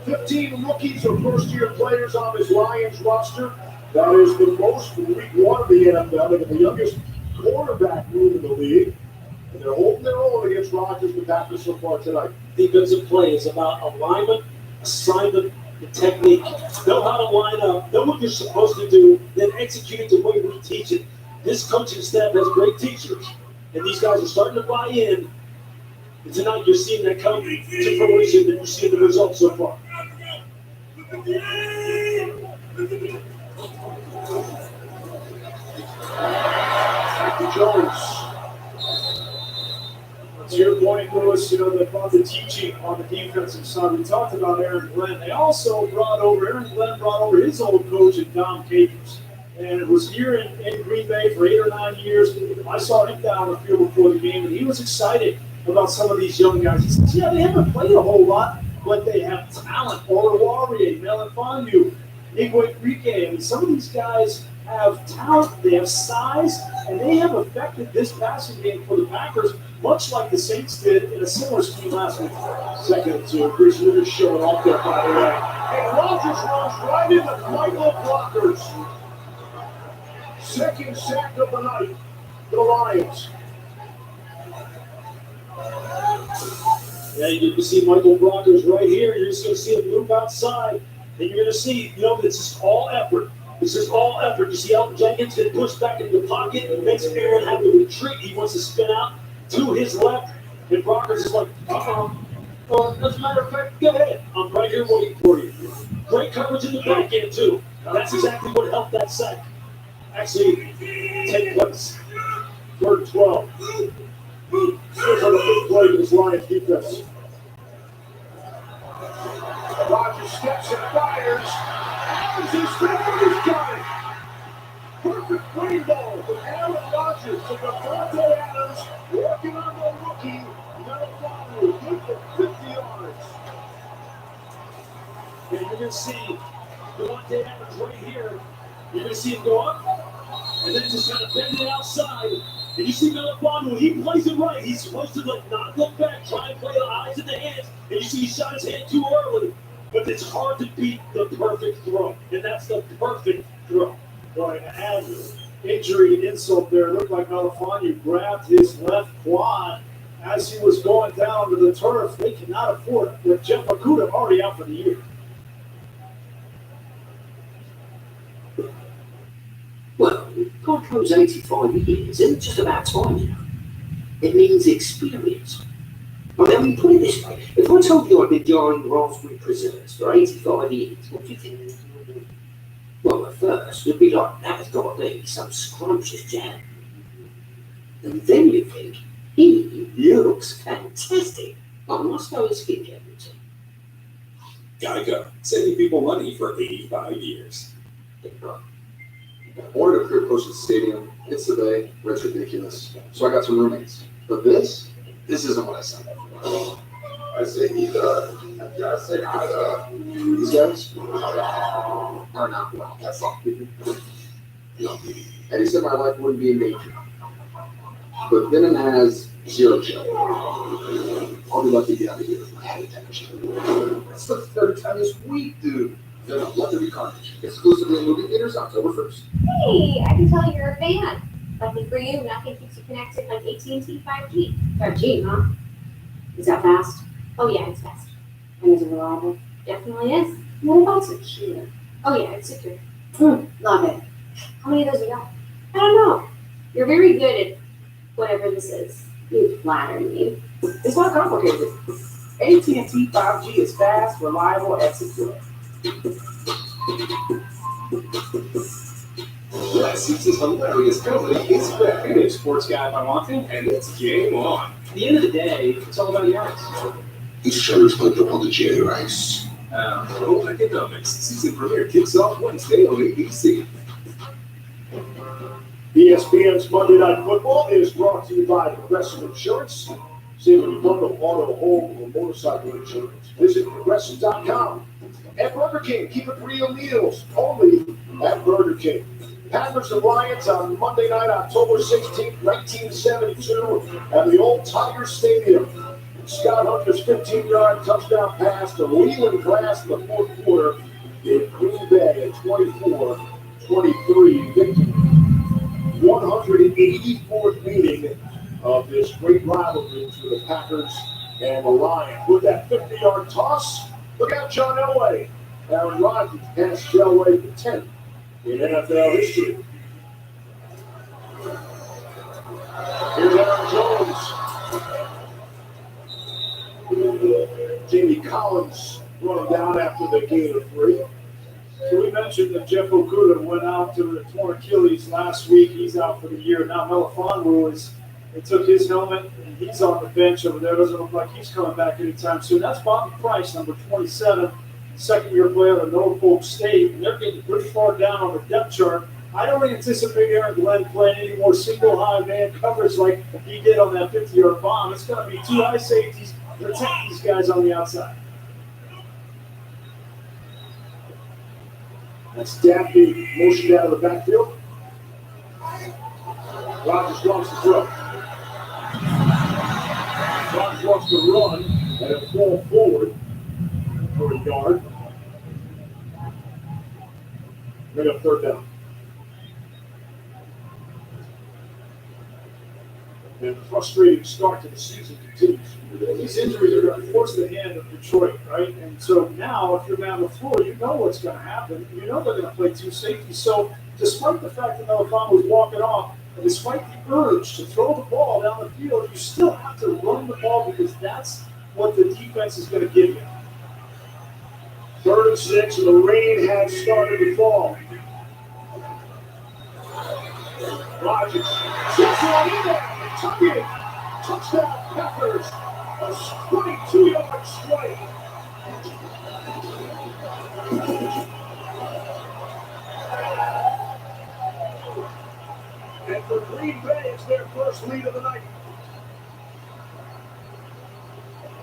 15 rookies or first-year players on this Lions roster. That is the most from week 1 of the NFL. They got the youngest quarterback room in the league. And they're holding their own against Rodgers and Packers so far tonight. Defensive play is about alignment, assignment, and technique. Know how to line up, know what you're supposed to do, then execute it the way we teach it. This coaching staff has great teachers, and these guys are starting to buy in. And tonight you're seeing that come to fruition, and you're seeing the results so far. Back to Jones. To your point, Lewis, about the teaching on the defensive side. We talked about Aaron Glenn. They also Aaron Glenn brought over his old coach at Dom Capers. And it was here in Green Bay for 8 or 9 years. I saw him down the field before the game, and he was excited about some of these young guys. He says, yeah, they haven't played a whole lot, but they have talent. Oruwariye, Melifonwu, Igwe Enrique. I mean, some of these guys have talent, they have size, and they have affected this passing game for the Packers, much like the Saints did in a similar scheme last week. 2nd and 2. Chris Rivers showing off there, by the way. And Rodgers runs right into Michael blockers. 2nd sack of the night for the Lions. Yeah, you can see Michael Blockers right here. You're just going to see him move outside, and you're going to see, it's just all effort. It's just all effort. You see Elton Jenkins get pushed back into the pocket and makes Aaron have to retreat. He wants to spin out to his left, and Blockers is like, Well, as a matter of fact, go ahead. I'm right here waiting for you. Great coverage in the back end, too. That's exactly what helped that sack actually take place. 3rd and 12. Here's on the big play to this Lions defense. Rodgers steps and fires. Adams is he's got it. Perfect rainbow from Aaron Rodgers to Davante Adams, working on the rookie. Melifonwu, good for 50 yards. And you're going to see Davante Adams right here. You're going to see him go up, and then just kind of bend it outside. And you see Melifonwu, he plays it right. He's supposed to not look back, try and play the eyes and the hands. And you see he shot his hand too early. But it's hard to beat the perfect throw. And that's the perfect throw. Right, and injury and insult there. It looked like Melifonwu grabbed his left quad as he was going down to the turf. They cannot afford it with Jeff Okudah already out for the year. Well, God goes 85 years isn't just about time, It means experience. I mean, put it this way. If I told you I'd been drying raspberry preserves for 85 years, what do you think? Well, at first, you'd be like, that's got to be some scrumptious jam. And then you think, he looks fantastic. I must go and skincare routine. Geico, saving people money for 85 years. I wanted to career close to the stadium. It's the Bay. Rent's ridiculous. So I got some roommates. But this isn't what I signed up for. I say either. I say either. These guys are not well. That's all. Eddie said my life wouldn't be in danger. But Venom has zero chill. I'll be lucky to get out of here with my head attention. That's the 3rd time this week, dude. Venom, Let There Be Carnage. Exclusively in movie theaters October 1st. Hey, I can tell you're a fan. Lucky for you, nothing keeps you connected like AT&T 5G. 5G, huh? Is that fast? Oh yeah, it's fast. And is it reliable? Definitely is. What about secure? Oh yeah, it's secure. Love it. How many of those you got? I don't know. You're very good at whatever this is. You flatter me. It's not complicated. AT&T 5G is fast, reliable, and secure. Lessons' hilarious comedy is back. Hey, sports guy if I want to, and it's game on. At the end of the day, it's all about the ice. Each show's put up on the Jerry Rice. Pro Economics season premiere kicks off Wednesday on ABC. ESPN's Monday Night Football is brought to you by Progressive Insurance. Save when you bundle auto, home, or motorcycle insurance. Visit progressive.com at Burger King. Keep it real meals only at Burger King. Packers and Lions on Monday night, October 16th, 1972, at the old Tiger Stadium. Scott Hunter's 15-yard touchdown pass to Leland Glass in the fourth quarter gave Green Bay a 24-23 victory. 184th meeting of this great rivalry between the Packers and the Lions. With that 50-yard toss, look out John Elway. Aaron Rodgers passed Elway for 10 in NFL history. Here's Aaron Jones. Jamie Collins brought him down after the gain of 3. So we mentioned that Jeff Okudah went out to the torn Achilles last week. He's out for the year. Now Melifonwu they took his helmet, and he's on the bench over there. Doesn't look like he's coming back anytime soon. That's Bobby Price, number 27, second-year player at Norfolk State. And they're getting pretty far down on the depth chart. I don't anticipate Aaron Glenn playing any more single high man coverage like he did on that 50-yard bomb. It's going to be 2 high safeties to protect these guys on the outside. That's Daffy motioned out of the backfield. Rodgers wants to throw. Rodgers wants to run and a fall forward for a yard. Bring up third down. And the frustrating start to the season continues. These injuries are going to force the hand of Detroit, right? And so now, if you're Matt LaFleur, you know what's going to happen. You know they're going to play 2 safeties. So, despite the fact that Melifonwu was walking off, and despite the urge to throw the ball down the field, you still have to run the ball because that's what the defense is going to give you. 3rd and 6, and the rain has started to fall. Rodgers shoots one in there. Tuck it. Touchdown, Packers. A 22-yard strike. And for Green Bay, it's their first lead of the night.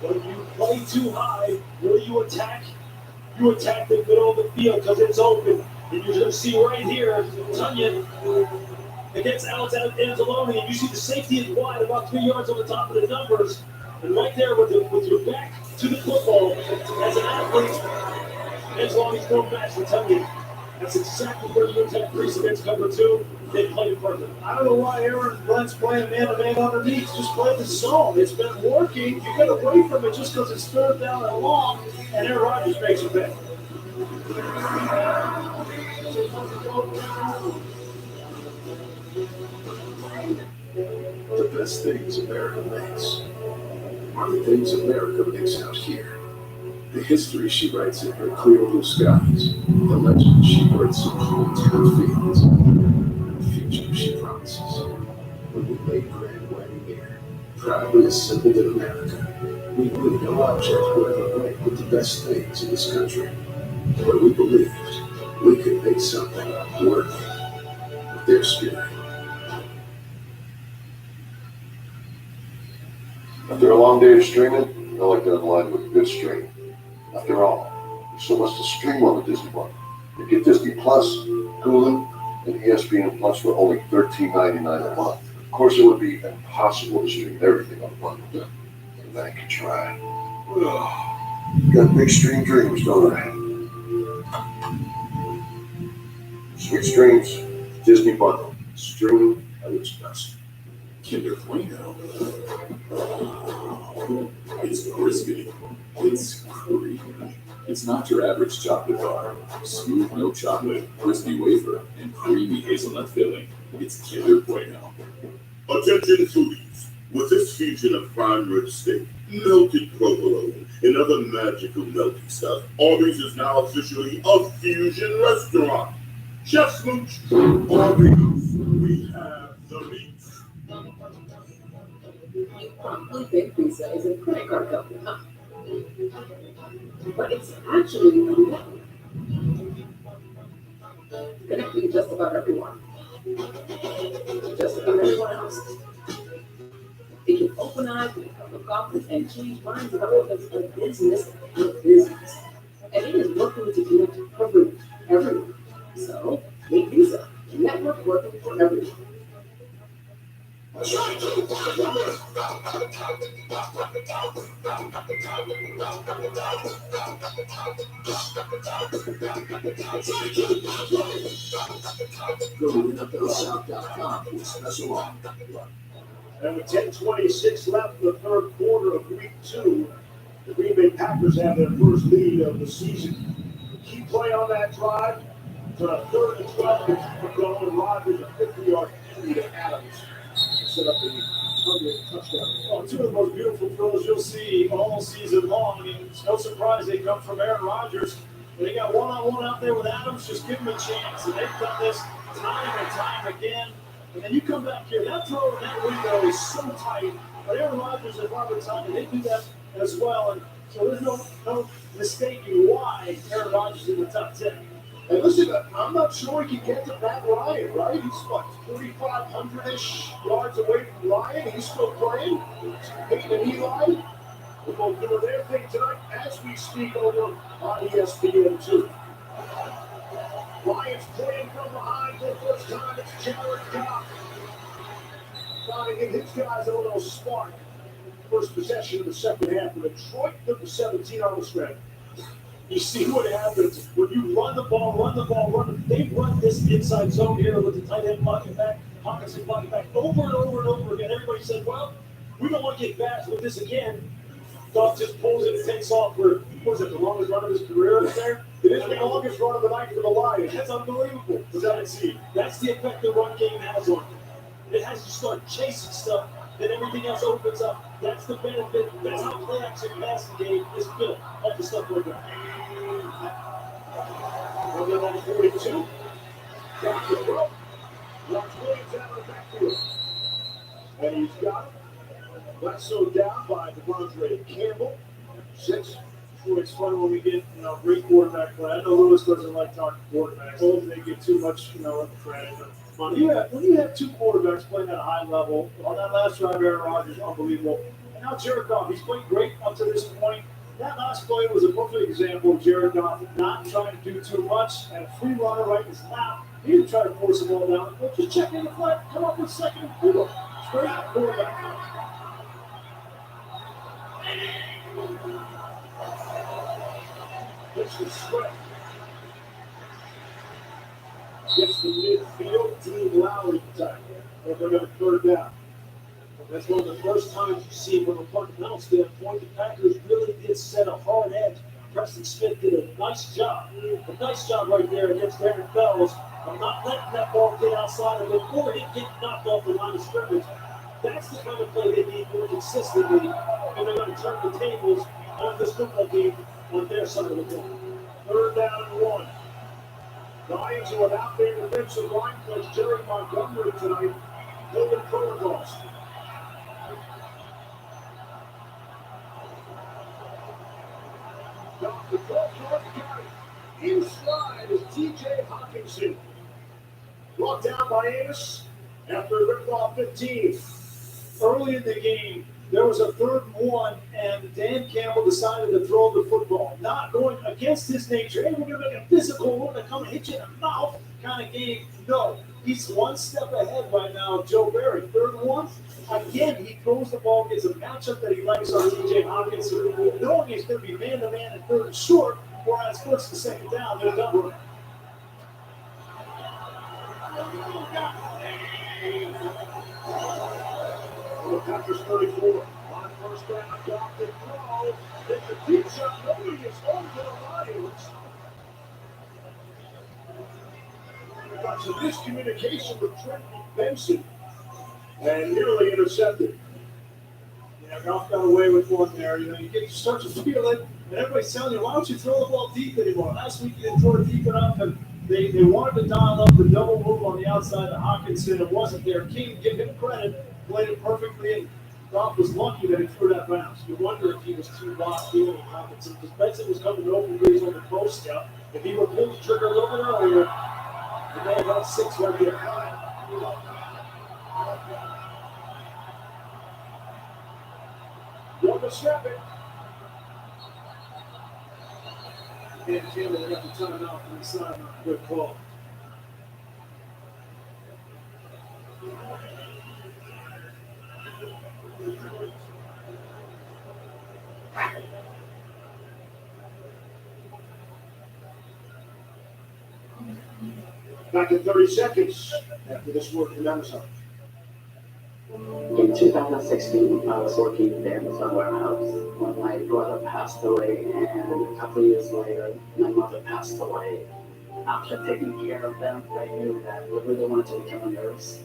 When you play too high, where do you attack? You attack the middle of the field because it's open. And you're going to see right here, Tunyon against Alex Anzalone, and you see the safety is wide, about 3 yards on the top of the numbers. And right there with your back to the football, as an athlete, Anzalone's going back to Tunyon. That's exactly where you attack Priest against cover 2. They played it perfect. I don't know why Aaron Glenn's playing man-to-man underneath. Just play the zone. It's been working. You get away from it just because it's 3rd down and long, and Aaron Rodgers makes it back. The best things America makes are the things America makes out here. The history she writes in her clear blue skies, the legend she births in cool tan fields, and the future she promises. When we lay Grand Wagon here, proudly assembled in America, we knew no object would ever rank with the best things in this country. But we believed we could make something work with their spirit. After a long day of streaming, I like to unwind with a good stream. After all, there's so much to stream on the Disney Bundle. You get Disney Plus, Hulu, and ESPN Plus for only $13.99 a month. Of course, it would be impossible to stream everything on the bundle, but I could try. Got big stream dreams, don't I? Sweet dreams, Disney Bundle, streaming at its best. Kinder Bueno. It's crispy. It's creamy. It's not your average chocolate bar. Smooth milk chocolate, crispy wafer, and creamy hazelnut filling. It's Kinder Bueno. Attention foodies. With this fusion of prime rib steak, melted provolone, and other magical melting stuff, Arby's is now officially a fusion restaurant. Chef Smooch, Arby's, we have the meat. You probably think Visa is a credit card company, huh? But it's actually a network. Connecting just about everyone. Just about everyone else. It can open eyes with a cup of coffee and change minds about what's a business. And it is working connect everyone. So, make Visa, a network working for everyone. Go to NFLShop.com for special offer. And with 10:26 left in the third quarter of week 2, the Green Bay Packers have their first lead of the season. Key play on that drive to a 3rd and 12 to keep it going. Rodgers a 50-yard entry to Adams set up the target touchdown. Well, two of the most beautiful throws you'll see all season long. I mean, it's no surprise they come from Aaron Rodgers. They got one-on-one out there with Adams, just give him a chance. And they've done this time and time again. And then you come back here, that throw in that window is so tight. But Aaron Rodgers and Robert Tonyan, they do that as well. And so there's no mistaking why Aaron Rodgers is in the top 10. And listen, I'm not sure he can get to Matt Ryan, right? He's what, 4,500-ish yards away from Ryan. He's still playing. Peyton and Eli. They're both doing their thing tonight as we speak over on ESPN2. Lions playing from behind for the first time. It's Jared Goff. Trying to give his guys a little spark. First possession of the second half. And Detroit took the 17 on the spread. You see what happens when you run the ball. They run this inside zone here with the tight end blocking back, Hawkinson blocking back over and over again. Everybody said, well, we don't want to get back with this again. Goff just pulls it and takes off for, what is it, the longest run of his career up there? It is the longest run of the night for the Lions. That's unbelievable. 17. That's the effect the run game has on you. It has you start chasing stuff, then everything else opens up. That's the benefit. That's how play action passing game is built. All the stuff like that. Number 42. Got the throw. Watch Williams out of the backfield. And he's got it. Bledsoe down by Devondre Campbell. 6. It's fun when we get, great quarterback play. I know Lewis doesn't like talking quarterbacks. They get too much, credit. But when you have two quarterbacks playing at a high level, on that last drive, Aaron Rodgers, unbelievable. And now Jared Goff, he's played great up to this point. That last play was a perfect example of Jared Goff not trying to do too much, and a free runner right in his lap. He didn't try to force the ball down. But just check in the flat, come up with second and four. Straight quarterback. Gets the spread. Gets the midfield. Dean Lowry time. They're going to third down. That's one of the first times you see from a fundamental standpoint, the Packers really did set a hard edge. Preston Smith did a nice job right there against Aaron Fells of not letting that ball get outside of it or it get knocked off the line of scrimmage. That's the kind of play they need more consistently, and they're going to turn the tables on this football game on their side of the ball. Third down and 1. Lions are without their defensive line coach Jerry Montgomery tonight. Building protocols. The 12-yard carry. Inside is T.J. Hawkinson. Brought down by Amos after a rip off 15. Early in the game, there was a 3rd and 1, and Dan Campbell decided to throw the football. Not going against his nature. Hey, we're going to make a physical, we're going to come and hit you in the mouth kind of game. No, he's one step ahead right now of Joe Barry. 3rd and 1. Again, he throws the ball, gets a matchup that he likes on T.J. Hawkinson, knowing he's going to be man-to-man and 3rd and short, whereas 1st and 2nd down, they're done with it. The Packers 34. On first down, Goff to throw. It's a deep shot. Nobody is home to the Lions. We've got some miscommunication with Trent Benson. And nearly intercepted. Goff got away with one there. You start to feel it, and everybody's telling you, why don't you throw the ball deep anymore? Last week you didn't throw it deep enough, and they wanted to dial up the double move on the outside of Hawkinson. It wasn't there. King, give him credit, played it perfectly, and Goff was lucky that he threw that bounce. You wonder if he was too locked in on Hawkinson, because Benson was coming open breeze on the post step. If he would have pulled the trigger a little bit earlier, the man got 6 right there. One to snap it. Dan Campbell got the timeout from the sideline. Good call. Back in 30 seconds after this word from Amazon. In 2016, I was working in the Amazon warehouse when my brother passed away, and a couple of years later, my mother passed away. After taking care of them, I knew that I really wanted to become a nurse.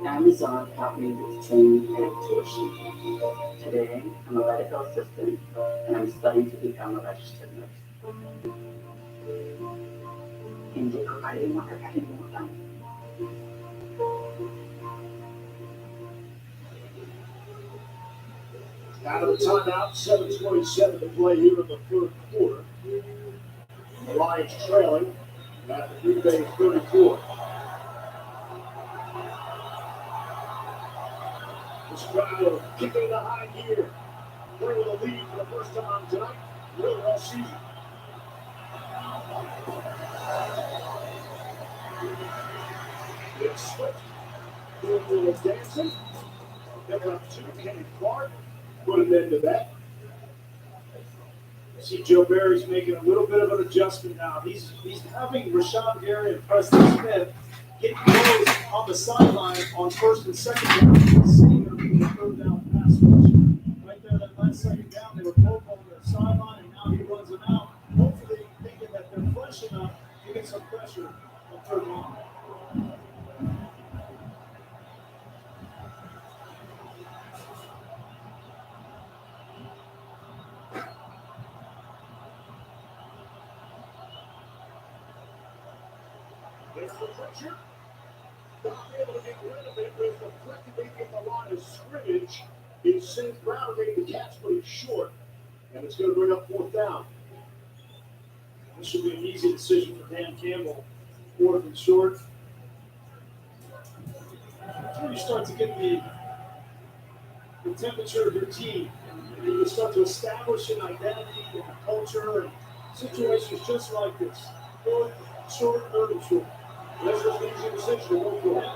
Amazon helped me with training and tuition. Today, I'm a medical assistant, and I'm studying to become a registered nurse. Hindi ko kaya makakalimutan. Out of the timeout, 7:27 to play here in the third quarter. The Lions trailing at the Green Bay 34. This crowd kicking the high gear. Play with a lead for the first time tonight, really all season. It's Swift doing a little dancing. Pick up two, Kenny Clark. Put an end to that. See Joe Barry's making a little bit of an adjustment now. He's having Rashawn Gary and Preston Smith get close on the sideline on first and second down. Seeing them in the third down pass rush. Right there, that last second down, they were both on the sideline, and now he runs them out. Hopefully thinking that they're fresh enough to get some pressure on third down. There's the pressure. Not able to get rid of it. There's the flexibility in the line of scrimmage. It's St. Brown getting the catch, but it's short. And it's going to bring up fourth down. This should be an easy decision for Dan Campbell. Fourth and short. That's where you start to get the temperature of your team. And you start to establish an identity and a culture and situations just like this. Fourth, short, third and short. This is an easy decision to go for it.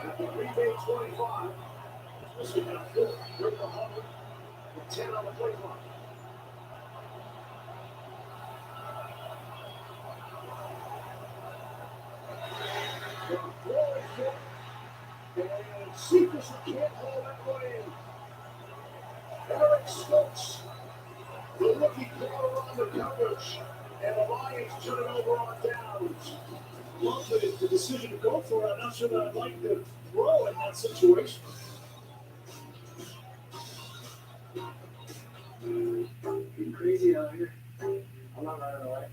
At the Green Bay 25, this is now fourth. Bring the 100 with 10 on the play clock. And Cephas can't hold that one in. Eric Stokes, the rookie corner under coverage, and the Lions turn it over on downs. Love the decision to go for it. I'm not sure that I'd like to throw in that situation. Getting crazy out here. I'm not running away.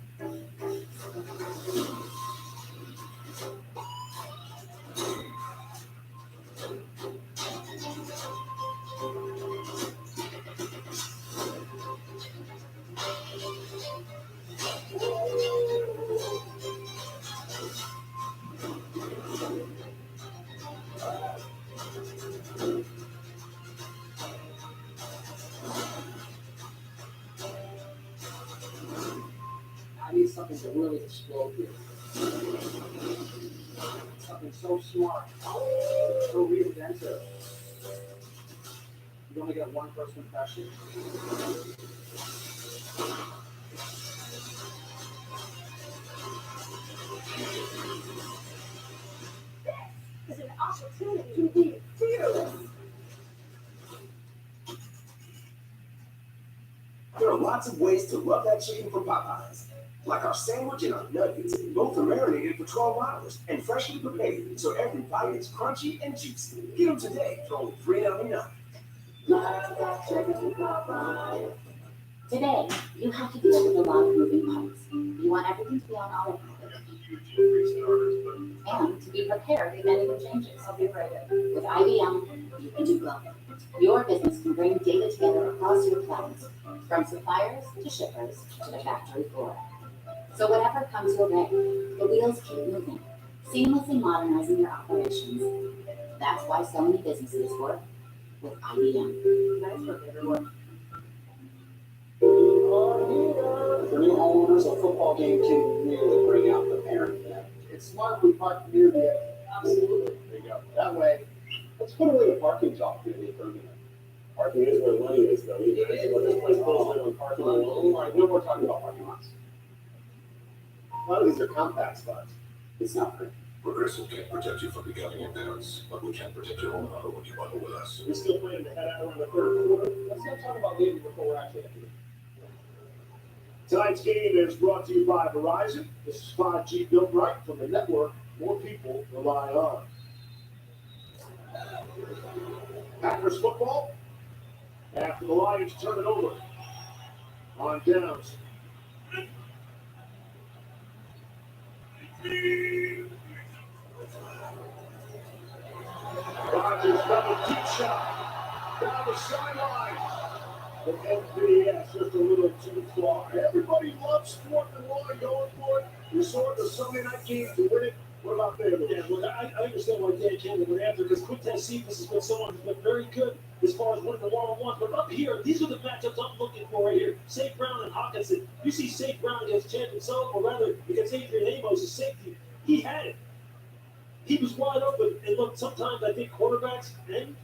I need something to really explode here. Something so smart, so reinventive. You only get one first impression. This is an opportunity to be fearless. There are lots of ways to love that chicken from Popeyes. Like our sandwich and our nuggets. Both are marinated for 12 hours and freshly prepared, so every bite is crunchy and juicy. Get them today for only $3.99. Love that chicken from Popeyes. Today, you have to deal with a lot of moving parts. You want everything to be on autopilot. And to be prepared if anything changes. I'll be right in. With IBM, you can do both. Your business can bring data together across your clouds, from suppliers to shippers to the factory floor. So whatever comes your way, the wheels keep moving, seamlessly modernizing your operations. That's why so many businesses work with IBM. Nice work, everyone. For new homeowners, a football game can really bring out the parent in them. It's smart we park near the edge. Absolutely. There you go. That way, let's put away the parking job for the improvement. Parking is where money is, though. You guys, It is. what this place goes on parking lot. All right, no more talking about parking lots. A lot of these are compact spots. It's not pretty. Progressive can't protect you from becoming embarrassed, but we can protect your own auto when you bundle with us. We're still planning to head out around the third quarter. Let's not talk about leaving before we're actually at the Tonight's game is brought to you by Verizon. This is 5G built right from the network more people rely on. Packers football. After the Lions turn it over on downs. Rodgers double deep shot down the sideline. The MVS just a little too far. Everybody loves 4th and 1 going for it. We saw it the Sunday night game to win it. What about there? Yeah, well, I understand why Dan Campbell went after because Quintez Cephas has been someone who's been very good as far as winning the one-on-ones. But up here, these are the matchups I'm looking for right here. Safe Brown and Hawkinson. You see Safe Brown against Chad himself, or rather against Adrian Amos, his safety. He had it. He was wide open. And look, sometimes I think quarterbacks and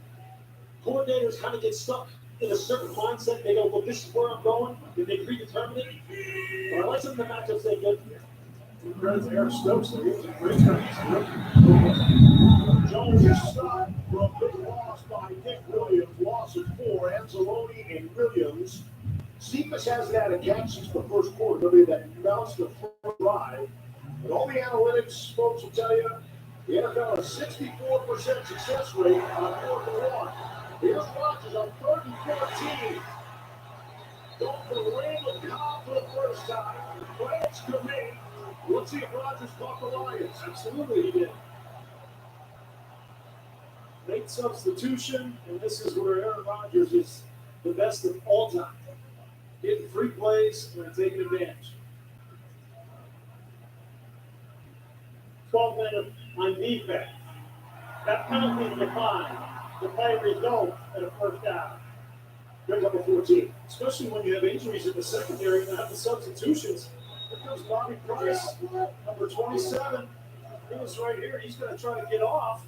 coordinators kind of get stuck in a certain mindset. They go, well, this is where I'm going, and they predetermine it. But I like some of the matchups they get. Credit to Eric Stokes. Great Jones is stopped for a big loss by Nick Williams. Loss of 4. Anzalone and Williams. Cephas hasn't had a catch since the first quarter. Nobody that bounced the first drive. And all the analytics folks will tell you, the NFL has a 64% success rate on 4th and 1. Here's Rodgers on 3rd and 14. Going for the Randall Cobb for the first time. Plans commit. Let's see if Rodgers caught the Lions. Absolutely, he did. Late substitution, and this is where Aaron Rodgers is the best of all time. Getting free plays and taking advantage. 12 minutes on defense. That penalty decline. The play results in a first down. Brings up a 14. Especially when you have injuries in the secondary and have the substitutions. Here comes Bobby Price, number 27. He was right here. He's going to try to get off.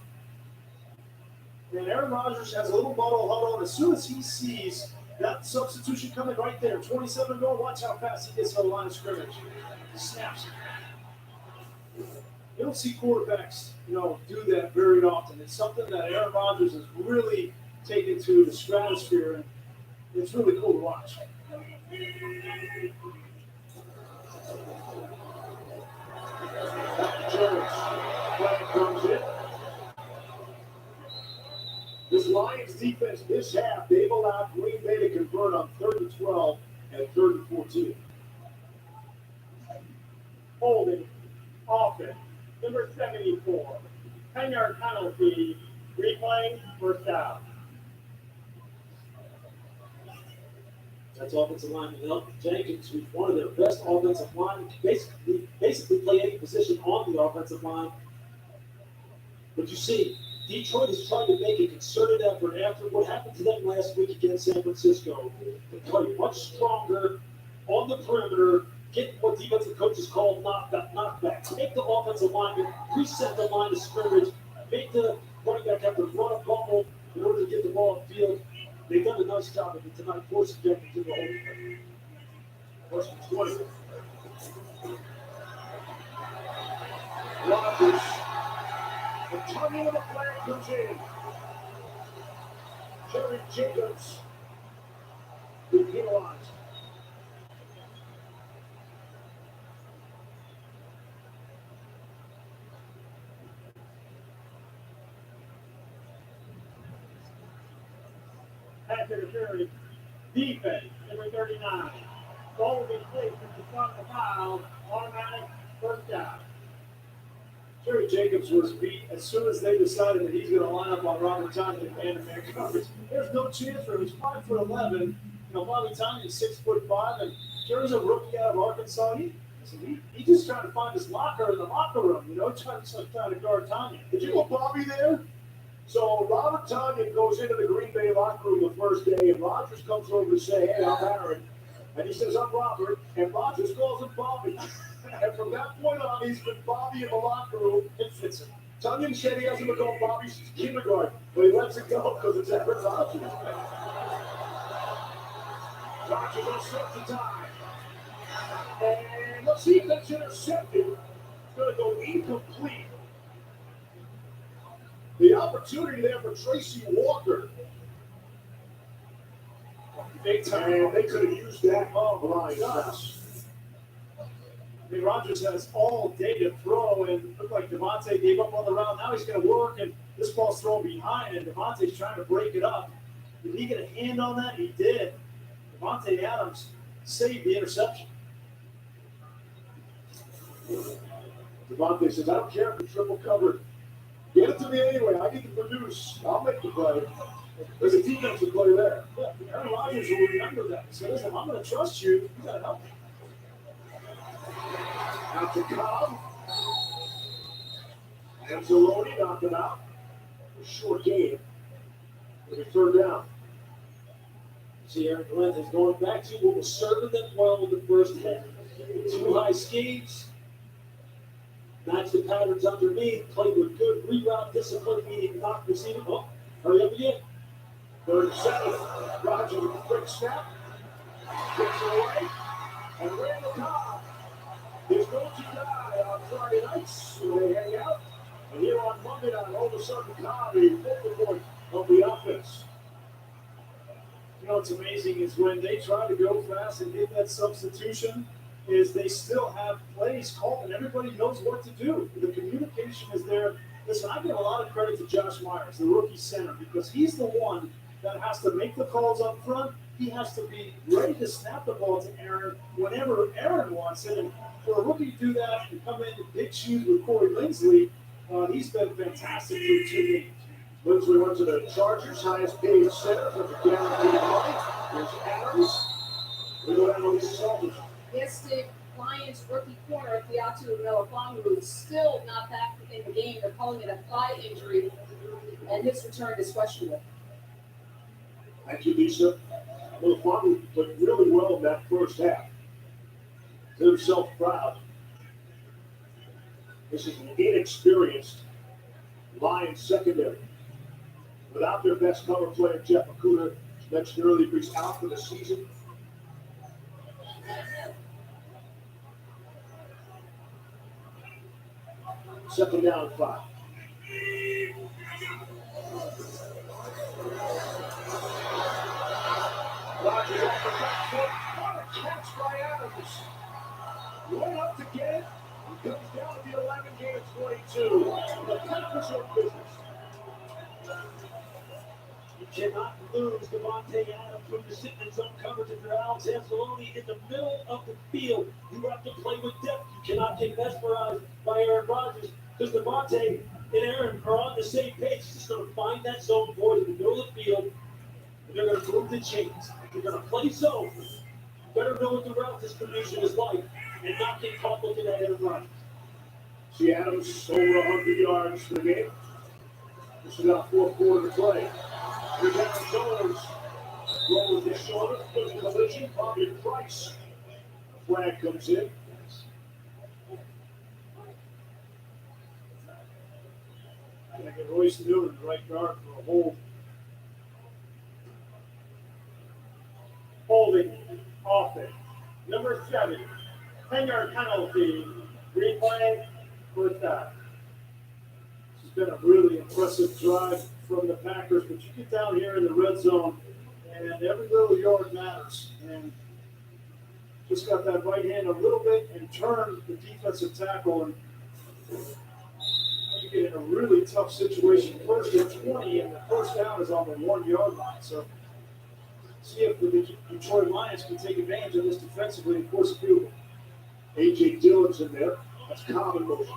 And Aaron Rodgers has a little bottle huddle on. As soon as he sees that substitution coming right there, 27 to go, watch how fast he gets to the line of scrimmage. He snaps it. You don't see quarterbacks, do that very often. It's something that Aaron Rodgers has really taken to the stratosphere, and it's really cool to watch. Jones. Flag comes in. This Lions defense this half, they've allowed Green Bay to convert on 3rd and 12 and 3rd and 14. Holding, offense, number 74. 10-yard penalty, replay, first down. That's offensive lineman Elton Jenkins, who's one of their best offensive linemen. Basically play any position on the offensive line. But you see, Detroit is trying to make a concerted effort after what happened to them last week against San Francisco. They play much stronger on the perimeter, get what defensive coaches call knockbacks. Make the offensive lineman reset the line of scrimmage, make the running back have to run a bubble in order to get the ball upfield. They've done a nice job of it tonight, forcing Jenkins to the hole. First and 20. Rodgers. The timing of the flag comes in. Jerry Jacobs. Be penalized. After the jury, defense, number 39. Ball will be placed at the front of the foul, automatic first down. Jerry Jacobs was beat as soon as they decided that he's going to line up on Robert Tonyan in man-to-man coverage. There's no chance for him. He's 5'11". Bobby Tonyan's 6'5", and Jerry's a rookie out of Arkansas. He's just trying to find his locker in the locker room, trying to guard Tonyan. Did you want Bobby there? So Robert Tonyan goes into the Green Bay locker room the first day, and Rodgers comes over to say, hey, I'm Aaron. And he says, I'm Robert. And Rodgers calls him Bobby. And from that point on, he's been Bobby in the locker room. It fits him. Tunyon said he hasn't been called Bobby since kindergarten, but he lets it go because it's Aaron Rodgers. Rodgers will set the time. And let's see if that's intercepted. It's going to go incomplete. The opportunity there for Tracy Walker. Big time. And they could have used that line. I mean, Rodgers has all day to throw, and it looked like Devontae gave up on the route. Now he's going to work, and this ball's thrown behind, and Devontae's trying to break it up. Did he get a hand on that? He did. Devontae Adams saved the interception. Devontae says, I don't care if it's triple covered. Get it to me anyway. I need to produce. I'll make the play. There's a defensive play there. Yeah, Aaron Rodgers will remember that. He said, listen, I'm going to trust you. You got to help me. Out to Cobb. Anzalone knocked it out. A short game. With a third down. See, Aaron Glenn is going back to what was serving them well in the first half. Two high schemes. Match the patterns underneath. Played with good reroute discipline, meaning not receiving. Oh, hurry up again. 37. Rodgers with a quick snap. Kicks it away. And Randall Cobb is going to die on Friday nights when they hang out. And here on Monday night, all of a sudden, Cobb is focal point of the offense. You know what's amazing is when they try to go fast and get that substitution, is they still have plays called and everybody knows what to do. The communication is there. Listen, I give a lot of credit to Josh Myers, the rookie center, because he's the one that has to make the calls up front. He has to be ready to snap the ball to Aaron whenever Aaron wants it. And for a rookie to do that and come in big shoes with Corey Linsley, he's been fantastic through 2 games. Linsley went to the Chargers' highest paid center for the guaranteed money. There's Adams. We go down to Lisa Salters. Yes, the Lions rookie corner, Fiatu Melifonwu, is still not back in the game. They're calling it a thigh injury, and his return is questionable. Thank you, Lisa. Melifonwu played really well in that first half. Did himself proud. This is an inexperienced Lions secondary. Without their best cover player, Jeff Okudah, mentioned earlier, he's out for the season. Second down, 5. Rodgers off the back foot. What a catch by Adams. Went up to get it. He comes down at the 11, gain of 22. The Packers are in business. You cannot lose Devontae Adams when you're sitting in zone coverage. If you're Alex Anzalone in the middle of the field, you have to play with depth. You cannot get mesmerized by Aaron Rodgers because Devontae and Aaron are on the same page. He's just going to find that zone for you in the middle of the field, and they're going to move the chains. You're going to play zone. You better know what the route distribution is like and not get caught looking at Aaron Rodgers. See Adams over 100 yards for the game. This is our fourth quarter to play. Here's Aaron Jones. Roll with his shoulder. There's a collision. Bobby Price. Flag comes in. And I get Royce Newman, right guard, for a hold. Holding offense. Number 7, 10-yard penalty. Green flag, first down. This has been a really impressive drive from the Packers, but you get down here in the red zone, and every little yard matters. And just got that right hand a little bit and turned the defensive tackle, and you get in a really tough situation. First and 20, and the first down is on the 1-yard line. So see if the Detroit Lions can take advantage of this defensively and force a field goal. A.J. Dillon's in there. That's common motion.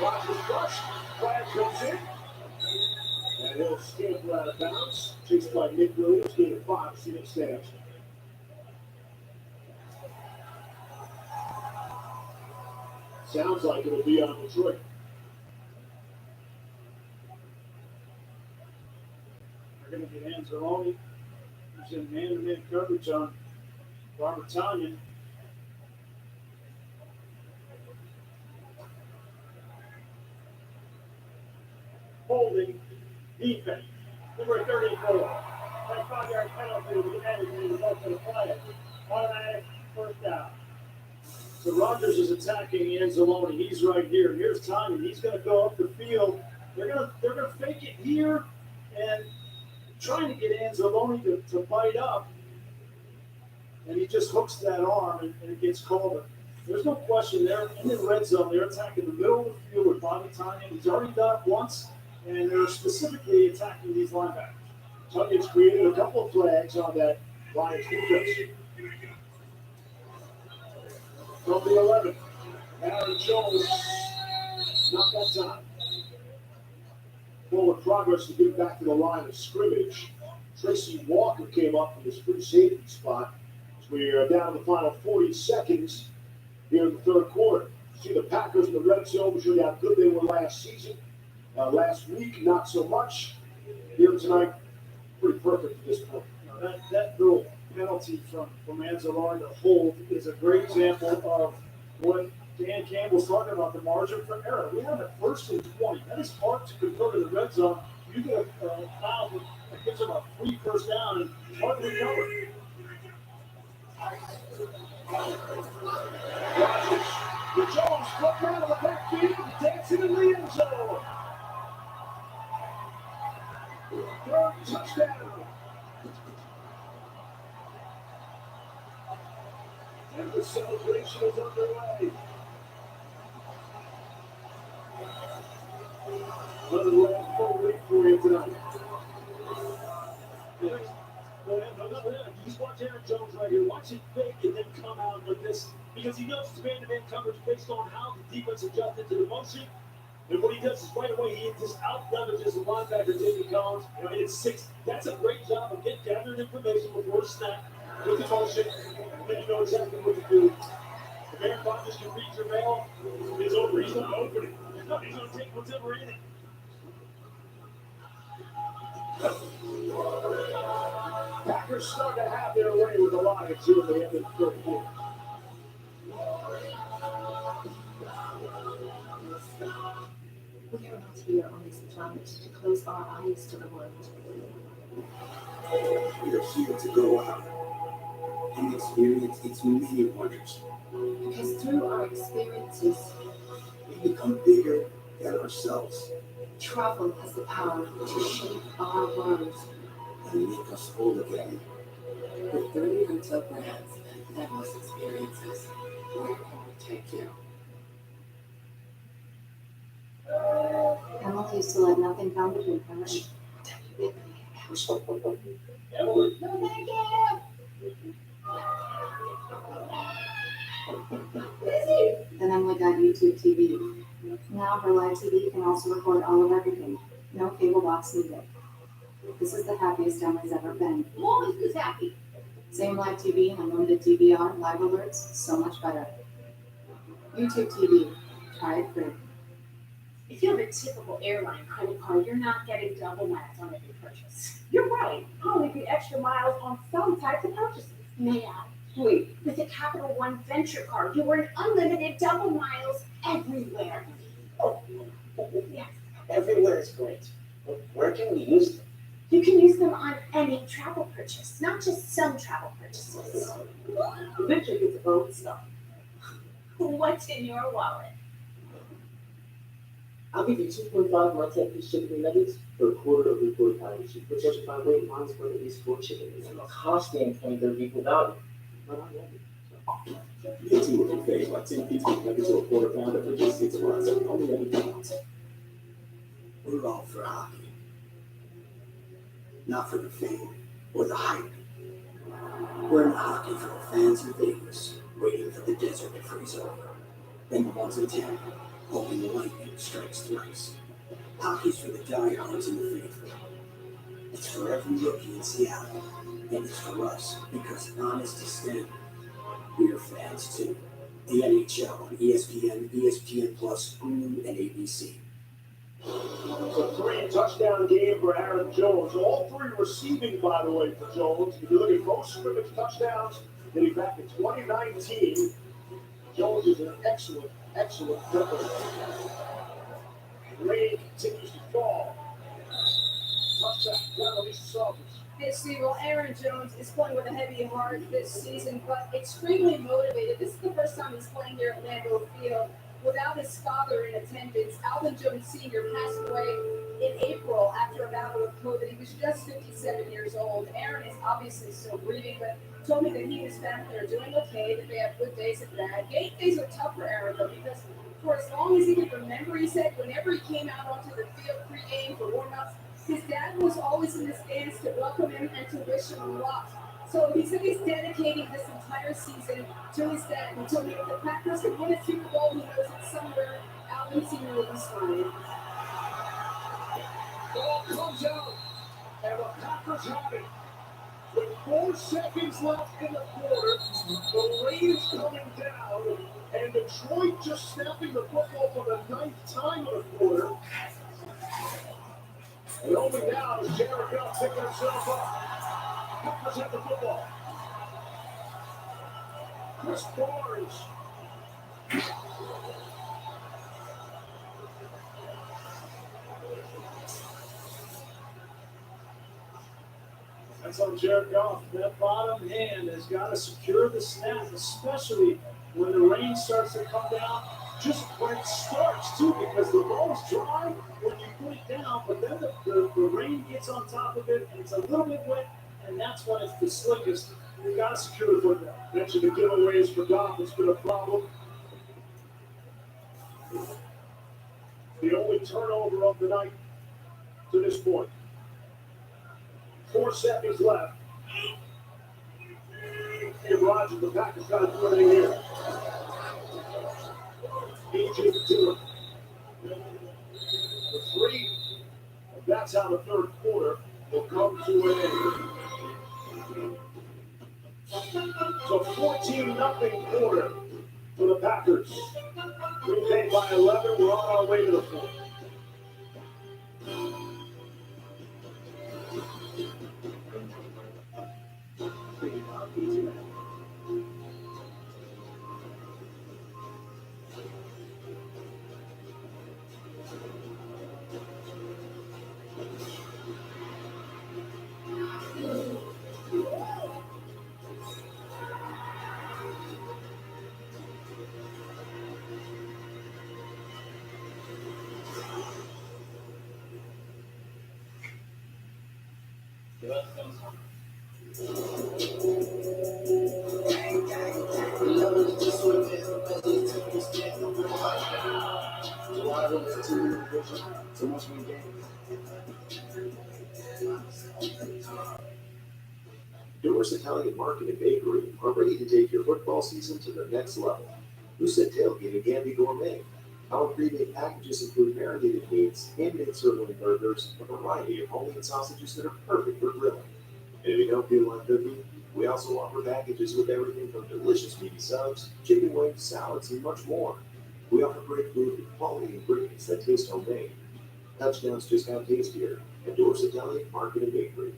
Rodgers rush. Flag comes in. And he'll scamper out of bounds. Chased by Nick Williams. Gain of 5. See next stage. Sounds like it'll be on Detroit. going to get Anzalone. He's in man-to-man coverage on Robert Tanyan. Holding defense. Number 34. That 5-yard penalty will be added to the vote for the play. Automatic first down. So Rogers is attacking Anzalone. He's right here. Here's Tanyan. He's going to go up the field. They're gonna fake it here and trying to get Anzalone to bite up. And he just hooks that arm and it gets called. There's no question they're in the red zone. They're attacking the middle of the field with Bobby Tanyan. He's already done it once, and they're specifically attacking these linebackers. Tanyan's created a couple of flags on that Lions defense. From the 11, Aaron Jones, not that time. Forward progress to get back to the line of scrimmage. Tracy Walker came up from his free safety spot. So we're down to the final 40 seconds here in the third quarter. See the Packers in the red zone. We show you how good they were last season. Last week, not so much. Here tonight, pretty perfect at this point. That little penalty from Anzalone to hold is a great example of what Dan Campbell's talking about, the margin for error. We have a 1st and 20. That is hard to convert in the red zone. You get a foul that gives them a free first down and hard to recover. Rodgers, the Jones flip out of the backfield, dancing in the end zone. 3rd touchdown. And the celebration is underway. Another long full week for you tonight. Just watch Aaron Jones right here. Watch him fake and then come out like this because he knows it's man-to-man coverage based on how the defense adjusted to the motion. And what he does is right away he just out-leverages the linebacker, David Collins. I mean, it's 6. That's a great job of gathering information before the snap with the motion. And then you know exactly what to do. If Aaron Rodgers can read your mail, it's over. He's going to open it. He's going to take whatever in it. Packers start to have their way with the Lions here at the end of the third quarter. We are not here on this planet to close our eyes to the world. We are here to go out and experience its many wonders. Because through our experiences, We become bigger than ourselves travel has the power to shape our worlds and make us whole again. With 30 hotel brands and fabulous experiences, where can we take you? Emily used to let nothing come between her and Emily. No, thank you. Then Emily got YouTube TV. Now her live TV can also record all of everything. No cable box needed. This is the happiest Emily's ever been. Always who's happy. Same live TV and unlimited DVR, live alerts, so much better. YouTube TV. Try it free. If you have a typical airline credit card, you're not getting double miles on every purchase. You're right. I only get extra miles on some types of purchases. May I? Wait, with the Capital One Venture Card, you earn unlimited double miles everywhere. Oh, Yes. everywhere is great. But where can we use them? You can use them on any travel purchase, not just some travel purchases. Venture gets old stuff. What's in your wallet? I'll give you 2.5 of my 10-piece chicken nuggets for a quarter of reported pound cheese. Which justify weight mine's worth at least 4 chicken. From a cost standpoint, they're equal value. But I love it. Get two of your face like 10 pieces of nuggets or a quarter pounder for just $6 only every pound. We're all for hockey. Not for the fame or the hype. We're in hockey for the fans in Vegas, waiting for the desert to freeze over. And the ones in Tampa, hoping the lightning strikes thrice. Hockey's for the diehards and the faithful. It's for every rookie in Seattle. And it's for us, because honest to stand, we're fans too. The NHL on ESPN, ESPN Plus, Hulu, and ABC. It's a 3-touchdown game for Aaron Jones. All 3 receiving, by the way, for Jones. If you look at most scrimmage touchdowns dating back to 2019, Jones is an excellent player. Rain continues to fall. Touchdown, Carolina Sultans. Hey, Steve, well, Aaron Jones is playing with a heavy heart this season, but extremely motivated. This is the first time he's playing here at Lambeau Field without his father in attendance. Alvin Jones Sr. passed away in April after a battle with COVID. He was just 57 years old. Aaron is obviously still breathing, but told me that he and his family are doing okay, that they have good days and bad. Game days are tough for Aaron, though, because for as long as he can remember, he said whenever he came out onto the field pregame for warm-ups, his dad was always in the stands to welcome him and to wish him luck. So he said he's dedicating this entire season to his dad. He told me if the Packers can win a Super Bowl, he knows it's somewhere Alvin Sr. will be smiling. Ball comes out, and the Packers have it. With 4 seconds left in the quarter, the rain is coming down, and Detroit just snapping the football for the 9th time in the quarter. And only now is Jared Goff picking himself up. Packers have the football. Chris Barnes. That's on Jared Goff. That bottom hand has got to secure the snap, especially when the rain starts to come down. Just when it starts, too, because the ball's dry when you put it down, but then the rain gets on top of it, and it's a little bit wet, and that's when it's the slickest. You've got to secure the football. Mentioned the giveaways for Goff. It's been a problem. The only turnover of the night to this point. 4 seconds left. Hey, Rodgers, the Packers got to do anything here. AJ Dillon. The 3. And that's how the third quarter will come to an end. So 14-0 quarter for the Packers. Green Bay by 11. We're on our way to the fourth. Doors Italian Market and Bakery are ready to take your football season to the next level. Lucid Tailgate and Gamby Gourmet. Our pre-made packages include marinated meats, handmade sirloin burgers, a variety of homemade sausages that are perfect for grilling. And if you don't feel like cooking, we also offer packages with everything from delicious meaty subs, chicken wings, salads, and much more. We offer great food with quality ingredients that taste homemade. Touchdowns just got tastier at Doors Italian Market and Bakery.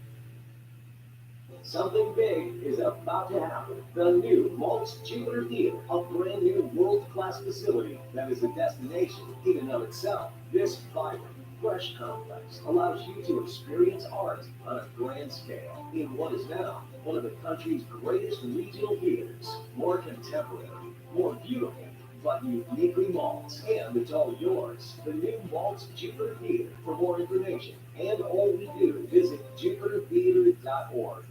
Something big is about to happen. The new Maltz Jupiter Theater, a brand new world-class facility that is a destination in and of itself. This vibrant, fresh complex allows you to experience art on a grand scale in what is now one of the country's greatest regional theaters. More contemporary, more beautiful, but uniquely Maltz, and it's all yours. The new Maltz Jupiter Theater. For more information and all we do, visit jupitertheater.org.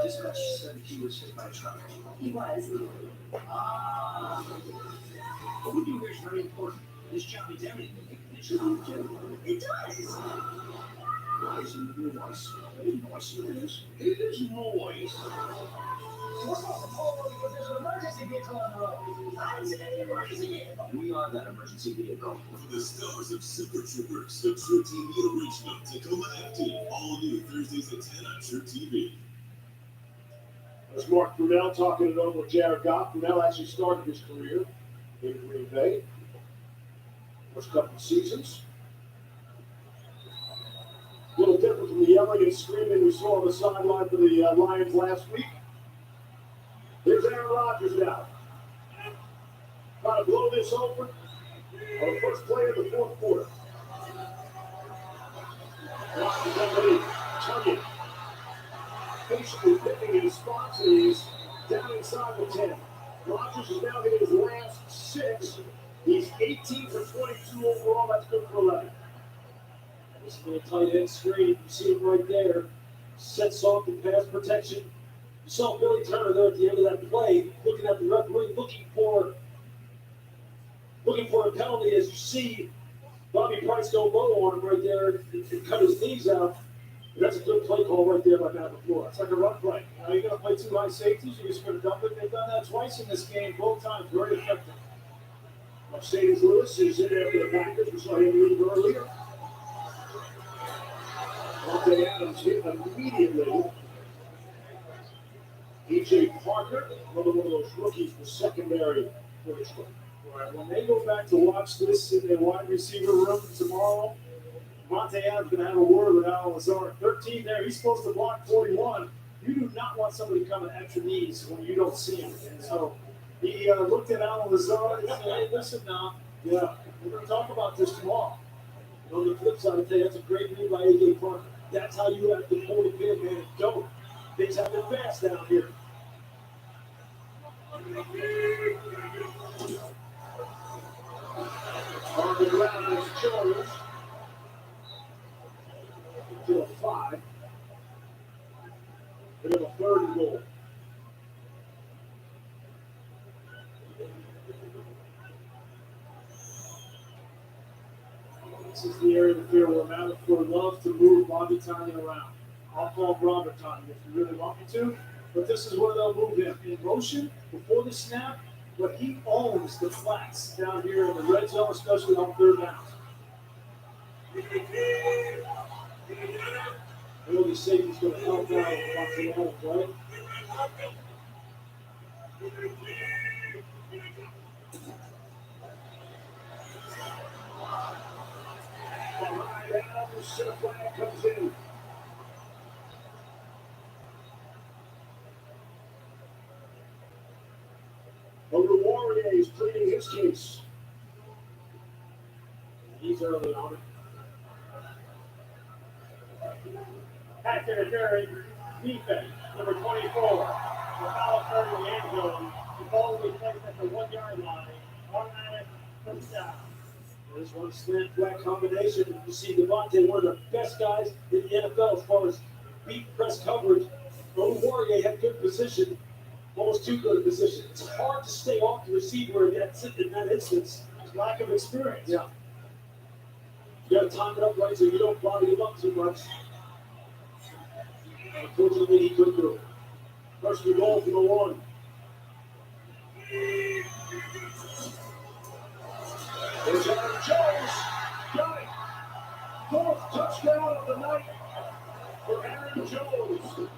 Dispatch said he was hit by a truck. He was. What we do here is very important. This job needs everything. It should be general. It does. Noise in your voice. Noise it is. It is noise. We're supposed to pull over because there's an emergency vehicle on the road. I didn't see any emergency vehicle. We are that emergency vehicle. For the stars of Super Troopers, the True TV original Tacoma FT, all new Thursdays at 10 on True TV. That's Mark Brunell talking it over with Jared Goff. Brunell actually started his career in Green Bay. First couple of seasons. A little different from the yelling and screaming we saw on the sideline for the Lions last week. Here's Aaron Rodgers now. Trying to blow this open on the first play of the fourth quarter. Rodgers underneath, tugging, patiently picking his spots, and he's down inside the 10. Rodgers is now hitting his last 6. He's 18 for 22 overall. That's good for 11. This is a tight end screen. You see it right there. Sets off the pass protection. You saw Billy Turner there at the end of that play, looking at the referee, looking for a penalty. As you see Bobby Price go low on him right there and cut his knees out. And that's a good play call right there by Matt LaFleur. It's like a run play. Now you're going to play 2 high safeties. You're just going to dump it. They've done that twice in this game. Both times very effective. Mercedes Lewis is in there for the Packers. We saw him leave earlier. Monte Adams hit immediately. E.J. Parker, another one of those rookies for secondary for Detroit. Right, when they go back to watch this in their wide receiver room tomorrow, Monte Adams going to have a word with Alan Lazard. 13 there. He's supposed to block 41. You do not want somebody coming at your knees when you don't see him. And so he looked at Alan Lazard and said, hey, listen now. Yeah, we're going to talk about this tomorrow. And on the flip side, I'd say that's a great move by A.J. Parker. That's how you have to pull the pin, man, and don't. Things happen fast down here. On the ground is Jones. To a 5. We have a 3rd and goal. This is the area of the field where Matt LaFleur loves to move Bobby Tonyan around. I'll call Robert Tonyan if you really want me to, but this is where they'll move him. In motion, before the snap, but he owns the flats down here in the red zone, especially on 3rd down. I know the safety's going to help out with Monte Adams, right? Behind Adams, center flag comes in. Warrior is pleading his case. He's early on it. Back to the Jerry. Defense, number 24. The foul started in the end zone. The ball will be placed at the 1-yard line. Automatic first down. There's one slant flat combination. You see Devontae, one of the best guys in the NFL as far as beat press coverage. Warrior had good position, almost too good a position. It's hard to stay off the receiver in that instance. Lack of experience. Yeah. You got to time it up right so you don't body him up too much. Unfortunately, he couldn't do it. First and goal for the 1. There's Aaron Jones. Got it. 4th touchdown of the night for Aaron Jones.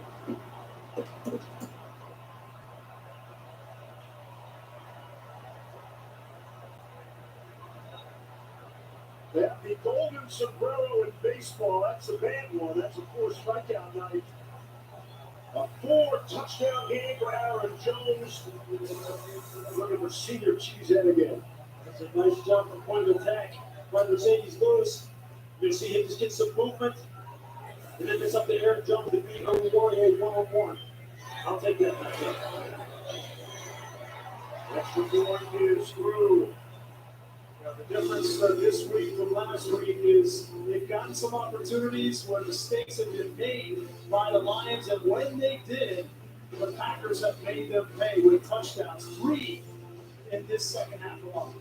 They have the golden sombrero in baseball. That's a bad one. That's a 4 strikeout night. A 4 touchdown game for Aaron Jones. Looking for senior cheesehead again. That's a nice jump from point of attack by Mercedes Lewis. You're going to see him just get some movement. And then it's up to Aaron Jones to beat Warrior 1-on-1. I'll take that matchup. Extra point is through. Now, the difference this week from last week is they've gotten some opportunities where mistakes have been made by the Lions, and when they did, the Packers have made them pay with touchdowns. 3 in this second half alone.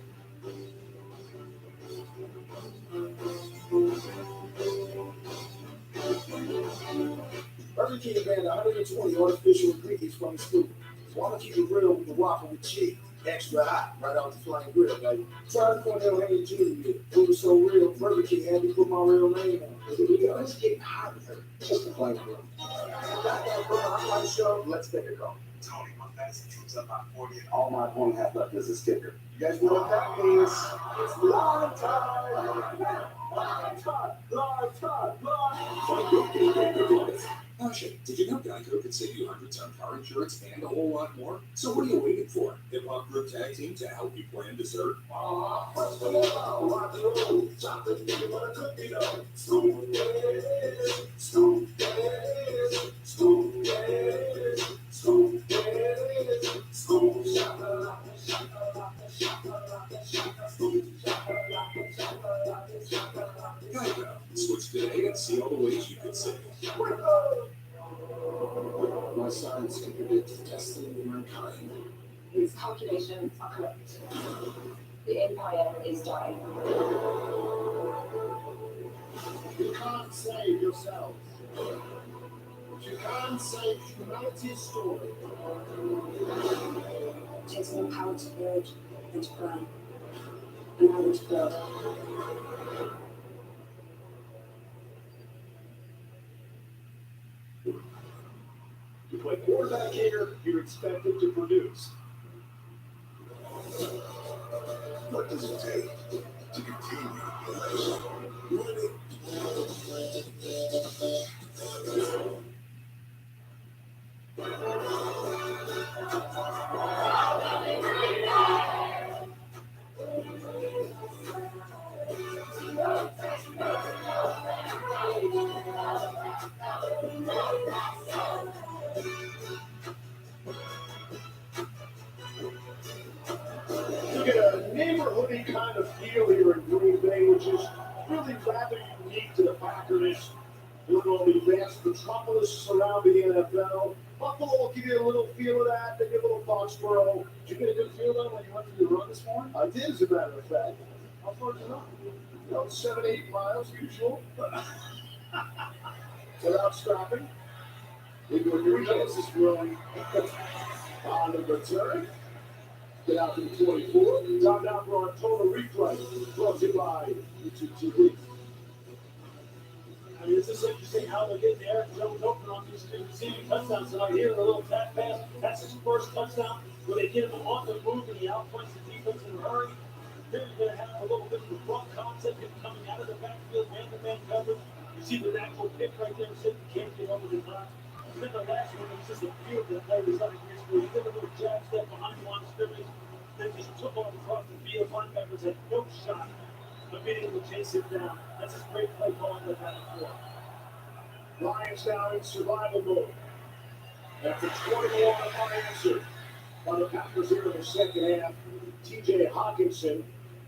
Burger King banned 120 artificial ingredients from his food. So I'm gonna keep it real with the waffle with cheese. Extra hot, right off the flying grill, baby. Try the Cornell Haynes Jr. Food is so real, Burger King had to put my real name on it. Here we go, let's get hot here. Just a flying grill. I'm on the show, let's take a call. Tony, my fantasy team's up by 40 and all my opponent has left is a sticker. You guys know what that means? It's long time. Passion, did you know Geico could save you hundreds on car insurance and a whole lot more? So what are you waiting for? Hip Hop Group Tag Team to help you plan dessert? Geico. Switch today and see all the ways you could save. My science can predict the destiny of mankind. His calculations are correct. The Empire is dying. You can't save yourselves. But you can save humanity's story. It takes more power to build than to burn. And I will to build. You play quarterback here, you're expected to produce. What does it take to continue winning? You get a neighborhoody kind of feel here in Green Bay, which is really rather unique to the Packers. Literally vast metropolis around the NFL. Buffalo will give you a little feel of that. They give a little Foxborough. Did you get a good feel of that when you went for your run this morning? I did, as a matter of fact. How far did you run? About 7-8 miles, usual. Without stopping. When your Jones is running on the return. Get out to the 24. Time now for our total replay. Brought to you by YouTube TV. I mean, it's just interesting how they're getting Aaron Jones open on these receiving touchdowns tonight. Here, the little tap pass. That's his first touchdown where they get him off the move and he outpoints the defense in a hurry. Here you're going to have a little bit of the front concept him coming out of the backfield, man-to-man coverage. You see the natural pick right there, sitting can't get over the top. And then the last one was just a field that played was under his where he did a little jab step behind the line of scrimmage, then just took off across the field. Linebackers had no shot of being able to chase him down. That's a great play calling they've had before. Lions now in survival mode. After 21 unanswered by the Packers here in the second half, TJ Hawkinson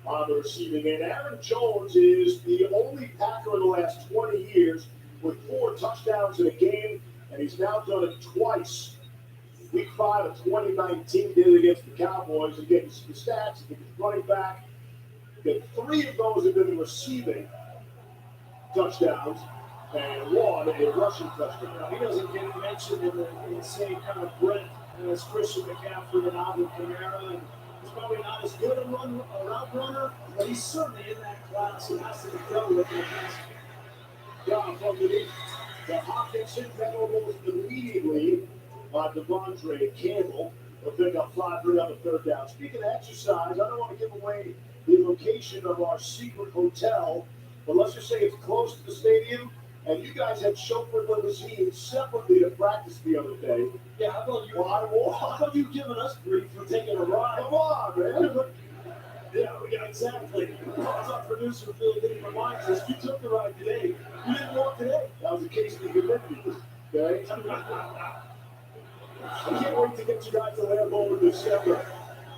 on the receiving end. Aaron Jones is the only Packer in the last 20 years with 4 touchdowns in a game, and he's now done it twice. Week 5 of 2019 did it against the Cowboys. And getting some stats, he's running back. 3 of those have been receiving touchdowns, and 1 a rushing touchdown. He doesn't get mentioned in the same kind of breadth as Christian McCaffrey and Alvin Kamara. And he's probably not as good a route runner, but he's certainly in that class and has to go with it. Down from the Hawkinson, that almost immediately on Devondre Campbell. He'll pick up 5-3 on the third down. Speaking of exercise, I don't want to give away the location of our secret hotel, but let's just say it's close to the stadium, and you guys had chauffeured limousines separately to practice the other day. Yeah, how about you? How about you giving us grief for taking a ride? Come on, man. Yeah, exactly. That's our producer, Phil, getting reminds us. You took the ride today. You didn't walk today. That was a case of commitment. Okay? I can't wait to get you guys to Lambeau in December.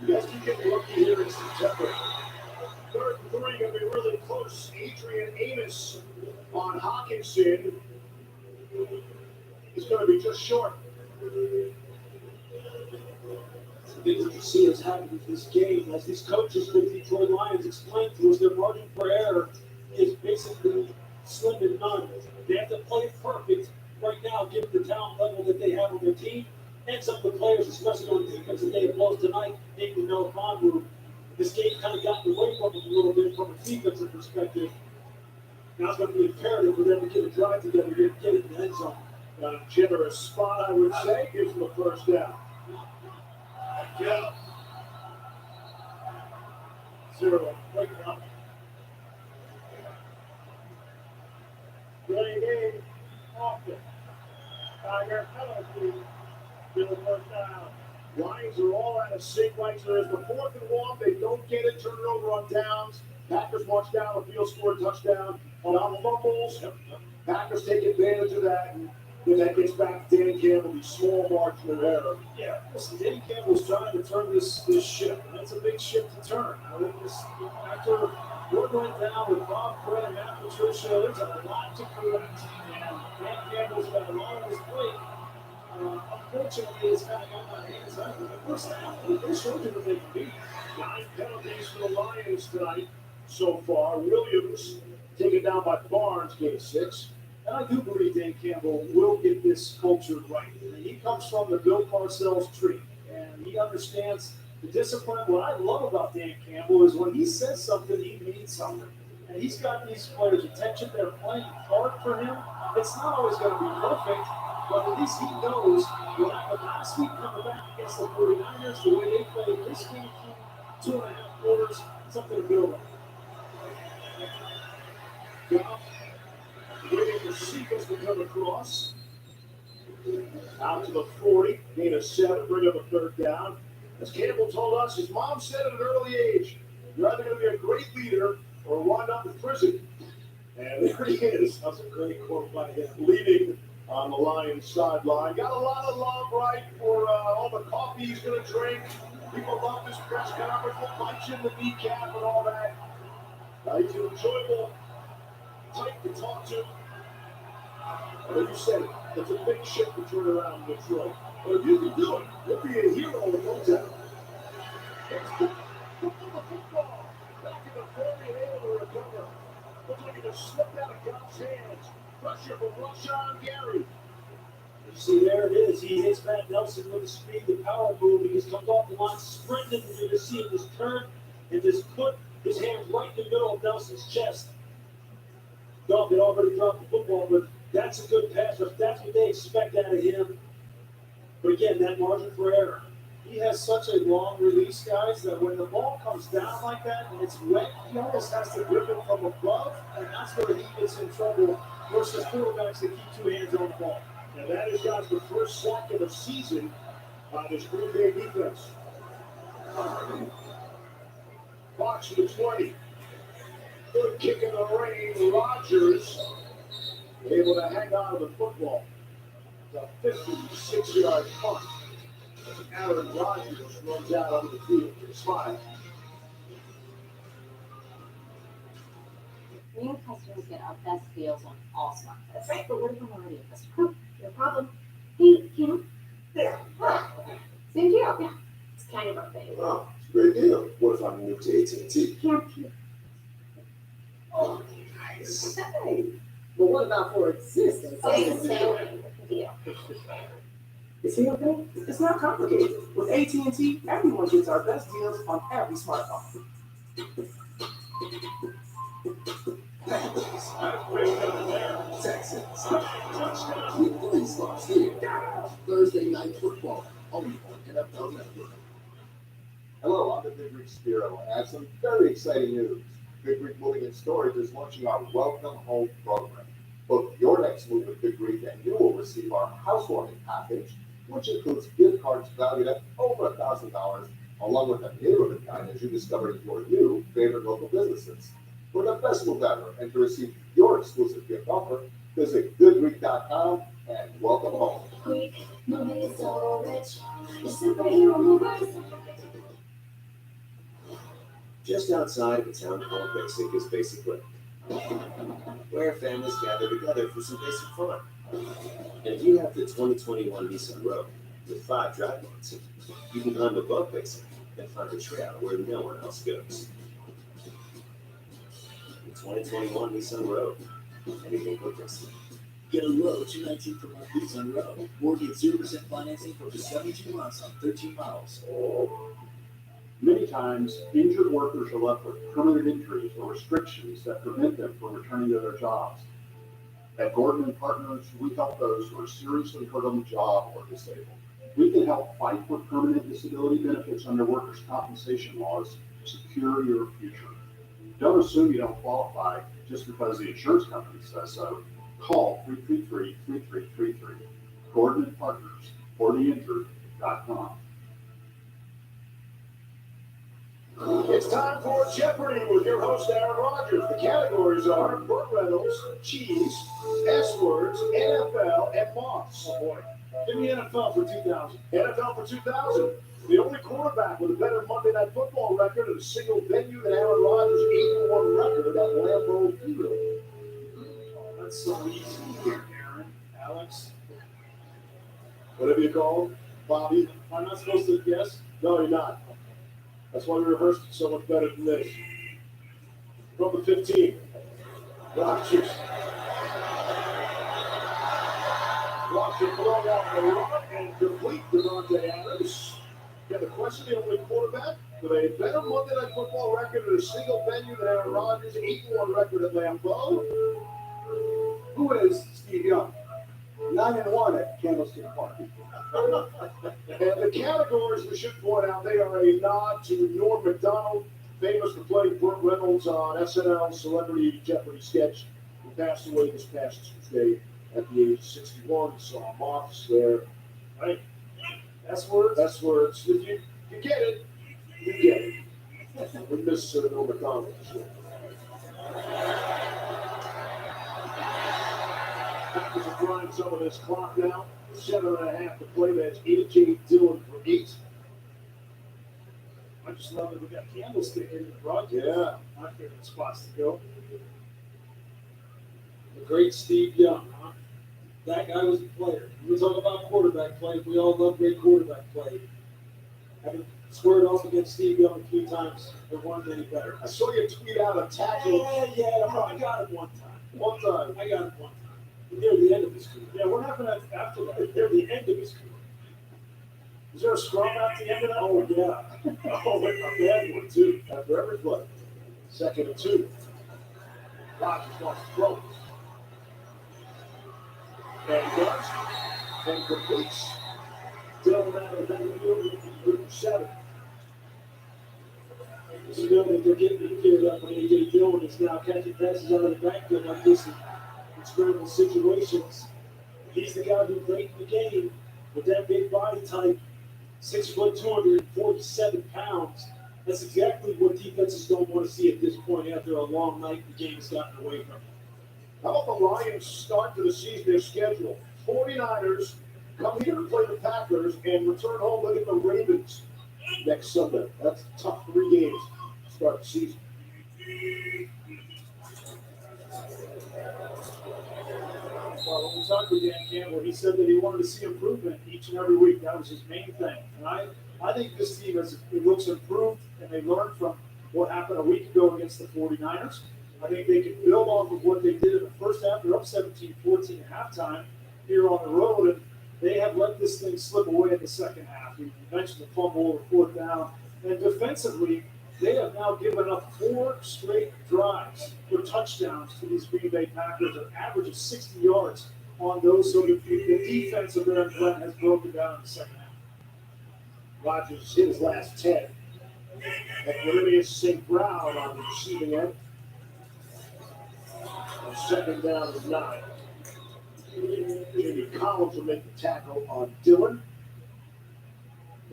You guys keep getting lucky here in September. 3rd and 3 going to be really close. Adrian Amos on Hawkinson is going to be just short. The things that you see has happened in this game, as these coaches for the Detroit Lions explained to us, their margin for error is basically slim to none. They have to play it perfect right now, given the talent level that they have on their team, and some of the players, especially on defense, that they have lost tonight, namely Noah Conru. This game kind of gotten away from them a little bit from a defensive perspective. Now it's going to be imperative for them to get a drive together, get it in the end zone. A generous spot, I would say, gives them a first down. Yeah. 0, break it up. Playing in often. Tiger penalty. Still first down. Lions are all out of sync right here. It's the 4th and 1. They don't get it. Turn it over on downs. Packers march down the field, score a touchdown on fumbles. Packers take advantage of that. And then that gets back to Dan Campbell, the small margin of error. Yeah, listen, Dan Campbell's trying to turn this ship, and it's a big ship to turn. I think after what went down with Bob Quinn and Matt Patricia, there's a lot to correct. And Dan Campbell's got a lot on his plate. Unfortunately, it's kind of got my hands up. But the first half, they showed you what they can do. 9 penalties for the Lions tonight so far. Williams taken down by Barnes, game 6. And I do believe Dan Campbell will get this culture right. I mean, he comes from the Bill Parcells tree, and he understands the discipline. What I love about Dan Campbell is when he says something, he means something. And he's got these players' attention. They're playing hard for him. It's not always going to be perfect, but at least he knows what happened last week coming back against the 49ers, the way they played this week, 2.5 quarters, something to build on. Goff waiting for Cephas to come across. Out to the 40, gain of 7, bring up a 3rd down. As Campbell told us, his mom said at an early age, you're either going to be a great leader or wind up in prison. And there he is. That's a great quote by him. Leading on the Lions sideline. Got a lot of love, right, for all the coffee he's going to drink. People love this press conference. We'll punch in the kneecap and all that. He's an enjoyable type to talk to. But you said it. It's a big ship to turn around in Detroit. But if you can do it, you'll be a hero in no time. Football. Back in the 40 and able to recover. Looks like it just slipped out of Goff's hands. Pressure from Rashawn Gary. You see, there it is. He hits Matt Nelson with the speed, the power move. He just comes off the line, sprinting, and you just see him just turn and just put his hand right in the middle of Nelson's chest. Goff had already dropped the football, but that's a good pass. That's what they expect out of him. But again, that margin for error. He has such a long release, guys, that when the ball comes down like that and it's wet, he almost has to grip it from above, and that's where he gets in trouble versus quarterbacks that keep 2 hands on the ball. And that is, guys, the first sack of the season by this Green Bay defense. Fox to the 20. Good kick in the rain. Rodgers able to hang on to the football. It's a 56-yard punt. Aaron Rodgers runs out on the field for a slide. New customers get our best deals on all smartphones. That's right, but what if I'm already a customer? No problem. Hey, Kim. There. Same deal. Yeah. It's kind of our thing. Wow, it's a great deal. What if I'm new to AT&T? Kim. Oh, nice. Hey, but what about for existing? Same deal. You see, okay? It's not complicated. With AT&T, everyone gets our best deals on every smartphone. Texans. With 3 slots here. Thursday night football. Only on NFL Network. Hello, I'm the Big Rig Spiro, and I have some very exciting news. Big Rig Moving and Storage is launching our Welcome Home program. Book your next move with Big Rig, and you will receive our housewarming package, which includes gift cards valued at over $1,000, along with a neighborhood guide as you discover your new favorite local businesses. For the best move ever, and to receive your exclusive gift offer, visit goodweek.com and welcome home. Quick, moving so rich. The superhero movers. Just outside of a town called Basic is Basic Lake, where families gather together for some basic fun. And if you have the 2021 Nissan Rogue with 5 drive modes, you can climb above Basic and find a trail where no one else goes. The 2021 Nissan Rogue, anything but Basic. Get a low 219 per month Nissan Rogue, or get 0% financing for up to 72 months on 13 miles. Many times, injured workers are left with permanent injuries or restrictions that prevent them from returning to their jobs. At Gordon and Partners, we help those who are seriously hurt on the job or disabled. We can help fight for permanent disability benefits under workers' compensation laws to secure your future. Don't assume you don't qualify just because the insurance company says so. Call 333-3333. Gordon and Partners, fortheinjured.com. It's time for Jeopardy with your host, Aaron Rodgers. The categories are Burt Reynolds, cheese, S-words, NFL, and moss. Oh boy. Give me NFL for 2000. NFL for 2000. The only quarterback with a better Monday Night Football record in a single venue than Aaron Rodgers' 8-1 record at Lambeau Field. Oh, that's so easy here, Aaron. Alex. Whatever you call him, Bobby. I'm not supposed to guess? No, you're not. That's why we rehearsed it so much better than this. From the 15. Rodgers. Rodgers throwing out the run and complete Devontae Adams. Again, the question, the only quarterback with a better Monday Night Football record in a single venue than Aaron Rodgers' 8-1 record at Lambeau. Who is Steve Young? 9-1 at Candlestick Park. And the categories, we should point out, they are a nod to Norm Macdonald, famous for playing Burt Reynolds on SNL's Celebrity Jeopardy sketch, who passed away this past Tuesday at the age of 61. So Moths there, right? S-words? S-words. You get it. You get it. We miss Norm Macdonald. Sure. Packers are trying some of this clock now. 7.5 to play. That's A.J. Dillon for 8. I just love it. We got Candlestick in the broadcast. Yeah. My favorite spots to go. The great Steve Young, huh? That guy was a player. We talk about quarterback play. We all love great quarterback play. Having squared off against Steve Young a few times, there weren't any better. I saw you tweet out a tackle. Yeah, I got it one time. One time. I got it one time. Near the end of his career. Yeah, what happened after that? Near the end of his career. Is there a scrum at the end of that? Oh, yeah. Oh, a bad one, too. After every play. 2nd and 2. Rodgers wants to throw. And he does. And completes. Dillon out of the field, 7. You know that they're getting geared up when A.J. Dillon is now catching passes out of the backfield like this in scramble situations. He's the guy who's late in the game with that big body type, 6 foot, 247 pounds. That's exactly what defenses don't want to see at this point after a long night the game has gotten away from them. How about the Lions start to the season, their schedule? 49ers come here to play the Packers and return home look at the Ravens next Sunday. That's tough 3 games to start the season. Well, when we talked with Dan Campbell, he said that he wanted to see improvement each and every week. That was his main thing. And I think this team it looks improved, and they learned from what happened a week ago against the 49ers. I think they can build off of what they did in the first half. They're up 17-14 at halftime here on the road, and they have let this thing slip away in the second half. We mentioned the fumble, the 4th down, and defensively, they have now given up 4 straight drives for touchdowns to these Green Bay Packers, an average of 60 yards on those. So the defense of Aaron Glenn has broken down in the second half. Rodgers hit his last 10. And Williams St. Brown on the receiving end. On 2nd down and 9. Jimmy Collins will make the tackle on Dillon.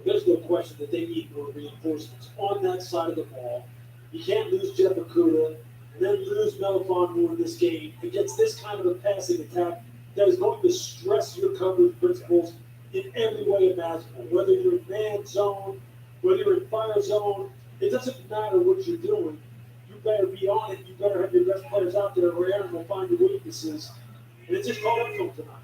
There's no question that they need more reinforcements on that side of the ball. You can't lose Jeff Okudah and then lose Melvin Moore in this game against this kind of a passing attack that is going to stress your coverage principles in every way imaginable. Whether you're in man zone, whether you're in fire zone, it doesn't matter what you're doing. You better be on it. You better have your best players out there, or Aaron will find your weaknesses. And it's just called up to him tonight.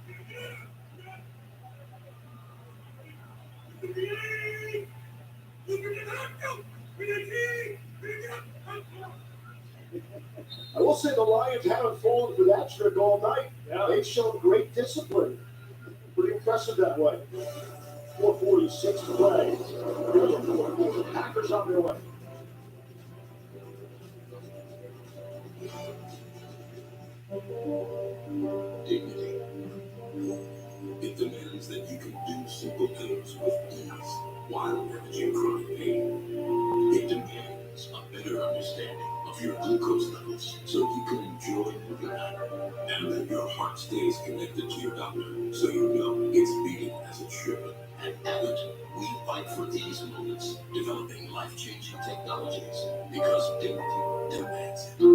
I will say the Lions haven't fallen for that trick all night. Yeah. They've shown great discipline. Pretty impressive that way. 4:46 to play. The Packers on their way. Dignity. It demands that you can do simple things with ease while managing chronic pain. It demands a better understanding of your glucose levels so you can enjoy movie night. And that your heart stays connected to your doctor, so you know it's beating as it should. At Abbott, we fight for these moments, developing life-changing technologies, because dignity demands it.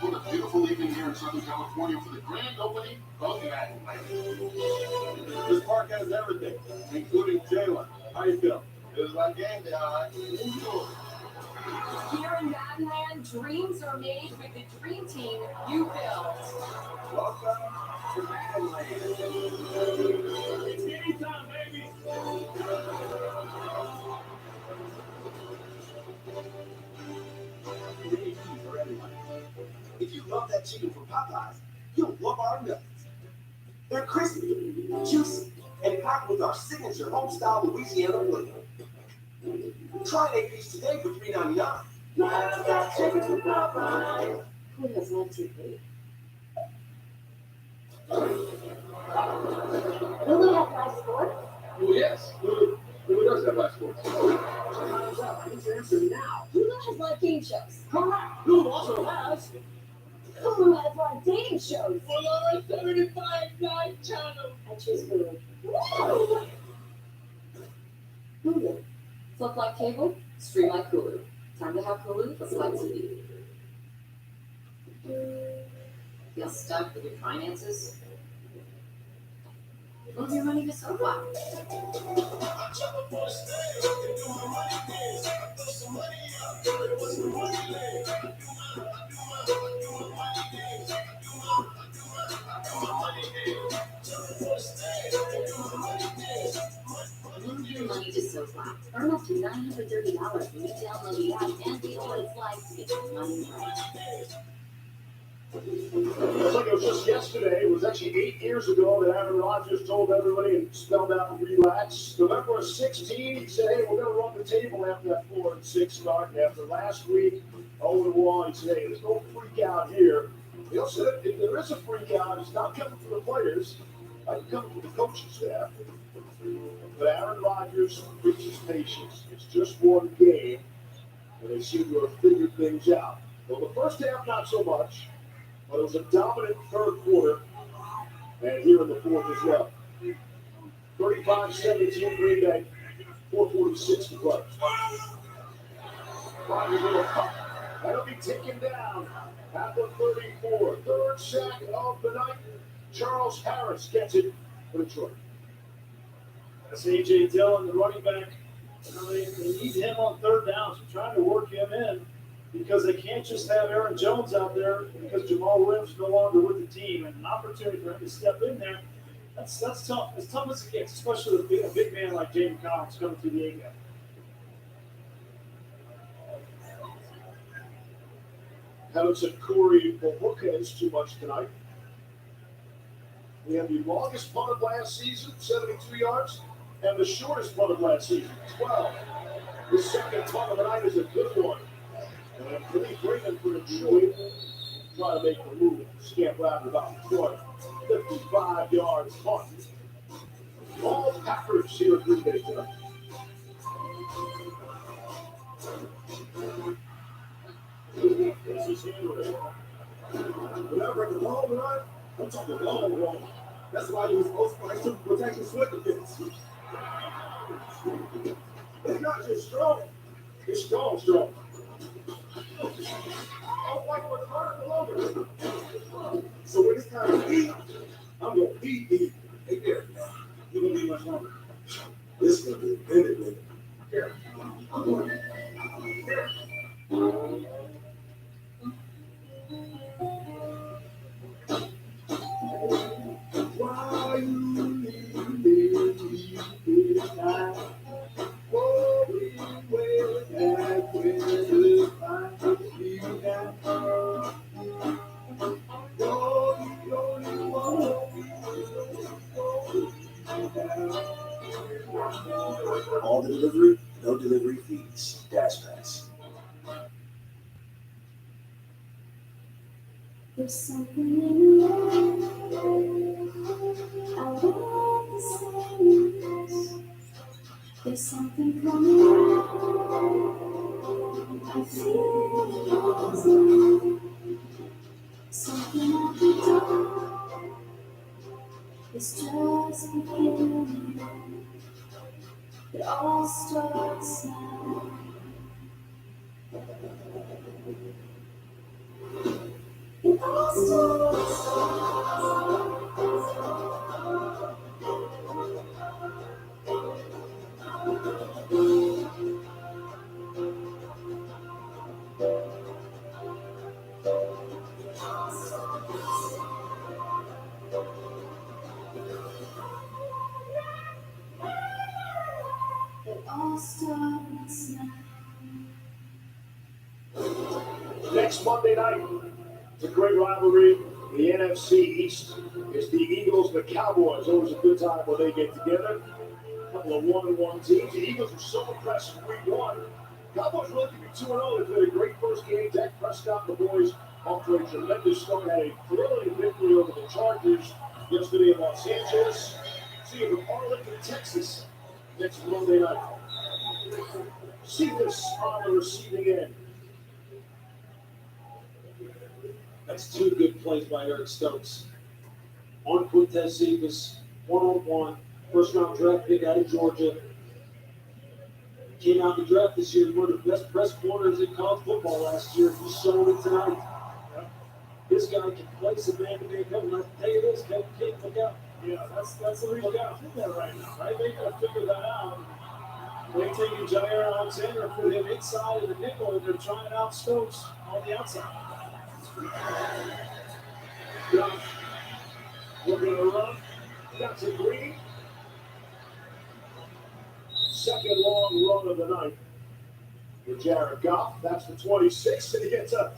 What a beautiful evening here in Southern California for the grand opening of Madland. This park has everything, including Jalen. How you feel? It's like game day, all right? Here in Madland, dreams are made with the dream team you built. Welcome to Madland. It's game time, baby. For everyone. If you love that chicken from Popeyes, you'll love our nuggets. They're crispy, juicy, and packed with our signature home-style Louisiana flavor. Try an 8-piece today for $3.99. Love that chicken from Popeyes. Who doesn't love TV? Lulu have live sports? Oh, yes. Lulu does have live sports. Time's up. I need your answer now. Hulu has live game shows. Correct. Hulu also has Hulu has live dating shows. for our 35-night channel. I choose Hulu. Woo! Hulu. Flip like cable, stream like Hulu. Time to have Hulu plus live TV. Feel stuck with your finances? Move your money to SoFi. Move your money to SoFi. Earn up to $930 when you download the app and feel what it's like to get your money right. It's like it was just yesterday. It was actually 8 years ago that Aaron Rodgers told everybody and spelled out relax. November 16, he said, hey, we're going to run the table after that 4-6 start. And after last week, 0-1, he said, hey, there's no freak out here. He also said, if there is a freak out, it's not coming from the players. It's coming from the coaching staff. But Aaron Rodgers preaches patience. It's just one game, and they seem to have figured things out. Well, the first half, not so much. But it was a dominant third quarter, and here in the fourth as well. 35-17 Green Bay, 4:46 to play. Rodgers with a puck. That'll be taken down at the 34. Third sack of the night. Charles Harris gets it for Detroit. That's A.J. Dillon, the running back. They need him on third down, so trying to work him in because they can't just have Aaron Jones out there because Jamal Williams is no longer with the team. And an opportunity for him to step in there, that's tough. As tough as it gets, especially with a big man like James Collins coming through the A-gap. Haven't said Corey Bookheads too much tonight. We have the longest punt of last season, 72 yards, and the shortest punt of last season, 12. The second punt of the night is a good one. And Billy Freeman for Detroit try to make the move. Scamper out about 20. 55 yards punt. All Packers here at Green Bay tonight. This is Henry. Remember the long run? I'm talking long run. That's why he was supposed to like super protection slip against. It's not just strong. It's strong. I'll fight for the heart longer. So when it's time to eat, I'm going to eat. Hey, there. You're going to be much longer. This is going to be a minute, man. Here. I'm going to. Here. Why you leave me tonight? Oh, we will have to find you now. You're the only one All the delivery, no delivery fees. Dash Pass. There's something in the air. I love the sadness. There's something coming. I feel it. just beginning. It all starts now. It all starts It all starts now. Next Monday night, it's a great rivalry. The NFC East is the Eagles and the Cowboys. Always a good time when they get together. A couple of 1-1 teams. The Eagles were so impressive week one. Cowboys really could be 2-0. They played a great first game. Dak Prescott and the boys off to a tremendous start. Had a thrilling victory over the Chargers yesterday in Los Angeles. See you from Arlington, Texas, next Monday night. See this on the receiving end. That's two good plays by Eric Stokes. On Quintez Cephas, one-on-one, first-round draft pick out of Georgia. Came out in the draft this year, one of the best press corners in college football last year. He's showing it tonight. This guy can play some man-to-man coverage. I'll tell you this, Kevin King, look out. Yeah, that's the reason we got to do that right now, right? They got to figure that out. They're taking Jair Alexander, put him inside of the nickel, and they're trying out Stokes on the outside. Yeah. We're going to run. Got to Green. Second long run of the night for Jared Goff. That's the 26, and he gets a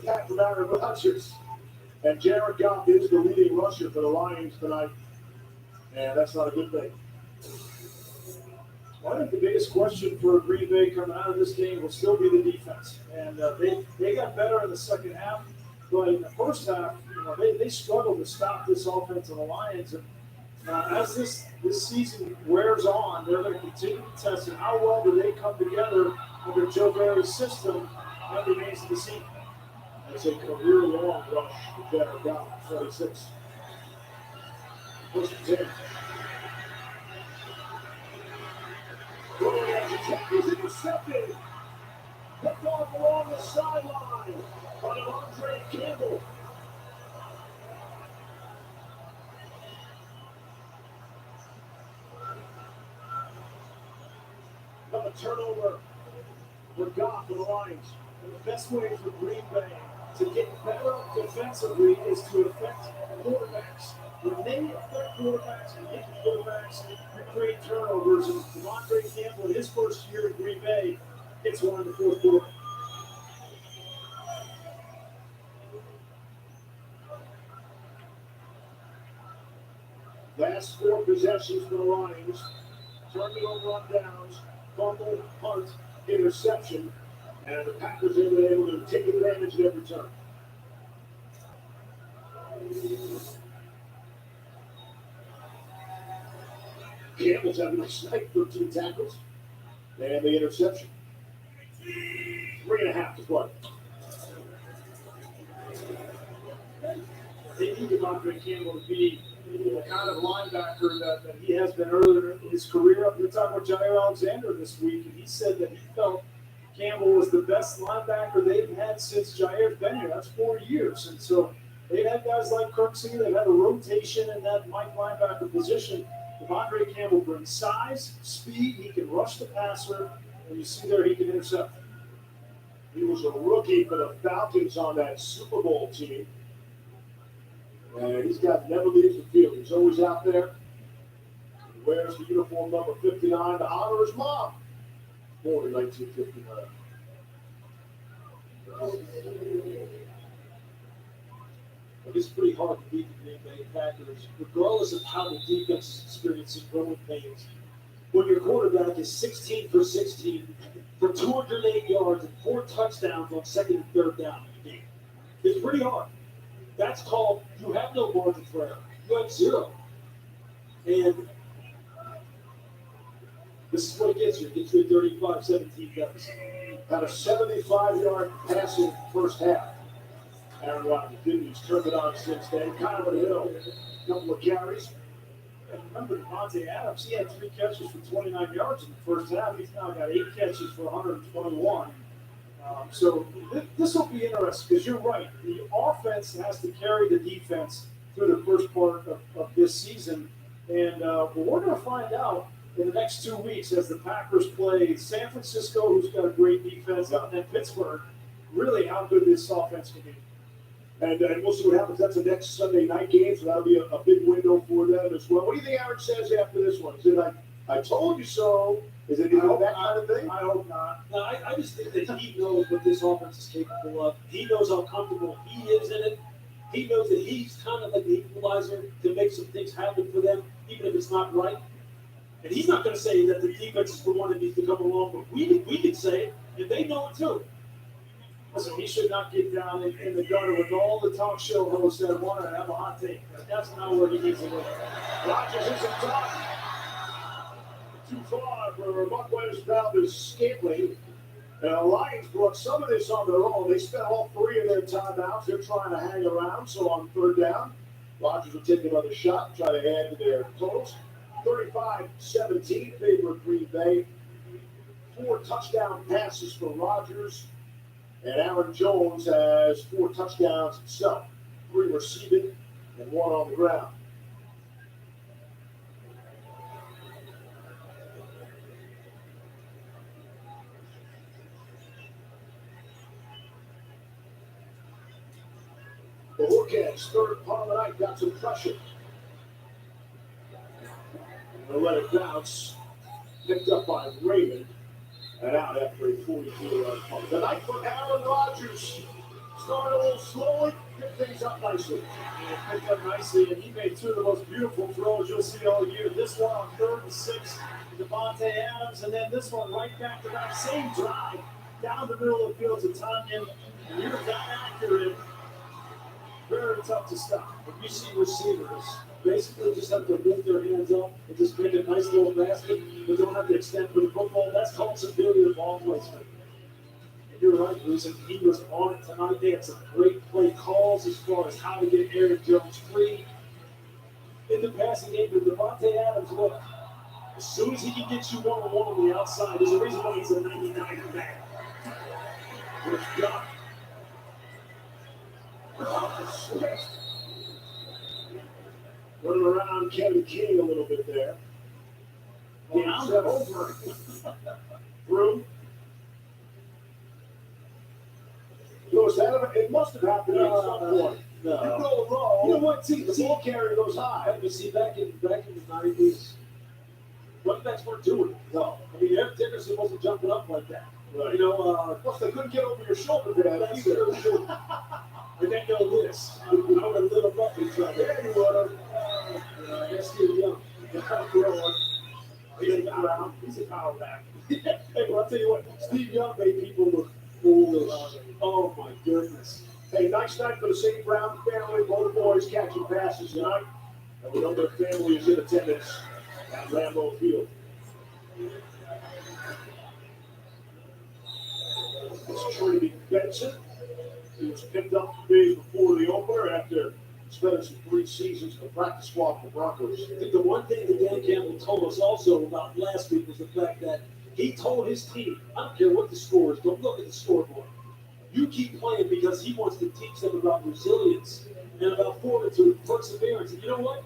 pack from Aaron Rodgers. And Jared Goff is the leading rusher for the Lions tonight. And that's not a good thing. Well, I think the biggest question for Green Bay coming out of this game will still be the defense. And they got better in the second half. But in the first half, they struggled to stop this offense of the Lions. And as this season wears on, they're going to continue to test it. How well do they come together under Joe Barry's system? That remains to be seen. That's a career-long rush for Jared Goff, 26. First and 10. He's intercepted. Picked off along the sideline by Andre Campbell. A turnover for Goff and the Lions. And the best way for Green Bay to get better defensively is to affect quarterbacks. When they affect quarterbacks and hit quarterbacks and create turnovers, and DeMontre Campbell in his first year at Green Bay gets one in the fourth quarter. Last four possessions for the Lions. Turned it over on downs. Fumble, punt, interception, and the Packers have been able to take advantage of every turn. Campbell's having a night, 13 tackles, and the interception. 3.5 to play. They need DeMontre Campbell to be the kind of linebacker that he has been earlier in his career. We're talking about Jair Alexander this week, and he said that he felt Campbell was the best linebacker they've had since Jair's been here. That's 4 years. And so they've had guys like Kirksey. They've had a rotation in that Mike linebacker position. DeMontre Campbell brings size, speed. He can rush the passer, and you see there he can intercept. He was a rookie for the Falcons on that Super Bowl team. And he's never leaves the field. He's always out there. He wears the uniform number 59 to honor his mom. Born in 1959. It's pretty hard to beat the Green Bay Packers, regardless of how the defense is experiencing growing pains. When your quarterback is 16 for 16 for 208 yards and 4 touchdowns on second and third down in the game, it's pretty hard. That's called, you have no margin for error. You have zero. And this is what it gets you. It gets you a 35-17 deficit. Had a 75-yard passing first half. Aaron Rodgers didn't. He's turned it on since then. Kyler Hill, a couple of carries. remember Devontae Adams, he had 3 catches for 29 yards in the first half. He's now got 8 catches for 121. So this will be interesting because you're right. The offense has to carry the defense through the first part of this season. And we're going to find out in the next 2 weeks as the Packers play San Francisco, who's got a great defense, and then Pittsburgh, really how good this offense can be. And we'll see what happens. That's the next Sunday night game, so that'll be a big window for them as well. What do you think Aaron says after this one? Is it like, I told you so? Is it that kind of thing? I hope not. No, I just think that he knows what this offense is capable of. He knows how comfortable he is in it. He knows that he's kind of like the equalizer to make some things happen for them, even if it's not right. And he's not going to say that the defense is the one that needs to come along, but we can say it, and they know it too. Listen, he should not get down in the gutter with all the talk show hosts that want to have a hot take. That's not where he needs to go. Rodgers isn't top. Too far for Buck Williams, Scantling. And the Lions brought some of this on their own. They spent all 3 of their timeouts. They're trying to hang around. So on 3rd down, Rodgers will take another shot, try to add to their totals. 35-17 favor of Green Bay. 4 touchdown passes for Rodgers. And Aaron Jones has 4 touchdowns himself. 3 receiving and 1 on the ground. The Hurricanes, 3rd part of the night, got some pressure. They'll let it bounce. Picked up by Raymond. And out after a 42-yard punt. The night for Aaron Rodgers. Started a little slowly, picked things up nicely. Yeah, picked up nicely, and he made 2 of the most beautiful throws you'll see all year. This one on 3rd and 6, Devontae Adams, and then this one right back to that same drive down the middle of the field to Tanyan. And you're that accurate. Very tough to stop. When you see receivers basically just have to lift their hands up and just make a nice little basket, but don't have to extend for the football, that's called superior ball placement. And you're right, Bruce, and he was on it tonight. They had some great play calls as far as how to get Aaron Jones free. In the passing game, but Devontae Adams, look, as soon as he can get you one-on-one on the outside, there's a reason why he's a 99er back. Good job. Running around Kevin King a little bit there. Yeah, over. Through. It must have happened at some point. No. You go low. You know what? The ball carrier goes high. You see, back in the 90s, running backs weren't doing it. No. I mean, Eric Dickerson wasn't jumping up like that. Right. You know, plus they couldn't get over your shoulder for that that's either. true. And then go this. I would have lit him up in trouble. Yeah, you would have. That's Steve Young. He's around. He's a power back. Hey, well, I'll tell you what, Steve Young made people look foolish. Oh, my goodness. Hey, nice night for the St. Brown family. Both boys catching passes tonight. And we know their family is in attendance at Lambeau Field. It's Trinity Benson. He was picked up 2 days before the opener after spending some 3 seasons in the practice squad for the Broncos. I think the one thing that Dan Campbell told us also about last week was the fact that he told his team, I don't care what the score is, don't look at the scoreboard. You keep playing because he wants to teach them about resilience and about fortitude, perseverance. And you know what?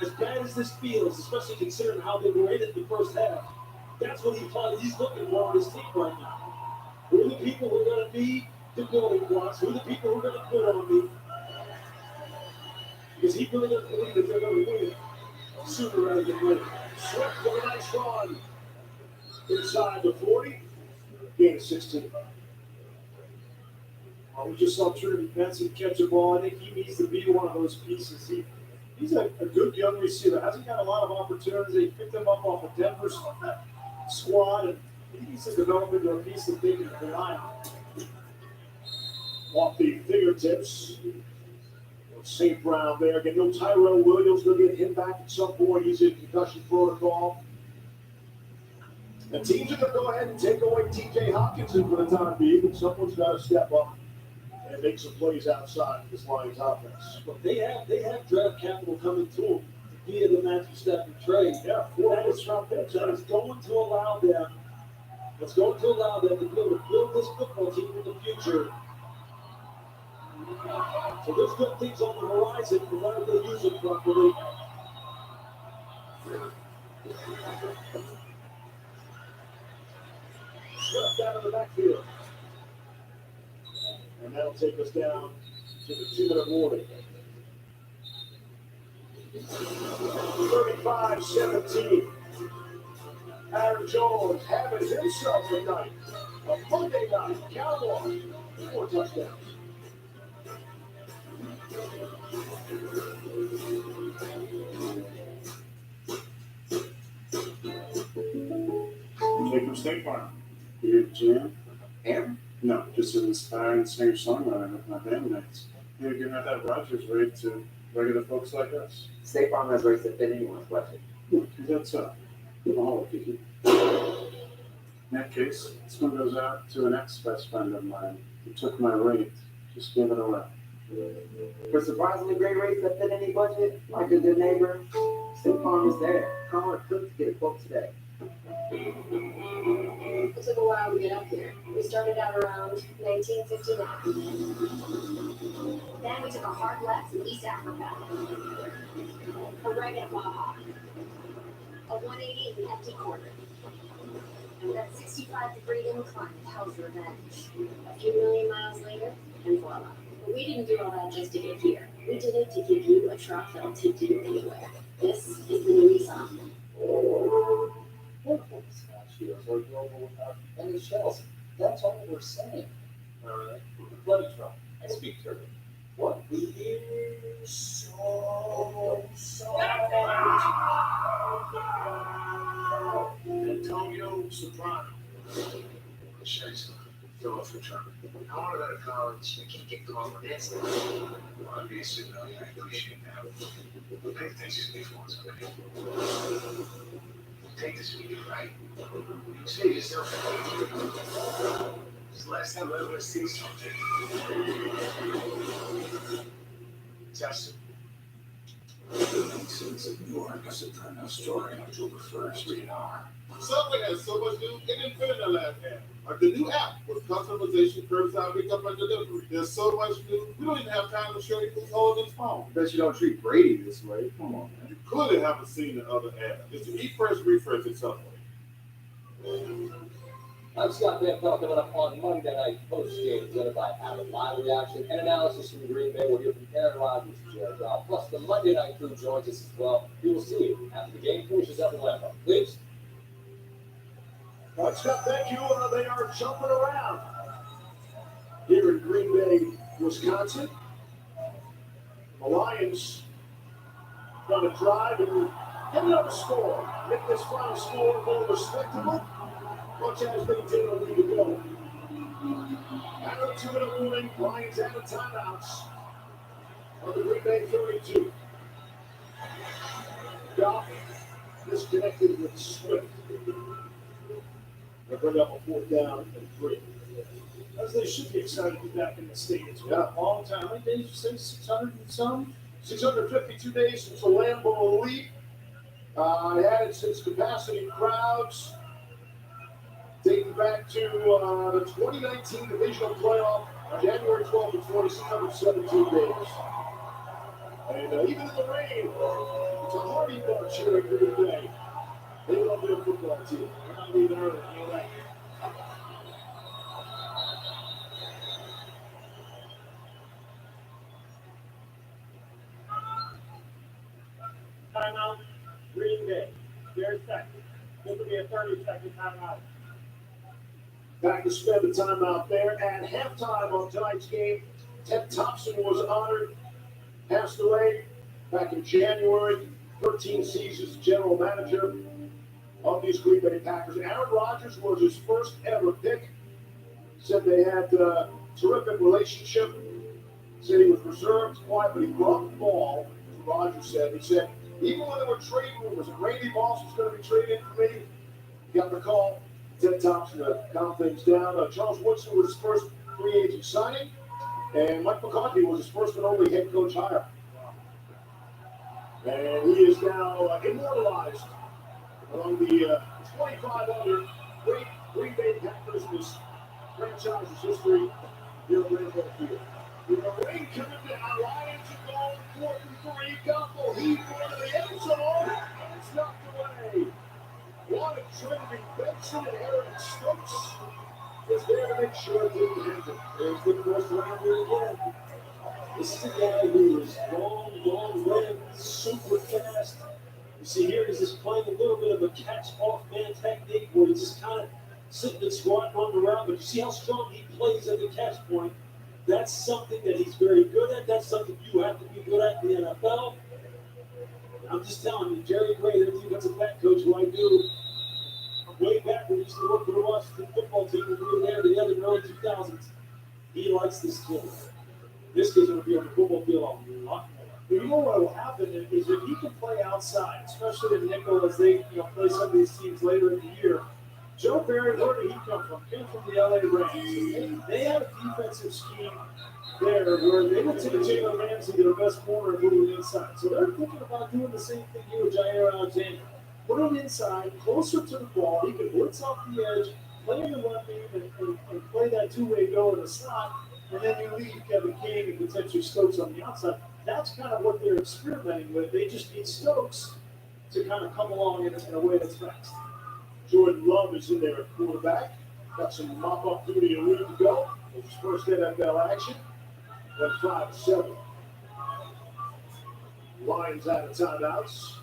As bad as this feels, especially considering how they were in it in the first half, that's what he's looking for on his team right now. Who are the people who are going to be the building blocks? Who are the people who are going to put on me? Because he really doesn't believe that they're going to win sooner rather than later. Swift with a nice run. Inside the 40. Gain of 16. We just saw Trinity Benson catch a ball. I think he needs to be one of those pieces. He's a good young receiver. Hasn't got a lot of opportunities. They picked him up off a Denver squad, and he needs to develop into a piece that they can rely on. Off the fingertips. St. Brown there. Again, no Tyrell Williams going to get him back at some point. He's in concussion protocol. The teams are going to go ahead and take away T.J. Hopkinson for the time being, and someone's got to step up and make some plays outside of this Lions offense. But they have draft capital coming to them to via the Matthew Stafford trade. Yeah, 4 first-round picks. That is going to allow them. It's going to allow them to be able to build this football team in the future. So there's good things on the horizon, provided they use it properly. Swept out of the backfield. And that'll take us down to the 2-minute warning. 35-17. Aaron Jones having himself a night. A Monday night Cowboys. 4 touchdowns. Jake from State Farm. You hear the jam? Aaron? No, just an inspiring singer-songwriter with my bandmates. You're giving out that Rogers rate to regular folks like us. State Farm has rates that fit anyone's budget. That's all. In that case, this one goes out to an ex-best friend of mine who took my rate, just gave it away. For surprisingly great rates that fit any budget, like a good neighbor, State Farm is there. Call or click to get a quote today. It took a while to get up here. We started out around 1959. Then we took a hard left to East Africa. A right at Baja. A 180 in the empty quarter. And that 65-degree incline to Hell's Revenge. A few million miles later, and voila. But we didn't do all that just to get here. We did it to give you a truck that'll take you anywhere. This is the new Nissan. Shields are global without any shells. That's all we're saying. Alright. Bloody truck. I speak Turkish. What we hear so Antonio Soprano. Scheiße. Throw off the truck. I want to go to college. I can't get caught with this. Well, obviously, I appreciate that. But pay attention before it's good. Take this with you, right? You say yourself, it's the last time I ever seen something. Justin. Citizens of Newark, a Soprano story on October 1st, 3 an hour. Subway has so much new, it didn't fit in the last half. Like the new app with customization, curbside pickup, and delivery. There's so much new, we don't even have time to show you who's holding his phone. Bet you don't treat Brady this way. Come on, man. You clearly haven't seen the other app. It's the eFresh refresh at Subway. I'm Scott Van Pelt, coming up on Monday Night Post Game, presented by Abbott. Live reaction and analysis from Green Bay. We'll hear from Aaron Rodgers and Jared Goff. Plus, the Monday Night crew joins us as well. We will see you after the game finishes up in Lambeau. Please. All right, Scott, thank you. They are jumping around here in Green Bay, Wisconsin. The Lions going to drive and get another score. Make this final score more respectable, much as they did a week ago. Out of 2-minute warning, Lions out of timeouts on the Green Bay 32. Goff disconnected with Swift. They'll bring up a 4th down and 3. As they should be excited to be back in the state. It's been a long time. How many days you say? 600 and some? 652 days since the Lambeau Elite. Added since capacity crowds dating back to the 2019 divisional playoff, January 12th to 20, 617 days. And even in the rain, it's a hardy bunch here in Green Bay. They love their football team. They're not leaving early, you know that. Timeout, Green Bay. Their second. This will be a 30-second timeout. Back to spend the timeout there. At halftime on tonight's game, Ted Thompson was honored, passed away back in January. 13 seasons general manager of these Green Bay Packers. Aaron Rodgers was his first ever pick. Said they had a terrific relationship. Said he was reserved, quiet, but he brought the ball. Rodgers said. He said, even when there were trade rumors that Randy Moss was going to be traded for me, he got the call. Ted Thompson to calm things down. Charles Woodson was his first free agent signing, and Mike McCarthy was his first and only head coach hire. And he is now immortalized among the 25 other great Green Bay Packers in this franchise's history here at Lambeau Field. With a ring commitment on Lions to go 4th and 3. Gumble, he going to the end zone. And it's knocked away. What a Trinity Benson and Aaron Stokes is there to make sure it didn't happen. There's the first rounder again. This is a guy who is long lived, super fast. You see here, he's just playing a little bit of a catch-off man technique where he's just kind of sitting and squatting on the ground. But you see how strong he plays at the catch point. That's something that he's very good at. That's something you have to be good at in the NFL. I'm just telling you, Jerry Gray, their defensive back coach, who I knew way back when he used to work for the Washington football team when we were there together in the early 2000s, he likes this kid. This kid's going to be on the football field a lot more. You know what will happen is if he can play outside, especially in nickel as they play some of these teams later in the year. Joe Barry, where did he come from? Came from the LA Rams. They had a defensive scheme there where they would take Jalen Ramsey, their best corner, and move him inside. So they're thinking about doing the same thing here with Jair Alexander. Put him inside, closer to the ball. He can blitz off the edge, play in the run game, and play that two-way go in the slot. And then you leave Kevin King and potentially Stokes on the outside. That's kind of what they're experimenting with. They just need Stokes to kind of come along in a way that's fast. Jordan Love is in there at quarterback. Got some mop-up duty a week ago. It was his first NFL action. Went 5-7. Lions out of timeouts.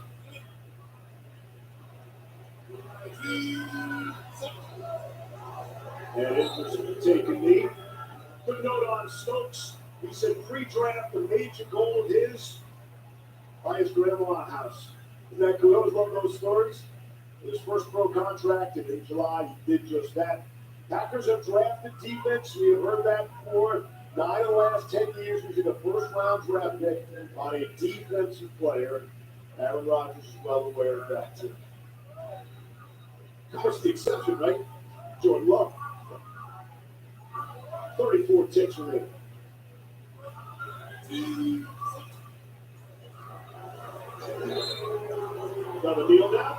And it was taking knee. Quick note on Stokes. He said pre-draft, the major goal of his, buy his grandma a house. Isn't that cool? I always love those stories. His first pro contract in July, he did just that. Packers have drafted defense. We have heard that before. 9 of the last 10 years, we did a first-round draft pick on a defensive player. Aaron Rodgers is well aware of that, too. Of course, the exception, right? Jordan Love. 34 ticks for him. Another kneel down.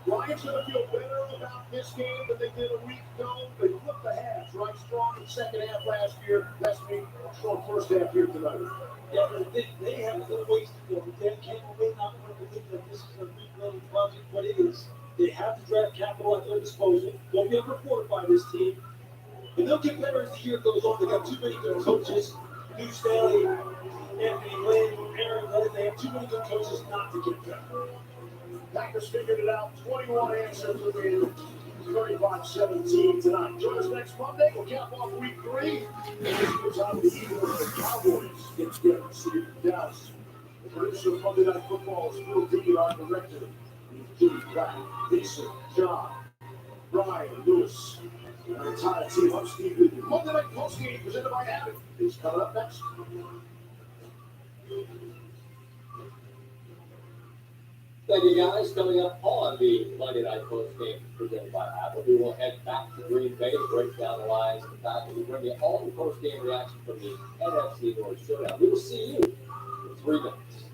Lions going to feel better about this game than they did a week ago. They flipped the halves, right? Strong in the second half last week, strong first half here tonight. Yeah, but they have a little ways to go. Dan Campbell may not want to think that this is a rebuilding project, but it is. They have the draft capital at their disposal. They'll be underreported by this team. And they'll get better as the year goes on. They got too many good coaches. New Staley, Anthony Lynn, Aaron Lennon. They have too many good coaches not to get better. Packers figured it out. 21 answers to win. 35-17 tonight. Join us next Monday. We'll cap off week 3. It's time the Eagles and Cowboys get together in the city of Dallas. The producer of Monday Night Football is Phil Dean, our director. Jimmy Pratt, Lisa, John, Brian, Lewis, and our entire team. I'm Steve Whitney. Monday Night Postgame presented by Abbott is coming up next. Thank you, guys. Coming up on the Monday Night Postgame presented by Apple, we will head back to Green Bay to break down the Lions and the Packers. We bring you all the postgame reaction from the NFC North Showdown. We will see you in 3 minutes.